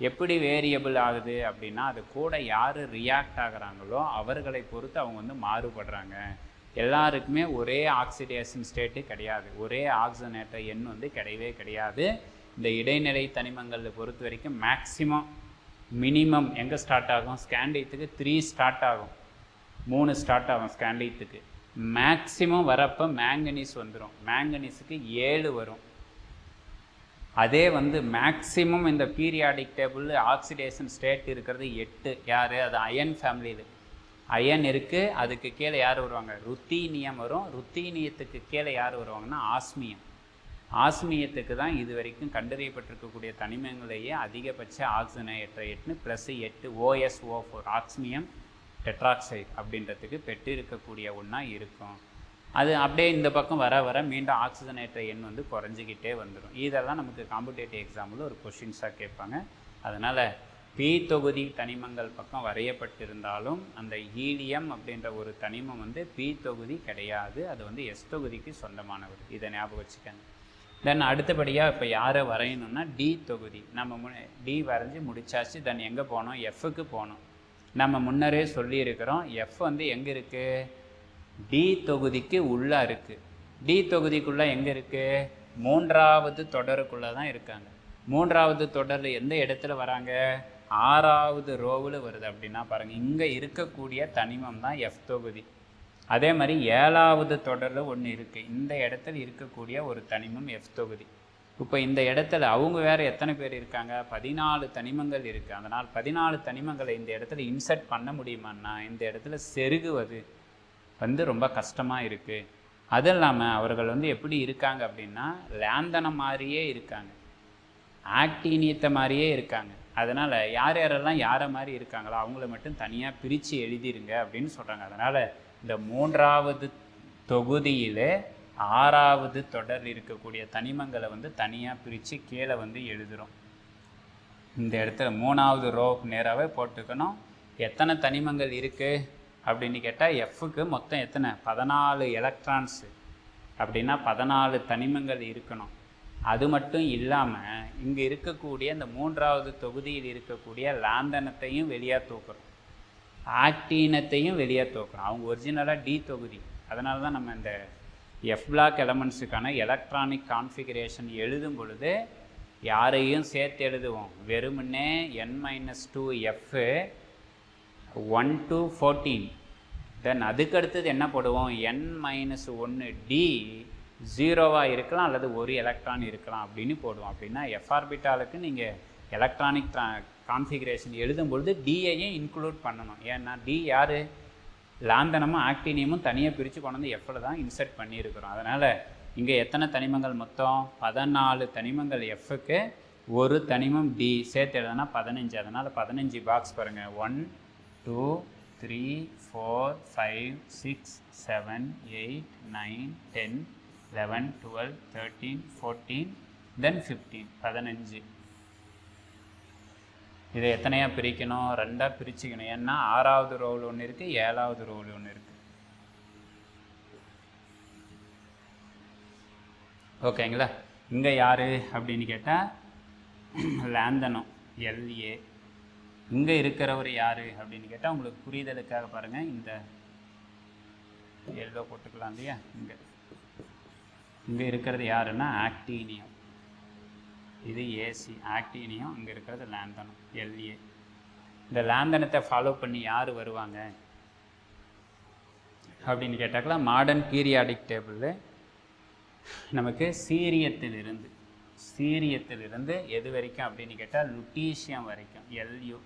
எப்படி வேரியபிள் ஆகுது அப்படின்னா, அது கூட யார் ரியாக்ட் ஆகுறாங்களோ அவர்களை பொறுத்து அவங்க வந்து மாறுபடுறாங்க. எல்லாருக்குமே ஒரே ஆக்சிடேஷன் ஸ்டேட்டு கிடையாது, ஒரே ஆக்சிஜனேற்ற எண் வந்து கிடையவே கிடையாது. இந்த இடைநிலை தனிமங்களை பொறுத்த வரைக்கும் மேக்ஸிமம் மினிமம் எங்கே ஸ்டார்ட் ஆகும்? ஸ்கேண்டியத்துக்கு 3 ஸ்டார்ட் ஆகும், 3 ஸ்டார்ட் ஆகும் ஸ்கேண்டியத்துக்கு. மேக்ஸிமம் வரப்போ மேங்கனீஸ் வந்துடும், மேங்கனீஸுக்கு 7 வரும். அதே வந்து மேக்ஸிமம் இந்த பீரியாடிக் டேபிள் ஆக்சிடேஷன் ஸ்டேட் இருக்கிறது 8. யார்? அது அயன் ஃபேமிலியில் அயன் இருக்குது. அதுக்கு கீழே யார் வருவாங்க? ருத்தீனியம் வரும். ருத்தீனியத்துக்கு கீழே யார் வருவாங்கன்னா ஆஸ்மியம். ஆஸ்மியத்துக்கு தான் இது வரைக்கும் கண்டறியப்பட்டிருக்கக்கூடிய தனிமங்களையே அதிகபட்ச ஆக்சிஜனேற்ற 8 ப்ளஸ் 8 OSO4 ஆக்ஸ்மியம் டெட்ராக்சைடு அப்படின்றதுக்கு பெற்று இருக்கக்கூடிய ஒன்றா இருக்கும். அது அப்படியே இந்த பக்கம் வர வர மீண்டும் ஆக்சிஜனேற்ற எண் வந்து குறைஞ்சிக்கிட்டே வந்துடும். இதெல்லாம் நமக்கு காம்படேட்டிவ் எக்ஸாமில் ஒரு கொஷின்ஸாக கேட்பாங்க. அதனால் பி தொகுதி தனிமங்கள் பக்கம் வரையப்பட்டிருந்தாலும் அந்த ஹீலியம் அப்படின்ற ஒரு தனிமம் வந்து பி தொகுதி கிடையாது, அது வந்து எஸ் தொகுதிக்கு சொந்தமானவர். இதை ஞாபகம் வச்சுக்கங்க. தென் அடுத்தபடியாக இப்போ யாரை வரையணும்னா டி தொகுதி. நம்ம டி வரைஞ்சி முடிச்சாச்சு. தென் எங்கே போனோம்? எஃப்க்கு போனோம். நம்ம முன்னரே சொல்லியிருக்கிறோம் எஃப் வந்து எங்கே இருக்குது? டி தொகுதிக்கு உள்ளே இருக்குது. டி தொகுதிக்குள்ளே எங்கே இருக்குது? மூன்றாவது தொடருக்குள்ளே தான் இருக்காங்க. மூன்றாவது தொடர் எந்த இடத்துல வராங்க? 6வது ரோவில் வருது. அப்படின்னா பாருங்கள், இங்கே இருக்கக்கூடிய தனிமம் தான் எஃப் தொகுதி. அதே மாதிரி 7வது தொடரில் ஒன்று இருக்குது. இந்த இடத்துல இருக்கக்கூடிய ஒரு தனிமம் எஃப் தொகுதி. இப்போ இந்த இடத்துல அவங்க வேறு எத்தனை பேர் இருக்காங்க? 14 தனிமங்கள் இருக்குது. அதனால் 14 தனிமங்களை இந்த இடத்துல இன்சர்ட் பண்ண முடியுமான்னா இந்த இடத்துல செருகுவது வந்து ரொம்ப கஷ்டமாக இருக்குது. அது இல்லாமல் அவர்கள் வந்து எப்படி இருக்காங்க அப்படின்னா லேந்தனம் மாதிரியே இருக்காங்க, ஆக்டீனியத்தை மாதிரியே இருக்காங்க. அதனால் யார் யாரெல்லாம் யாரை மாதிரி இருக்காங்களோ அவங்கள மட்டும் தனியாக பிரித்து எழுதிருங்க அப்படின்னு சொல்கிறாங்க. அதனால் இந்த 3வது தொகுதியில் 6வது தொடர் இருக்கக்கூடிய தனிமங்களை வந்து தனியாக பிரித்து கீழே வந்து எழுதுகிறோம். இந்த இடத்துல 3வது ரோவுக்கு நேராகவே போட்டுக்கணும். எத்தனை தனிமங்கள் இருக்குது அப்படின்னு கேட்டால் எஃப்க்கு மொத்தம் எத்தனை? 14 எலக்ட்ரான்ஸு. அப்படின்னா 14 தனிமங்கள் இருக்கணும். அது மட்டும் இல்லாமல் இங்கே இருக்கக்கூடிய இந்த 3வது தொகுதியில் இருக்கக்கூடிய லாந்தனத்தையும் வெளியாக தூக்குறோம், ஆக்டீனத்தையும் வெளியாக தூக்குறோம். அவங்க ஒரிஜினலாக டி தொகுதி. அதனால தான் நம்ம இந்த எஃப் பிளாக் எலமெண்ட்ஸுக்கான எலக்ட்ரானிக் கான்ஃபிகரேஷன் எழுதும் பொழுது யாரையும் சேர்த்து எழுதுவோம். வெறுமனே n-2f 1 to 14. தென் அதுக்கடுத்தது என்ன போடுவோம்? n-1d 0வாக இருக்கலாம் அல்லது ஒரு எலக்ட்ரான் இருக்கலாம் அப்படின்னு போடுவோம். அப்படின்னா எஃப் ஆர்பிட்டாலுக்கு நீங்கள் எலக்ட்ரானிக் கான்ஃபிகரேஷன் எழுதும்பொழுது டியையும் இன்க்ளூட் பண்ணணும். ஏன்னா டி யார்? லாந்தனமும் ஆக்டீனியமும் தனியாக பிரித்து கொண்டு வந்து எஃப்ல தான் இன்சர்ட் பண்ணியிருக்கிறோம். அதனால் இங்கே எத்தனை தனிமங்கள் மொத்தம்? 14 தனிமங்கள் எஃப்க்கு, ஒரு தனிமம் டி சேர்த்து எழுதுனா 15. அதனால் 15 பாக்ஸ் பாருங்கள். 1 2 3 4 5 6 7 8 9 10 11 12 13 14 தென் 15 15. இதை எத்தனையாக பிரிக்கணும்? 2ஆக பிரிச்சுக்கணும். ஏன்னா 6வது ரோவில் ஒன்று இருக்குது, 7வது ரோவில் ஒன்று இருக்குது. ஓகேங்களா? இங்கே யார் அப்படின்னு கேட்டால் லாந்தனம் LA. இங்கே இருக்கிறவர் யார் அப்படின்னு கேட்டால் உங்களுக்கு புரிதலுக்காக பாருங்கள், இந்த எல்லோ போட்டுக்கலாம் இல்லையா? இங்கே இருக்கிறது யாருன்னா ஆக்டீனியம். இது ஏசி ஆக்டீனியம். இங்கே இருக்கிறது லாந்தனம் LA. இந்த லாந்தனத்தை ஃபாலோ பண்ணி யார் வருவாங்க அப்படின்னு கேட்டாக்கலாம், மாடர்ன் பீரியாடிக் டேபிளில் நமக்கு சீரியத்திலிருந்து எது வரைக்கும் அப்படின்னு கேட்டால் லுட்டீசியம் வரைக்கும், LU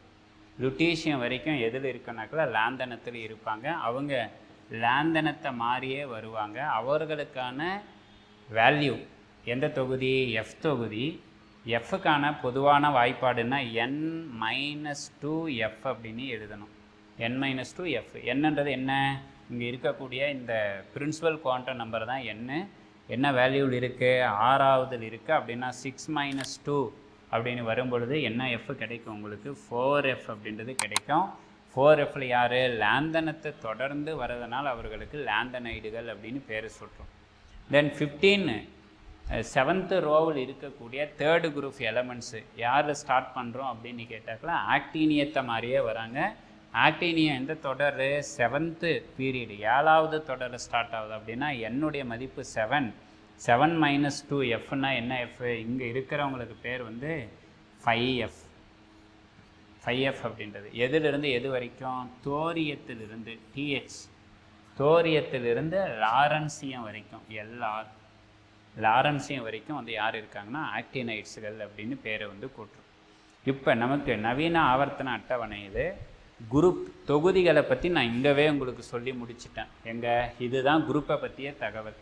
லுட்டீசியம் வரைக்கும் எதில் இருக்குன்னாக்கா லாந்தனத்தில் இருப்பாங்க. அவங்க லாந்தனத்தை மாறியே வருவாங்க. அவர்களுக்கான வேல்யூ எந்த தொகுதி? எஃப் தொகுதி. எஃப்க்கான பொதுவான வாய்ப்பாடுன்னா n-2f அப்படின்னு எழுதணும். n-2f. என்னன்றது என்ன? இங்கே இருக்கக்கூடிய இந்த பிரின்சிபல் குவாண்டம் நம்பர் தான் என்ன வேல்யூவில் இருக்குது? 6வதில் இருக்குது. அப்படின்னா 6 - 2 அப்படின்னு வரும்பொழுது என்ன எஃப் கிடைக்கும்? உங்களுக்கு 4f அப்படின்றது கிடைக்கும். 4fல யார்? லாந்தனத்தை தொடர்ந்து வரதுனால அவர்களுக்கு லாந்தனைடுகள் அப்படின்னு பேர் சொல்கிறோம். தென் 15 7th ரோவில் இருக்கக்கூடிய 3rd குரூப் எலமெண்ட்ஸு யாரில் ஸ்டார்ட் பண்ணுறோம் அப்படின்னு கேட்டாக்கலாம் ஆக்டீனியத்தை மாதிரியே வராங்க. ஆக்டீனியம் எந்த தொடர்? 7th பீரியடு 7வது தொடரில் ஸ்டார்ட் ஆகுது. அப்படின்னா என்னுடைய மதிப்பு 7 - 2fனா என்ன எஃப்? இங்கே இருக்கிறவங்களுக்கு பேர் வந்து 5f அப்படின்றது. எதிலிருந்து எது வரைக்கும்? தோரியத்திலிருந்து TH, தோரியத்திலிருந்து லாரன்சியம் வரைக்கும் LR, லாரன்சியம் வரைக்கும் வந்து யார் இருக்காங்கன்னா ஆக்டினைட்ஸுகள் அப்படின்னு பேரை வந்து கூட்டுரும். இப்போ நமக்கு நவீன ஆவர்த்தன அட்டவணை இது குரூப் தொகுதிகளை பற்றி நான் இங்கவே உங்களுக்கு சொல்லி முடிச்சிட்டேன். இதுதான் குரூப்பை பற்றிய தகவல்.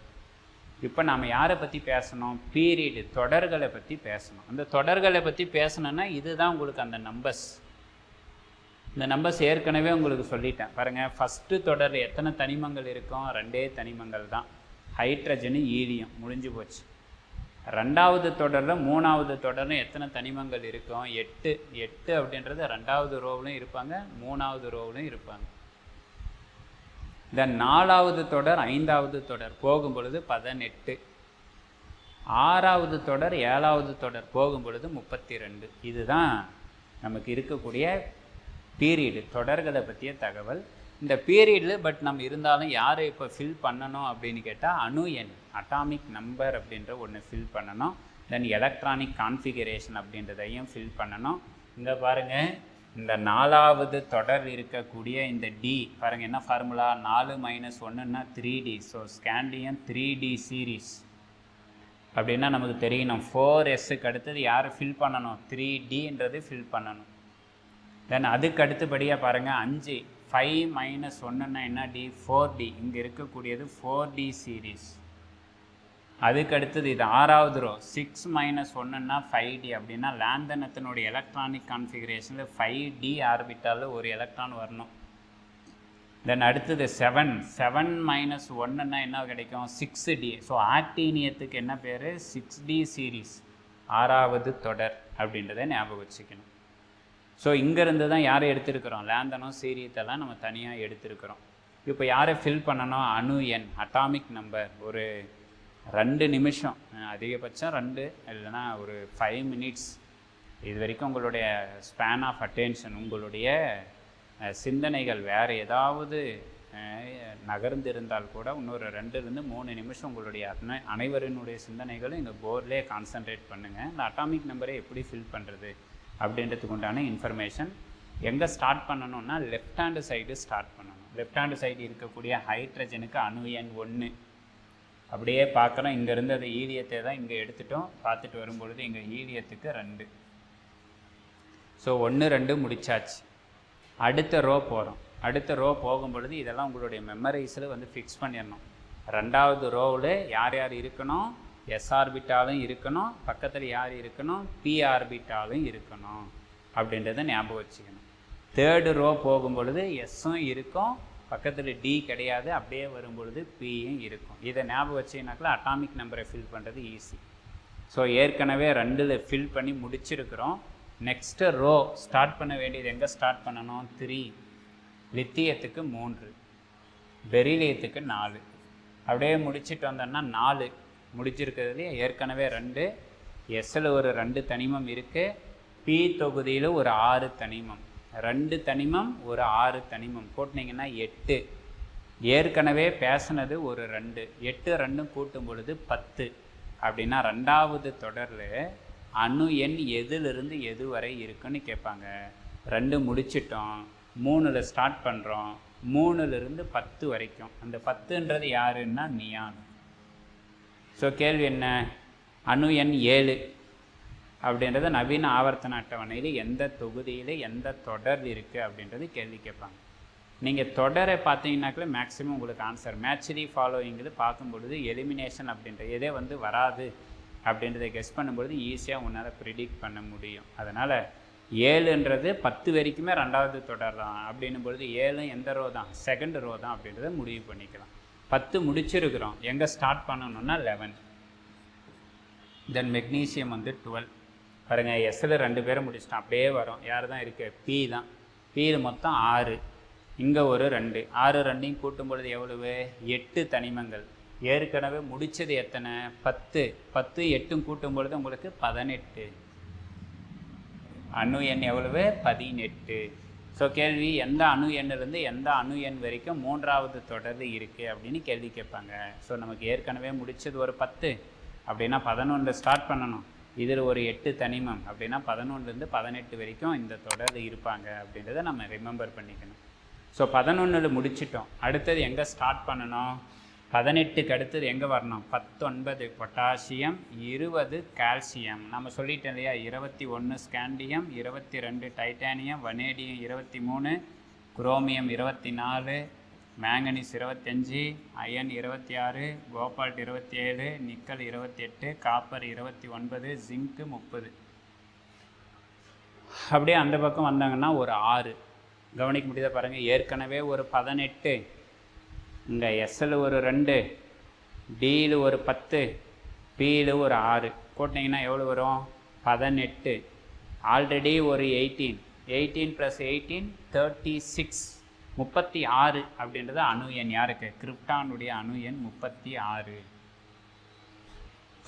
இப்போ நாம் யாரை பற்றி பேசணும்? பீரியடு தொடர்களை பற்றி பேசணும். அந்த தொடர்களை பற்றி பேசணுன்னா இதுதான் உங்களுக்கு அந்த நம்பர்ஸ். இந்த நம்பர்ஸ் ஏற்கனவே உங்களுக்கு சொல்லிட்டேன் பாருங்கள். ஃபஸ்ட்டு தொடரில் எத்தனை தனிமங்கள் இருக்கும்? 2 தனிமங்கள் தான், ஹைட்ரஜனு ஈலியம். முடிஞ்சு போச்சு. 2வது தொடரில் 3வது தொடரில் எத்தனை தனிமங்கள் இருக்கும்? 8 அப்படின்றது 2வது ரோவிலும் இருப்பாங்க, 3வது ரோவிலும் இருப்பாங்க. இந்த 4வது தொடர் 5வது தொடர் போகும் பொழுது 18, 6வது தொடர் 7வது தொடர் போகும் பொழுது 32. இதுதான் நமக்கு இருக்கக்கூடிய பீரியடு, தொடர்களை பற்றிய தகவல். இந்த பீரியடில் பட் நம்ம இருந்தாலும் யாரை இப்போ ஃபில் பண்ணணும் அப்படின்னு கேட்டால் அணு எண், அட்டாமிக் நம்பர் அப்படின்ற ஒன்று ஃபில் பண்ணணும். தென் எலக்ட்ரானிக் கான்ஃபிகரேஷன் அப்படின்றதையும் ஃபில் பண்ணணும். இங்கே பாருங்கள், இந்த 4வது தொடர் இருக்கக்கூடிய இந்த டி பாருங்கள், என்ன formula, 4 - 1ன்னா 3D. So scandium 3D series அப்படின்னா நமக்கு தெரியணும். 4sக்கு அடுத்தது யார் ஃபில் பண்ணணும், 3Dன்றது ஃபில் பண்ணணும். தென் அதுக்கு அடுத்தபடியாக பாருங்கள் 5 5 - 1ன்னா என்ன, டி 4D. இங்கே இருக்கக்கூடியது 4D சீரீஸ். அதுக்கு அடுத்தது இது 6வது ரோ 6 - 1ன்னா 5D. அப்படின்னா லாந்தனத்தினுடைய எலக்ட்ரானிக் கான்ஃபிகரேஷனில் 5D ஆர்பிட்டாலில் ஒரு எலக்ட்ரான் வரணும். தென் அடுத்தது 7 7 - 1ன்னா என்ன கிடைக்கும், 6D. ஸோ ஆக்டீனியத்துக்கு என்ன பேர், 6D சீரீஸ், 6வது தொடர் அப்படின்றத ஞாபகம் வச்சுக்கணும். ஸோ இங்கேருந்து தான் யாரை எடுத்திருக்கிறோம், லாந்தனம் சீரியத்தெல்லாம் நம்ம தனியாக எடுத்திருக்கிறோம். இப்போ யாரை ஃபில் பண்ணணும், அணு எண், அட்டாமிக் நம்பர். ஒரு 2 நிமிஷம், அதிகபட்சம் 2 இல்லைன்னா ஒரு 5 மினிட்ஸ். இது வரைக்கும் உங்களுடைய ஸ்பேன் ஆஃப் அட்டென்ஷன், உங்களுடைய சிந்தனைகள் வேறு ஏதாவது நகர்ந்திருந்தால் கூட இன்னொரு 2-3 நிமிஷம் உங்களுடைய அனைவரினுடைய சிந்தனைகளும் இந்த போர்ட்லேயே கான்சன்ட்ரேட் பண்ணுங்கள். இந்த அட்டாமிக் நம்பரை எப்படி ஃபில் பண்ணுறது அப்படின்றதுக்கு உண்டான இன்ஃபர்மேஷன். எங்கே ஸ்டார்ட் பண்ணணும்னா லெஃப்ட் ஹேண்டு சைடு ஸ்டார்ட் பண்ணணும். லெஃப்ட் ஹேண்டு சைடு இருக்கக்கூடிய ஹைட்ரஜனுக்கு அணு எண் 1 அப்படியே பார்க்குறோம். இங்கே இருந்தது ஈலியத்தை தான் இங்கே எடுத்துட்டோம். பார்த்துட்டு வரும்பொழுது இங்கே ஈலியத்துக்கு 2. ஸோ 1 2 முடிச்சாச்சு. அடுத்த ரோ போகிறோம். அடுத்த ரோ போகும் பொழுது இதெல்லாம் உங்களுடைய மெமரிஸில் வந்து ஃபிக்ஸ் பண்ணிடணும். 2வது ரோவில் யார் யார் இருக்கணும், எஸ் ஆர்பிட்டாலும் இருக்கணும், பக்கத்தில் யார் இருக்கணும், பி ஆர்பிட்டாலும் இருக்கணும் அப்படின்றத ஞாபகம் வச்சுக்கணும். 3rd ரோ போகும் பொழுது எஸ்ஸும் இருக்கும், பக்கத்தில் டி கிடையாது, அப்படியே வரும்பொழுது பியும் இருக்கும். இதை ஞாபகம் வச்சிங்கனாக்கில் அட்டாமிக் நம்பரை ஃபில் பண்ணுறது ஈஸி. ஸோ ஏற்கனவே 2ல் ஃபில் பண்ணி முடிச்சிருக்கிறோம். நெக்ஸ்ட்டு ரோ ஸ்டார்ட் பண்ண வேண்டியது எங்கே ஸ்டார்ட் பண்ணணும், 3. லித்தியத்துக்கு 3, பெரிலியத்துக்கு 4. அப்படியே முடிச்சுட்டு வந்தோன்னா 4 முடிச்சிருக்கிறதுலேயே ஏற்கனவே 2, எஸ்ஸில் ஒரு 2 தனிமம் இருக்குது, பி தொகுதியில் ஒரு 6 தனிமம், 2 தனிமம் ஒரு 6 தனிமம் போட்டிங்கன்னா 8. ஏற்கனவே பேசினது ஒரு 2, 8 2 கூட்டும் பொழுது 10. அப்படின்னா 2வது தொடரில் அணு எண் எதிலிருந்து எது வரை இருக்குன்னு கேட்பாங்க. 2 முடிச்சிட்டோம், 3ல் ஸ்டார்ட் பண்ணுறோம், 3லிருந்து 10 வரைக்கும். அந்த 10ன்றது யாருன்னா நியான். ஸோ கேள்வி என்ன, அணு எண் 7 அப்படின்றது நவீன ஆவர்த்தன அட்டவணையில் எந்த தொகுதியில் எந்த தொடர் இருக்குது அப்படின்றது கேள்வி கேட்பாங்க. நீங்கள் தொடரை பார்த்தீங்கன்னாக்கில் மேக்ஸிமம் உங்களுக்கு ஆன்சர் மேட்ச்லி ஃபாலோயிங்கிறது பார்க்கும்பொழுது எலிமினேஷன் அப்படின்ற எதே வந்து வராது அப்படின்றத கெஸ் பண்ணும்பொழுது ஈஸியாக உன்னால் ப்ரிடிக்ட் பண்ண முடியும். அதனால் 7ன்றது 10 வரைக்குமே 2வது தொடர் தான் அப்படின்னும் பொழுது 7 எந்த ரோ தான், 2nd ரோ தான் அப்படின்றத முடிவு பண்ணிக்கலாம். 10 முடிச்சிருக்கிறோம், எங்கே ஸ்டார்ட் பண்ணணும்னா 11. தென் மெக்னீசியம் வந்து 12. பாருங்கள், எஸ்ஸில் 2 பேரை முடிச்சிட்டோம், அப்படியே வரும். யார் தான் இருக்குது, பி தான். பியில் மொத்தம் 6, இங்கே ஒரு 2, 6 2ஐயும் கூட்டும் பொழுது எவ்வளவு, 8 தனிமங்கள். ஏற்கனவே முடித்தது எத்தனை, 10, 10 8 கூட்டும் பொழுது உங்களுக்கு 18. அணு எண் எவ்வளவு, 18. ஸோ கேள்வி, எந்த அணு எண்ணிலிருந்து எந்த அணு எண் வரைக்கும் 3வது தொடர் இருக்குது அப்படின்னு கேள்வி கேட்பாங்க. ஸோ நமக்கு ஏற்கனவே முடித்தது ஒரு 10 அப்படின்னா 11 ஸ்டார்ட் பண்ணணும். இதில் ஒரு 8 தனிமம் அப்படின்னா 11லேருந்து 18 வரைக்கும் இந்த தொடர் இருப்பாங்க அப்படின்றத நம்ம ரிமெம்பர் பண்ணிக்கணும். ஸோ 11ல் முடிச்சிட்டோம், அடுத்தது எங்கே ஸ்டார்ட் பண்ணணும், 18க்கு அடுத்தது எங்கே வரணும், 19 பொட்டாசியம், 20 கால்சியம். நம்ம சொல்லிட்டோம் இல்லையா, 21 scandium, 22 titanium, vanadium 23, chromium 24, manganese 25, iron 26, cobalt 27, nickel 28, copper 29, zinc 30. அப்படியே அந்த பக்கம் வந்தாங்கன்னா ஒரு 6 கவனிக்க முடியுதா பாருங்கள். ஏற்கனவே ஒரு 18, இங்கே எஸ்ஸில் ஒரு 2, டியில் ஒரு 10, பியில் ஒரு 6 போட்டிங்கன்னா எவ்வளோ வரும், 18. ஆல்ரெடி ஒரு 18, 18 + 18 36, 36 அப்படின்றது அணு எண் யாருக்கு, கிரிப்டானுடைய அணு எண் 36.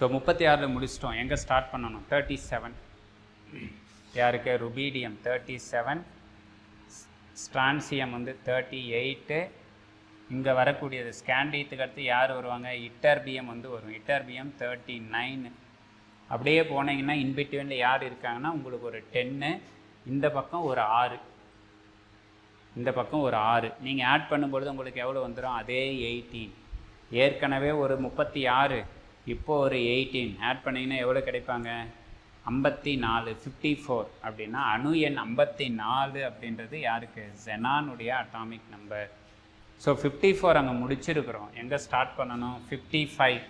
ஸோ 36 முடிச்சிட்டோம். எங்கே ஸ்டார்ட் பண்ணணும்? 37. யாருக்கு? ருபீடியம் 37, ஸ்ட்ரான்சியம் வந்து 38. இங்கே வரக்கூடியது ஸ்கேண்டியத்துக்கு அடுத்து யார் வருவாங்க? இட்டர்பியம் வந்து வரும். இட்டர்பியம் 39. அப்படியே போனீங்கன்னா இன்பிட்வீனில் யார் இருக்காங்கன்னா உங்களுக்கு ஒரு 10, இந்த பக்கம் ஒரு 6, இந்த பக்கம் ஒரு 6. நீங்கள் ஆட் பண்ணும்பொழுது உங்களுக்கு எவ்வளோ வந்துடும்? அதே 18. ஏற்கனவே ஒரு 36, இப்போ ஒரு 18 ஆட் பண்ணிங்கன்னா எவ்வளோ கிடைப்பாங்க? 54, 54. அப்படின்னா அணு எண் 54 அப்படின்றது யாருக்கு? ஜெனானுடைய அட்டாமிக் நம்பர். ஸோ 54 அங்கே முடிச்சிருக்கிறோம். எங்கே ஸ்டார்ட் பண்ணணும்? 55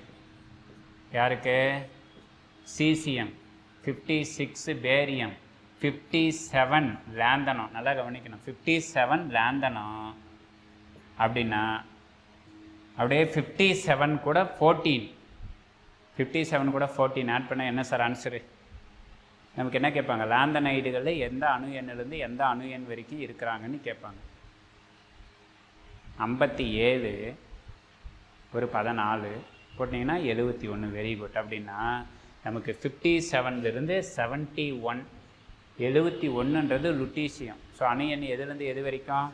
யாருக்கு? சீசியம். 56 பேரியம். 57 லேந்தனம். நல்லா கவனிக்கணும். 57 லேந்தனம் அப்படின்னா அப்படியே 57 கூட 14, 57 கூட 14 ஆட் பண்ண என்ன சார் ஆன்சரு? நமக்கு என்ன கேட்பாங்க? லேந்தனைடுகளில் எந்த அணு எண்ணிலிருந்து எந்த அணு எண் வரைக்கும் இருக்கிறாங்கன்னு கேட்பாங்க. 57 ஒரு 14 போட்டிங்கன்னா 71. Very good. அப்படின்னா நமக்கு 57லேருந்து 71, 71ன்றது லுட்டீசியம். ஸோ அணு எண் எதுலேருந்து எது வரைக்கும்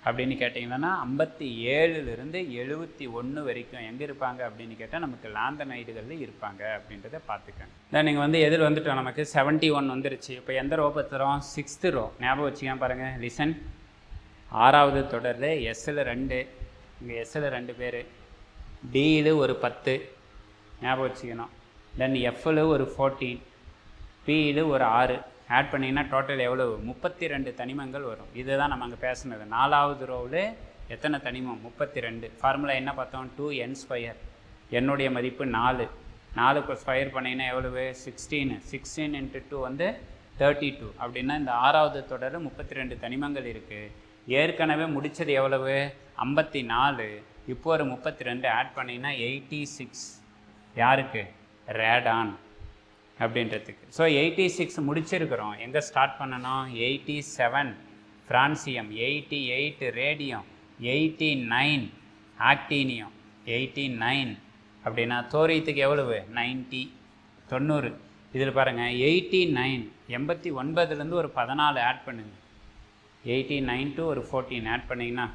அப்படின்னு கேட்டிங்கன்னா 57லேருந்து 71 வரைக்கும் எங்கே இருப்பாங்க அப்படின்னு கேட்டால் நமக்கு லாந்தனைடுகளில் இருப்பாங்க அப்படின்றத பார்த்துக்கங்க. இதான் நீங்கள் வந்து எதில் வந்துட்டோம்? நமக்கு 71 வந்துருச்சு. இப்போ எந்த ரோ பத்துறோம்? 6th row. ஞாபகம் வச்சுக்காம பாருங்கள். லிசன். 6வது தொடரில் எஸ்ஸில் 2, இங்கே எஸ்ஸில் 2 பேர், டியில் ஒரு 10 ஞாபகம் வச்சுக்கணும். தென் எஃப்ல ஒரு 14, பியில் ஒரு 6 ஆட் பண்ணிங்கன்னா டோட்டல் எவ்வளவு? 32 தனிமங்கள் வரும். இதுதான் நம்ம அங்கே பேசுனது. 4வது ரோவில் எத்தனை தனிமம்? 32. ஃபார்முலா என்ன பார்த்தோம்? 2n². என்னுடைய மதிப்பு 4. 4க்கு ஸ்கொயர் பண்ணிங்கன்னா எவ்வளவு? 16. 16 × 2 வந்து 32. அப்படின்னா இந்த 6வது தொடர் 32 தனிமங்கள் இருக்குது. ஏற்கனவே முடித்தது எவ்வளவு? 54. இப்போ ஒரு 32 ஆட் பண்ணிங்கன்னா 86. யாருக்கு? ரேடான் அப்படின்றதுக்கு. ஸோ 86 முடிச்சிருக்கிறோம். எங்கே ஸ்டார்ட் பண்ணணும்? 87 ஃப்ரான்சியம், 88 ரேடியம், 89 ஆக்டீனியம், 89 அப்படின்னா தோரியத்துக்கு எவ்வளவு? 90. இதில் பாருங்கள் 89, 89லேருந்து ஒரு 14 ஆட் பண்ணுங்க. 89 to ஒரு 14 ஆட் பண்ணிங்கன்னா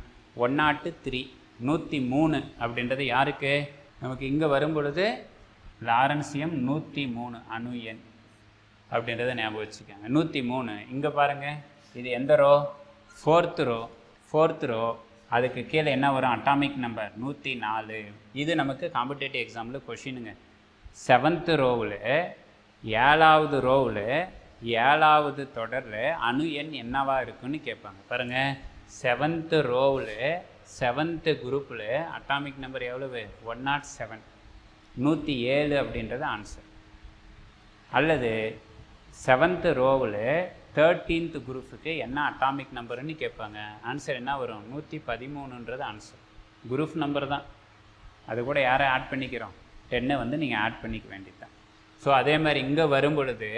103, 103 அப்படின்றது யாருக்கு? நமக்கு இங்கே வரும் பொழுது லாரன்சியம் 103 அணு எண் அப்படின்றத ஞாபகம் வச்சுக்கோங்க. 103. இங்கே பாருங்கள், இது எந்த row? 4th row. 4th row. அதுக்கு கீழே என்ன வரும்? Atomic number 104. இது நமக்கு காம்படேட்டிவ் எக்ஸாமில் கொஷினுங்க. 7th ரோவில் 7வது ரோவில் 7வது தொடரில் அணு எண் என்னவா இருக்குன்னு கேட்பாங்க. பாருங்கள், 7th ரோவில் 7th குரூப்பில் அட்டாமிக் நம்பர் எவ்வளவு? 107. 107 அப்படின்றது ஆன்சர். அல்லது 7th ரோவில் 13th குரூப்புக்கு என்ன அட்டாமிக் நம்பருன்னு கேட்பாங்க. ஆன்சர் என்ன வரும்? 113ன்றது ஆன்சர். குரூப் நம்பர் தான். அது கூட யாரை ஆட் பண்ணிக்கிறோம்? 10 வந்து நீங்கள் ஆட் பண்ணிக்க வேண்டியதுதான். ஸோ அதே மாதிரி இங்கே வரும் பொழுது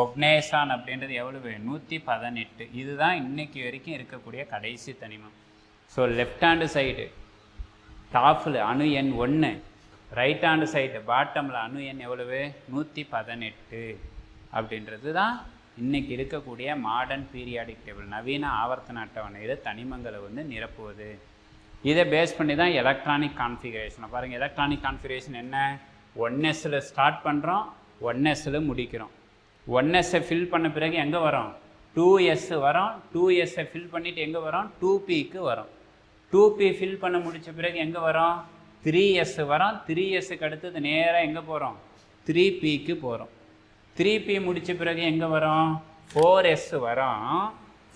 ஒக்னேசான் அப்படின்றது எவ்வளவு? 118. இதுதான் இன்னைக்கு வரைக்கும் இருக்கக்கூடிய கடைசி தனிமம். ஸோ லெஃப்ட் ஹேண்டு சைடு டாப்பில் அணு எண் 1, ரைட் ஹேண்டு சைடு பாட்டமில் அணு எண் எவ்வளவு? 118 அப்படின்றது தான் இன்றைக்கி இருக்கக்கூடிய மாடர்ன் பீரியாடிக் டேபிள், நவீன ஆவர்த்தன அட்டவணையில் தனிமங்களை வந்து நிரப்புவது. இதை பேஸ் பண்ணி தான் எலக்ட்ரானிக் கான்ஃபிகரேஷனை பாருங்கள். எலக்ட்ரானிக் கான்ஃபிகரேஷன் என்ன? 1sல ஸ்டார்ட் பண்ணுறோம், 1sல முடிக்கிறோம். 1sஐ ஃபில் பண்ண பிறகு எங்கே வரோம்? 2s வரோம். 2sஐ ஃபில் பண்ணிவிட்டு எங்கே வரோம்? 2pக்கு வரோம். 2p ஃபில் பண்ண முடித்த பிறகு எங்கே வரோம்? 3s வரோம். 3sக்கு அடுத்தது நேராக எங்கே போகிறோம்? 3pக்கு போகிறோம். 3p முடித்த பிறகு எங்கே வரோம்? 4s வரோம்.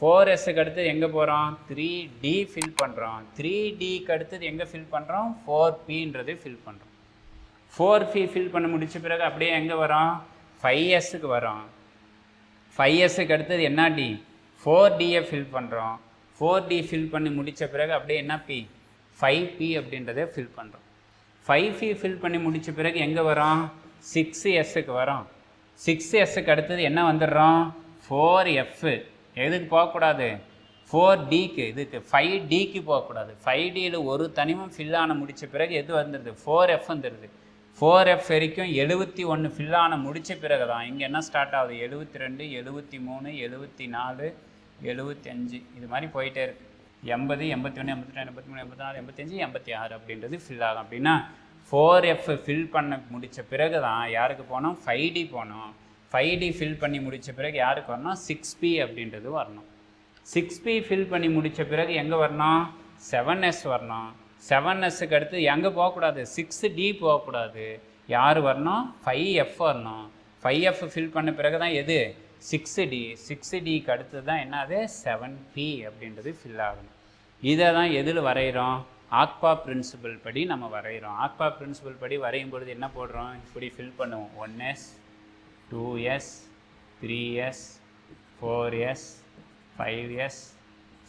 4sக்கு அடுத்தது எங்கே போகிறோம்? 3d ஃபில் பண்ணுறோம். 3dக்கு அடுத்தது எங்கே ஃபில் பண்ணுறோம்? 4pன்றது ஃபில் பண்ணுறோம். 4p ஃபில் பண்ண முடித்த பிறகு அப்படியே எங்கே வரோம்? 5sக்கு வரோம். 5sக்கு அடுத்தது என்ன டி? 4dயை ஃபில் பண்ணுறோம். 4d ஃபில் பண்ணி முடித்த பிறகு அப்படியே என்ன பி? 5p அப்படின்றத ஃபில் பண்ணுறோம். 5p ஃபில் பண்ணி முடித்த பிறகு எங்கே வரோம்? 6sக்கு வரோம். 6sக்கு அடுத்தது என்ன வந்துடுறோம்? 4f. எதுக்கு போகக்கூடாது? 4dக்கு. இதுக்கு 5dக்கு போகக்கூடாது. 5dயில் ஒரு தனிமம் ஃபில் ஆன முடித்த பிறகு எது வந்துடுது? 4f வந்துடுது. 4F வரைக்கும் 71 ஃபில் ஆன முடித்த பிறகு தான் இங்கே என்ன ஸ்டார்ட் ஆகுது 72, 73, 74, 75 இது மாதிரி போயிட்டே இருக்குது. 80, 81, 82, 83, 84, 85, 86 அப்படின்றது ஃபில் ஆகும். அப்படின்னா 4F ஃபில் பண்ண முடித்த பிறகு தான் யாருக்கு போனோம் 5D போனோம். 5D ஃபில் பண்ணி முடித்த பிறகு யாருக்கு வரணும் 6P அப்படின்றது வரணும். 6P ஃபில் பண்ணி முடித்த பிறகு எங்கே வரணும் 7S வரணும். 7Sக்கு அடுத்து எங்கே போகக்கூடாது 6D போகக்கூடாது. யார் வரணும் 5F வரணும். 5F ஃபில் பண்ண பிறகு தான் எது 6D. 6Dக்கு அடுத்து தான் என்னது 7P அப்படின்றது ஃபில் ஆகணும். இதை தான் எதில் வரைகிறோம் ஆக்பா பிரின்சிபல் படி நம்ம வரைகிறோம். ஆக்பா பிரின்சிபல் படி வரையும் பொழுது என்ன போடுறோம் இப்படி ஃபில் பண்ணுவோம் 1S 2S 3S 4S 5S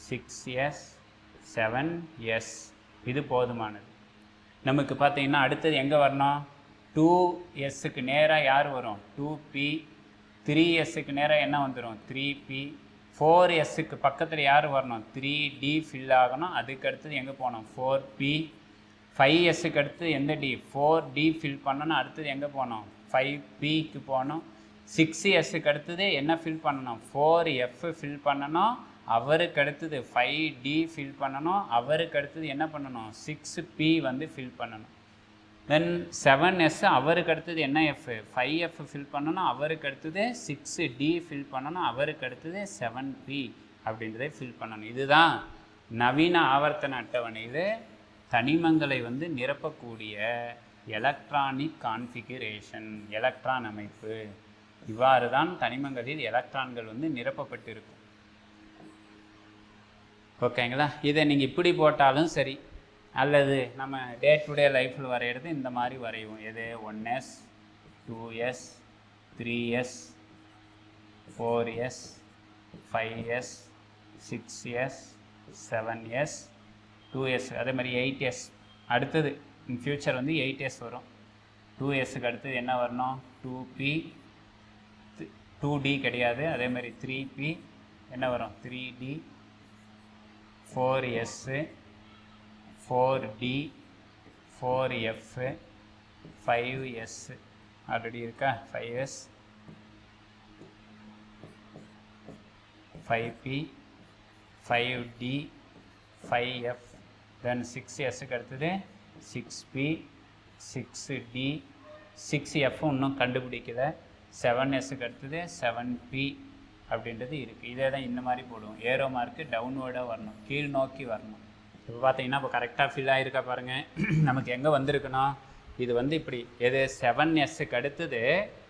6S 7S இது போதுமானது. நமக்கு பார்த்தீங்கன்னா அடுத்தது எங்கே வரணும் 2Sக்கு நேராக யார் வரும் 2P. 3Sக்கு நேராக என்ன வந்துடும் 3P. 4Sக்கு பக்கத்தில் யார் வரணும் 3D ஃபில் ஆகணும். அதுக்கு அடுத்தது எங்கே போகணும் 4P. 5Sக்கு அடுத்து எந்த D 4D ஃபில் பண்ணணும். அடுத்தது எங்கே போகணும் 5Pக்கு போகணும். 6Sக்கு அடுத்தது என்ன ஃபில் பண்ணணும் 4F ஃபில் பண்ணணும். அவருக்கு அடுத்தது 5D ஃபில் பண்ணணும். அவருக்கு அடுத்தது என்ன பண்ணணும் 6P வந்து ஃபில் பண்ணணும். தென் 7S அவருக்கு அடுத்தது என்ன F 5F ஃபில் பண்ணணும். அவருக்கு அடுத்தது 6D ஃபில் பண்ணணும். அவருக்கு அடுத்தது 7P அப்படின்றதை ஃபில் பண்ணணும். இதுதான் நவீன ஆவர்த்தன அட்டவணையில் தனிமங்களை வந்து நிரப்பக்கூடிய எலக்ட்ரானிக் கான்ஃபிகரேஷன் எலக்ட்ரான் அமைப்பு. இவ்வாறு தான் தனிமங்களில் எலக்ட்ரான்கள் வந்து நிரப்பப்பட்டிருக்கும். ஓகேங்களா. இதை நீங்கள் இப்படி போட்டாலும் சரி, அல்லது நம்ம டே டு டே லைஃப்பில் வரைகிறது இந்த மாதிரி வரைவோம். எது 1S 2S 3S 4S 5S 6S 7S 2S அதே மாதிரி 8S. அடுத்தது இன் ஃப்யூச்சர் வந்து 8S வரும். 2Sக்கு அடுத்தது என்ன வரணும் 2P 2D கிடையாது. அதே மாதிரி 3P என்ன வரும் 3D 4S 4D 4F 5S already இருக்கா 5S 5P 5D 5F தென் 6Sக்கு அடுத்தது 6P 6D 6F இன்னும் கண்டுபிடிக்கல. 7Sக்கு அடுத்தது 7P அப்படின்றது இருக்குது. இதே தான் இந்த மாதிரி போடுவோம். ஏரோ மார்க்கு டவுன்வேர்டாக வரணும், கீழ் நோக்கி வரணும். இப்போ பார்த்தீங்கன்னா இப்போ கரெக்டாக ஃபில் ஆகிருக்கா பாருங்கள். நமக்கு எங்கே வந்திருக்கணும் இது வந்து இப்படி எது 7Sக்கு அடுத்தது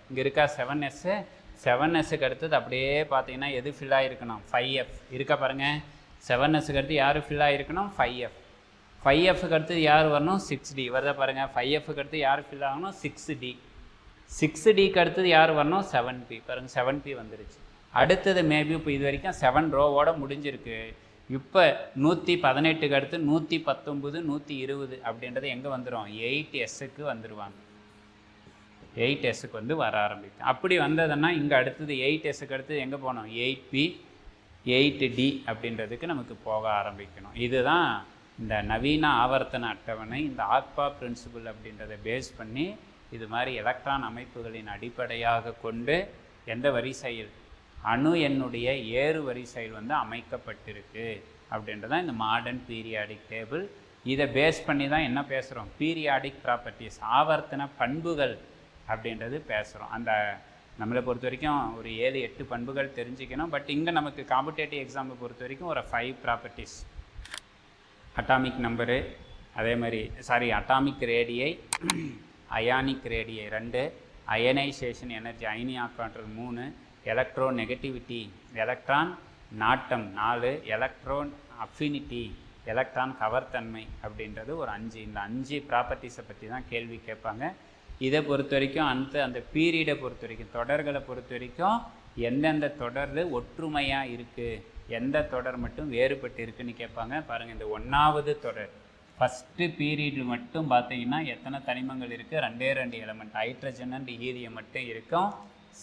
இங்கே இருக்கா 7Sக்கு அடுத்தது அப்படியே பார்த்தீங்கன்னா எது ஃபில் ஆகிருக்கணும் 5F இருக்கா பாருங்கள். 7Sக்கு அடுத்து யார் ஃபில் ஆகிருக்கணும் 5F. 5Fக்கு அடுத்தது யார் வரணும் 6D வருதா பாருங்கள். 5Fக்கு அடுத்து யார் ஃபில் ஆகணும் 6D. 6Dக்கு அடுத்தது யார் வரணும் 7P பாருங்கள். 7P வந்துருச்சு. அடுத்தது மேபி இப்போ இது வரைக்கும் 7 ரோவோட முடிஞ்சிருக்கு. இப்போ 118க்கு அடுத்து 119 120 அப்படின்றது எங்கே வந்துடும் 8Sக்கு வந்துடுவாங்க. 8Sக்கு வந்து வர ஆரம்பிக்கும். அப்படி வந்ததுன்னா இங்கே அடுத்தது 8Sக்கு அடுத்தது எங்கே போகணும் 8P 8D அப்படின்றதுக்கு நமக்கு போக ஆரம்பிக்கணும். இதுதான் இந்த நவீன ஆவர்த்தன அட்டவணை. இந்த ஆக்பா பிரின்சிபல் அப்படின்றத பேஸ் பண்ணி இது மாதிரி எலக்ட்ரான் அமைப்புகளின் அடிப்படையாக கொண்டு எந்த வரிசையில் அணு எண்ணுடைய ஏறு வரிசையில் வந்து அமைக்கப்பட்டிருக்கு அப்படின்றதான் இந்த மாடர்ன் பீரியாடிக் டேபிள். இதை பேஸ் பண்ணி தான் என்ன பேசுகிறோம் பீரியாடிக் ப்ராப்பர்ட்டிஸ் ஆவர்த்தன பண்புகள் அப்படின்றது பேசுகிறோம். அந்த நம்மளை பொறுத்த வரைக்கும் ஒரு 7-8 பண்புகள் தெரிஞ்சுக்கணும். பட் இங்கே நமக்கு காம்படேட்டிவ் எக்ஸாமை பொறுத்த வரைக்கும் ஒரு 5 ப்ராப்பர்ட்டிஸ் அட்டாமிக் நம்பரு, அதே மாதிரி atomic radii, ionic radii 2, ionization energy அயனியாக்காற்றல் 3, எலக்ட்ரோ நெகட்டிவிட்டி எலக்ட்ரான் நாட்டம் 4, எலக்ட்ரோன் அஃபினிட்டி எலக்ட்ரான் கவர்த்தன்மை அப்படின்றது ஒரு 5. இந்த 5 ப்ராப்பர்ட்டிஸை பற்றி தான் கேள்வி கேட்பாங்க. இதை பொறுத்த வரைக்கும் அந்த பீரியடை பொறுத்த வரைக்கும் தொடர்களை பொறுத்த வரைக்கும் எந்தெந்த தொடரில் ஒற்றுமையாக இருக்குது, எந்த தொடர் மட்டும் வேறுபட்டு இருக்குதுன்னு கேட்பாங்க. பாருங்கள், இந்த 1வது தொடர் ஃபஸ்ட்டு பீரியடில் மட்டும் பார்த்தீங்கன்னா எத்தனை தனிமங்கள் இருக்குது 2 எலமெண்ட் ஹைட்ரஜன் அண்ட் ஹீலியம் மட்டும் இருக்கும்.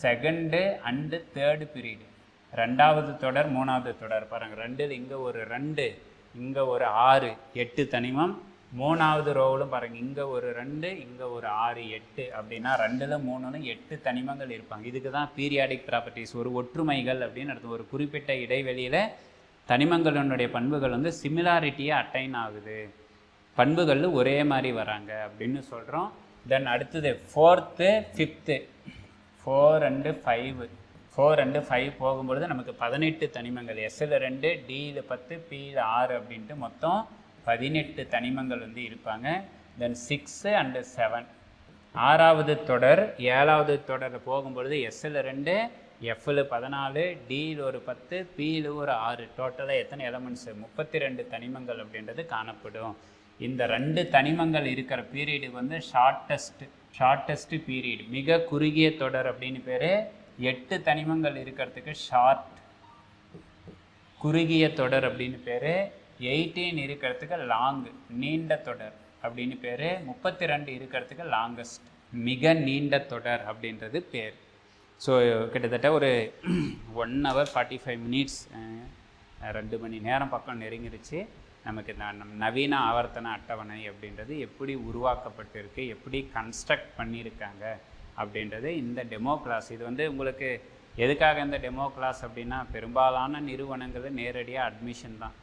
செகண்டு அண்டு தேர்டு பீரியடு 2வது தொடர் 3வது தொடர் பாருங்கள் 2 இங்கே ஒரு 2 இங்கே ஒரு 6 8 தனிமம் மூணாவது ரோவிலும் பாருங்கள், இங்கே ஒரு 2, இங்கே ஒரு 6, 8 அப்படின்னா 2ல் 3ன்னு 8 தனிமங்கள் இருப்பாங்க. இதுக்கு தான் பீரியாடிக் ப்ராப்பர்ட்டிஸ், ஒரு ஒற்றுமைகள் அப்படின்னு அர்த்தம். ஒரு குறிப்பிட்ட இடைவெளியில் தனிமங்களினுடைய பண்புகள் வந்து சிமிலாரிட்டியை அட்டைன் ஆகுது, பண்புகள் ஒரே மாதிரி வராங்க அப்படின்னு சொல்கிறோம். தென் அடுத்தது 4th 5th 4 and 5 4 and 5 போகும்பொழுது நமக்கு 18 தனிமங்கள், Sல் 2, Dயில் 10, Pயில் 6 அப்படின்ட்டு மொத்தம் 18 தனிமங்கள் வந்து இருப்பாங்க. தென் 6 and 7 6வது தொடர் 7வது தொடரில் போகும்பொழுது Sல் 2, Fல் 14, Dயில் ஒரு 10, Pயில் ஒரு 6, டோட்டலாக எத்தனை எலமெண்ட்ஸு 32 தனிமங்கள் அப்படின்றது காணப்படும். இந்த 2 தனிமங்கள் இருக்கிற பீரியடு வந்து ஷார்ட்டஸ்ட் பீரியட், மிக குறுகிய தொடர் அப்படின்னு பேர். 8 தனிமங்கள் இருக்கிறதுக்கு குறுகிய தொடர் அப்படின்னு பேர். 18 இருக்கிறதுக்கு லாங், நீண்ட தொடர் அப்படின்னு பேர். 32 இருக்கிறதுக்கு லாங்கஸ்ட், மிக நீண்ட தொடர் அப்படின்றது பேர். ஸோ கிட்டத்தட்ட ஒரு 1 hour 45 minutes, 2 மணி நேரம் பக்கம் நெருங்கிருச்சு. நமக்கு நவீன ஆவர்த்தன அட்டவணை அப்படின்றது எப்படி உருவாக்கப்பட்டிருக்கு, எப்படி கன்ஸ்ட்ரக்ட் பண்ணியிருக்காங்க அப்படின்றது இந்த டெமோ கிளாஸ். இது வந்து உங்களுக்கு எதுக்காக இந்த டெமோ கிளாஸ் அப்படின்னா, பெரும்பாலான நிறுவனங்கள் நேரடியாக அட்மிஷன் தான்.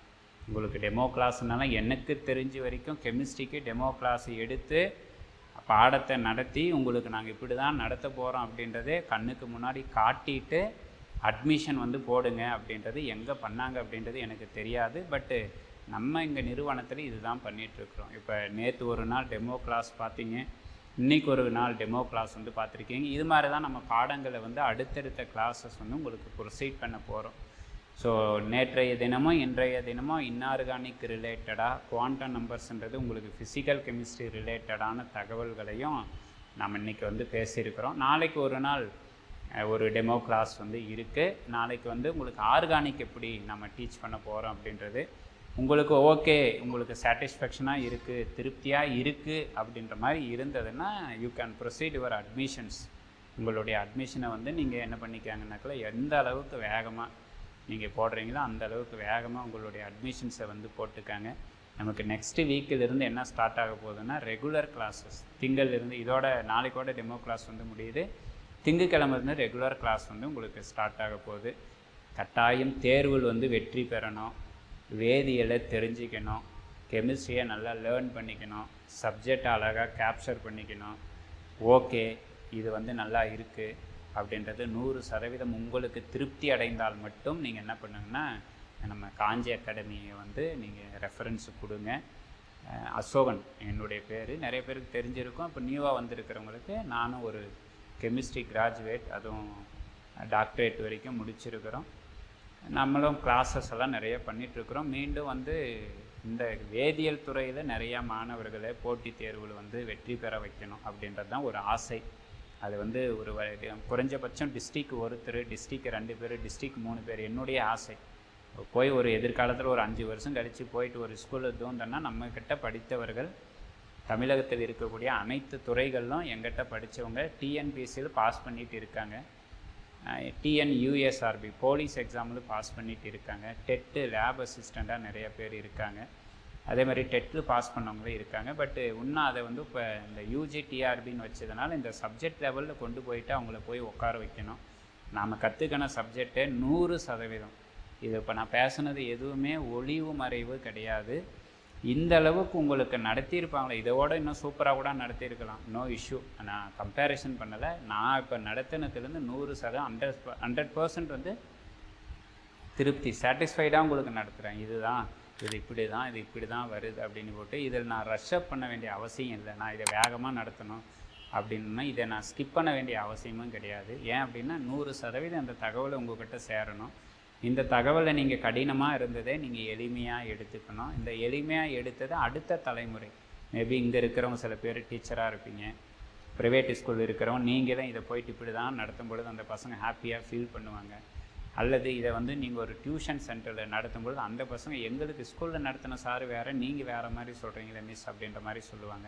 உங்களுக்கு டெமோ கிளாஸ்னால எனக்கு தெரிஞ்ச வரைக்கும் கெமிஸ்ட்ரிக்கு டெமோ கிளாஸ் எடுத்து பாடத்தை நடத்தி உங்களுக்கு நாங்கள் இப்படி தான் நடத்த போகிறோம் அப்படின்றதே கண்ணுக்கு முன்னாடி காட்டிட்டு அட்மிஷன் வந்து போடுங்க அப்படின்றது எங்கே பண்ணாங்க அப்படின்றது எனக்கு தெரியாது. பட்டு நம்ம இங்கே நிறுவனத்தில் இது தான் பண்ணிகிட்ருக்குறோம். இப்போ நேற்று ஒரு நாள் டெமோ கிளாஸ் பார்த்தீங்க, இன்றைக்கி ஒரு நாள் டெமோ கிளாஸ் வந்து பார்த்துருக்கீங்க. இது மாதிரி தான் நம்ம பாடங்களை வந்து அடுத்தடுத்த கிளாஸஸ் வந்து உங்களுக்கு ப்ரொசீட் பண்ண போகிறோம். ஸோ நேற்றைய தினமும் இன்றைய தினமும் இன்ஆர்கானிக் ரிலேட்டடாக, குவாண்டம் நம்பர்ஸ்ன்றது உங்களுக்கு ஃபிசிக்கல் கெமிஸ்ட்ரி ரிலேட்டடான தகவல்களையும் நம்ம இன்றைக்கி வந்து பேசியிருக்கிறோம். நாளைக்கு ஒரு நாள் ஒரு டெமோ கிளாஸ் வந்து இருக்குது. நாளைக்கு வந்து உங்களுக்கு ஆர்கானிக் எப்படி நம்ம டீச் பண்ண போகிறோம் அப்படின்றது உங்களுக்கு ஓகே, உங்களுக்கு சாட்டிஸ்ஃபேக்ஷனாக இருக்குது, திருப்தியாக இருக்குது அப்படின்ற மாதிரி இருந்ததுன்னா you can proceed your admissions. உங்களுடைய அட்மிஷனை வந்து நீங்கள் என்ன பண்ணிக்காங்கனாக்கில் எந்த அளவுக்கு வேகமாக நீங்கள் போடுறீங்களோ அந்த அளவுக்கு வேகமாக உங்களுடைய அட்மிஷன்ஸை வந்து போட்டுக்காங்க. நமக்கு நெக்ஸ்ட்டு வீக்கிலிருந்து என்ன ஸ்டார்ட் ஆக போகுதுன்னா ரெகுலர் கிளாஸஸ். திங்கள்லேருந்து இதோட நாளைக்கோட டெமோ கிளாஸ் வந்து முடியுது. திங்கக்கிழமைலேருந்து ரெகுலர் கிளாஸ் வந்து உங்களுக்கு ஸ்டார்ட் ஆக போகுது. கட்டாயம் தேர்வில் வந்து வெற்றி பெறணும், வேதியியலை தெரிஞ்சிக்கணும், கெமிஸ்ட்ரியை நல்லா லேர்ன் பண்ணிக்கணும், சப்ஜெக்ட் அழகாக கேப்சர் பண்ணிக்கணும். ஓகே, இது வந்து நல்லா இருக்குது அப்படின்றது 100% உங்களுக்கு திருப்தி அடைந்தால் மட்டும் நீங்கள் என்ன பண்ணுங்கன்னா நம்ம காஞ்சி அகாடமியை வந்து நீங்கள் ரெஃபரன்ஸு கொடுங்க. அசோகன் என்னுடைய பேர், நிறைய பேருக்கு தெரிஞ்சிருக்கும். இப்போ நியூவாக வந்திருக்கிறவங்களுக்கு நானும் ஒரு கெமிஸ்ட்ரி கிராஜுவேட், அதுவும் டாக்டரேட் வரைக்கும் முடிச்சிருக்கிறோம். நம்மளும் கிளாஸஸ் எல்லாம் நிறைய பண்ணிகிட்ருக்குறோம். மீண்டும் வந்து இந்த வேதியியல் துறையில் நிறையா மாணவர்களை போட்டித் தேர்வில் வந்து வெற்றி பெற வைக்கணும் அப்படின்றது தான் ஒரு ஆசை. அது வந்து ஒரு குறைஞ்சபட்சம் டிஸ்ட்ரிக் ஒருத்தர், டிஸ்ட்ரிக் 2 பேர், டிஸ்ட்ரிக் 3 பேர் என்னுடைய ஆசை. போய் ஒரு எதிர்காலத்தில் ஒரு 5 வருஷம் கழித்து போயிட்டு ஒரு ஸ்கூலில் தோன்றனா நம்மக்கிட்ட படித்தவர்கள், தமிழகத்தில் இருக்கக்கூடிய அனைத்து துறைகளிலும் எங்கிட்ட படித்தவங்க டிஎன்பிஎஸ்சியில் பாஸ் பண்ணிட்டு இருக்காங்க, டிஎன்யூஎஸ்ஆர்பி போலீஸ் எக்ஸாமில் பாஸ் பண்ணிட்டு இருக்காங்க, டெட்டு லேப் அசிஸ்டண்ட்டாக நிறைய பேர் இருக்காங்க, அதே மாதிரி டெட்டில் பாஸ் பண்ணவங்களே இருக்காங்க. பட்டு இன்னும் அதை வந்து இப்போ இந்த யூஜி டிஆர்பின்னு வச்சதுனால இந்த சப்ஜெக்ட் லெவலில் கொண்டு போயிட்டு அவங்கள போய் உட்கார வைக்கணும். நாம் கற்றுக்கின சப்ஜெக்டை 100%, இது இப்போ நான் பேசுனது எதுவுமே ஒளிவு மறைவு கிடையாது. இந்த அளவுக்கு உங்களுக்கு நடத்தியிருப்பாங்களே, இதோட இன்னும் சூப்பராக கூட நடத்தியிருக்கலாம், நோ இஷ்யூ. நான் கம்பேரிசன் பண்ணலை. நான் இப்போ நடத்தினதுலேருந்து 100% 100% வந்து திருப்தி, சாட்டிஸ்ஃபைடாக உங்களுக்கு நடத்துகிறேன். இதுதான், இது இப்படி தான் வருது அப்படின்னு போட்டு இதில் நான் ரஷ்அப் பண்ண வேண்டிய அவசியம் இல்லை. நான் இதை வேகமாக நடத்தணும் அப்படின்னா இதை நான் ஸ்கிப் பண்ண வேண்டிய அவசியமும் கிடையாது. ஏன் அப்படின்னா 100% அந்த தகவலை உங்கள்கிட்ட சேரணும். இந்த தகவலை நீங்கள் கடினமாக இருந்ததே நீங்கள் எளிமையாக எடுத்துக்கணும். இந்த எளிமையாக எடுத்ததை அடுத்த தலைமுறை, மேபி இங்கே இருக்கிறவங்க சில பேர் டீச்சராக இருப்பீங்க, ப்ரைவேட் ஸ்கூல் இருக்கிறவங்க நீங்கள் தான் இதை போயிட்டு இப்படி தான் நடத்தும் பொழுது அந்த பசங்க ஹாப்பியாக ஃபீல் பண்ணுவாங்க. அல்லது இதை வந்து நீங்கள் ஒரு டியூஷன் சென்டரில் நடத்தும்பொழுது அந்த பசங்க எங்களுக்கு ஸ்கூலில் நடத்தின சார் வேறு, நீங்கள் வேறு மாதிரி சொல்கிறீங்களே மிஸ் அப்படின்ற மாதிரி சொல்லுவாங்க.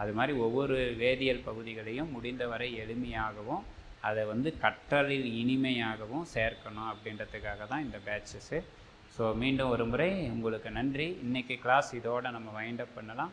அது மாதிரி ஒவ்வொரு வேதியியல் பகுதிகளையும் முடிந்தவரை எளிமையாகவும் அதை வந்து கற்றலில் இனிமையாகவும் சேர்க்கணும் அப்படின்றதுக்காக தான் இந்த பேட்சஸ்ஸு. ஸோ மீண்டும் ஒரு முறை உங்களுக்கு நன்றி. இன்றைக்கி கிளாஸ் இதோடு நம்ம வைண்ட் அப் பண்ணலாம்.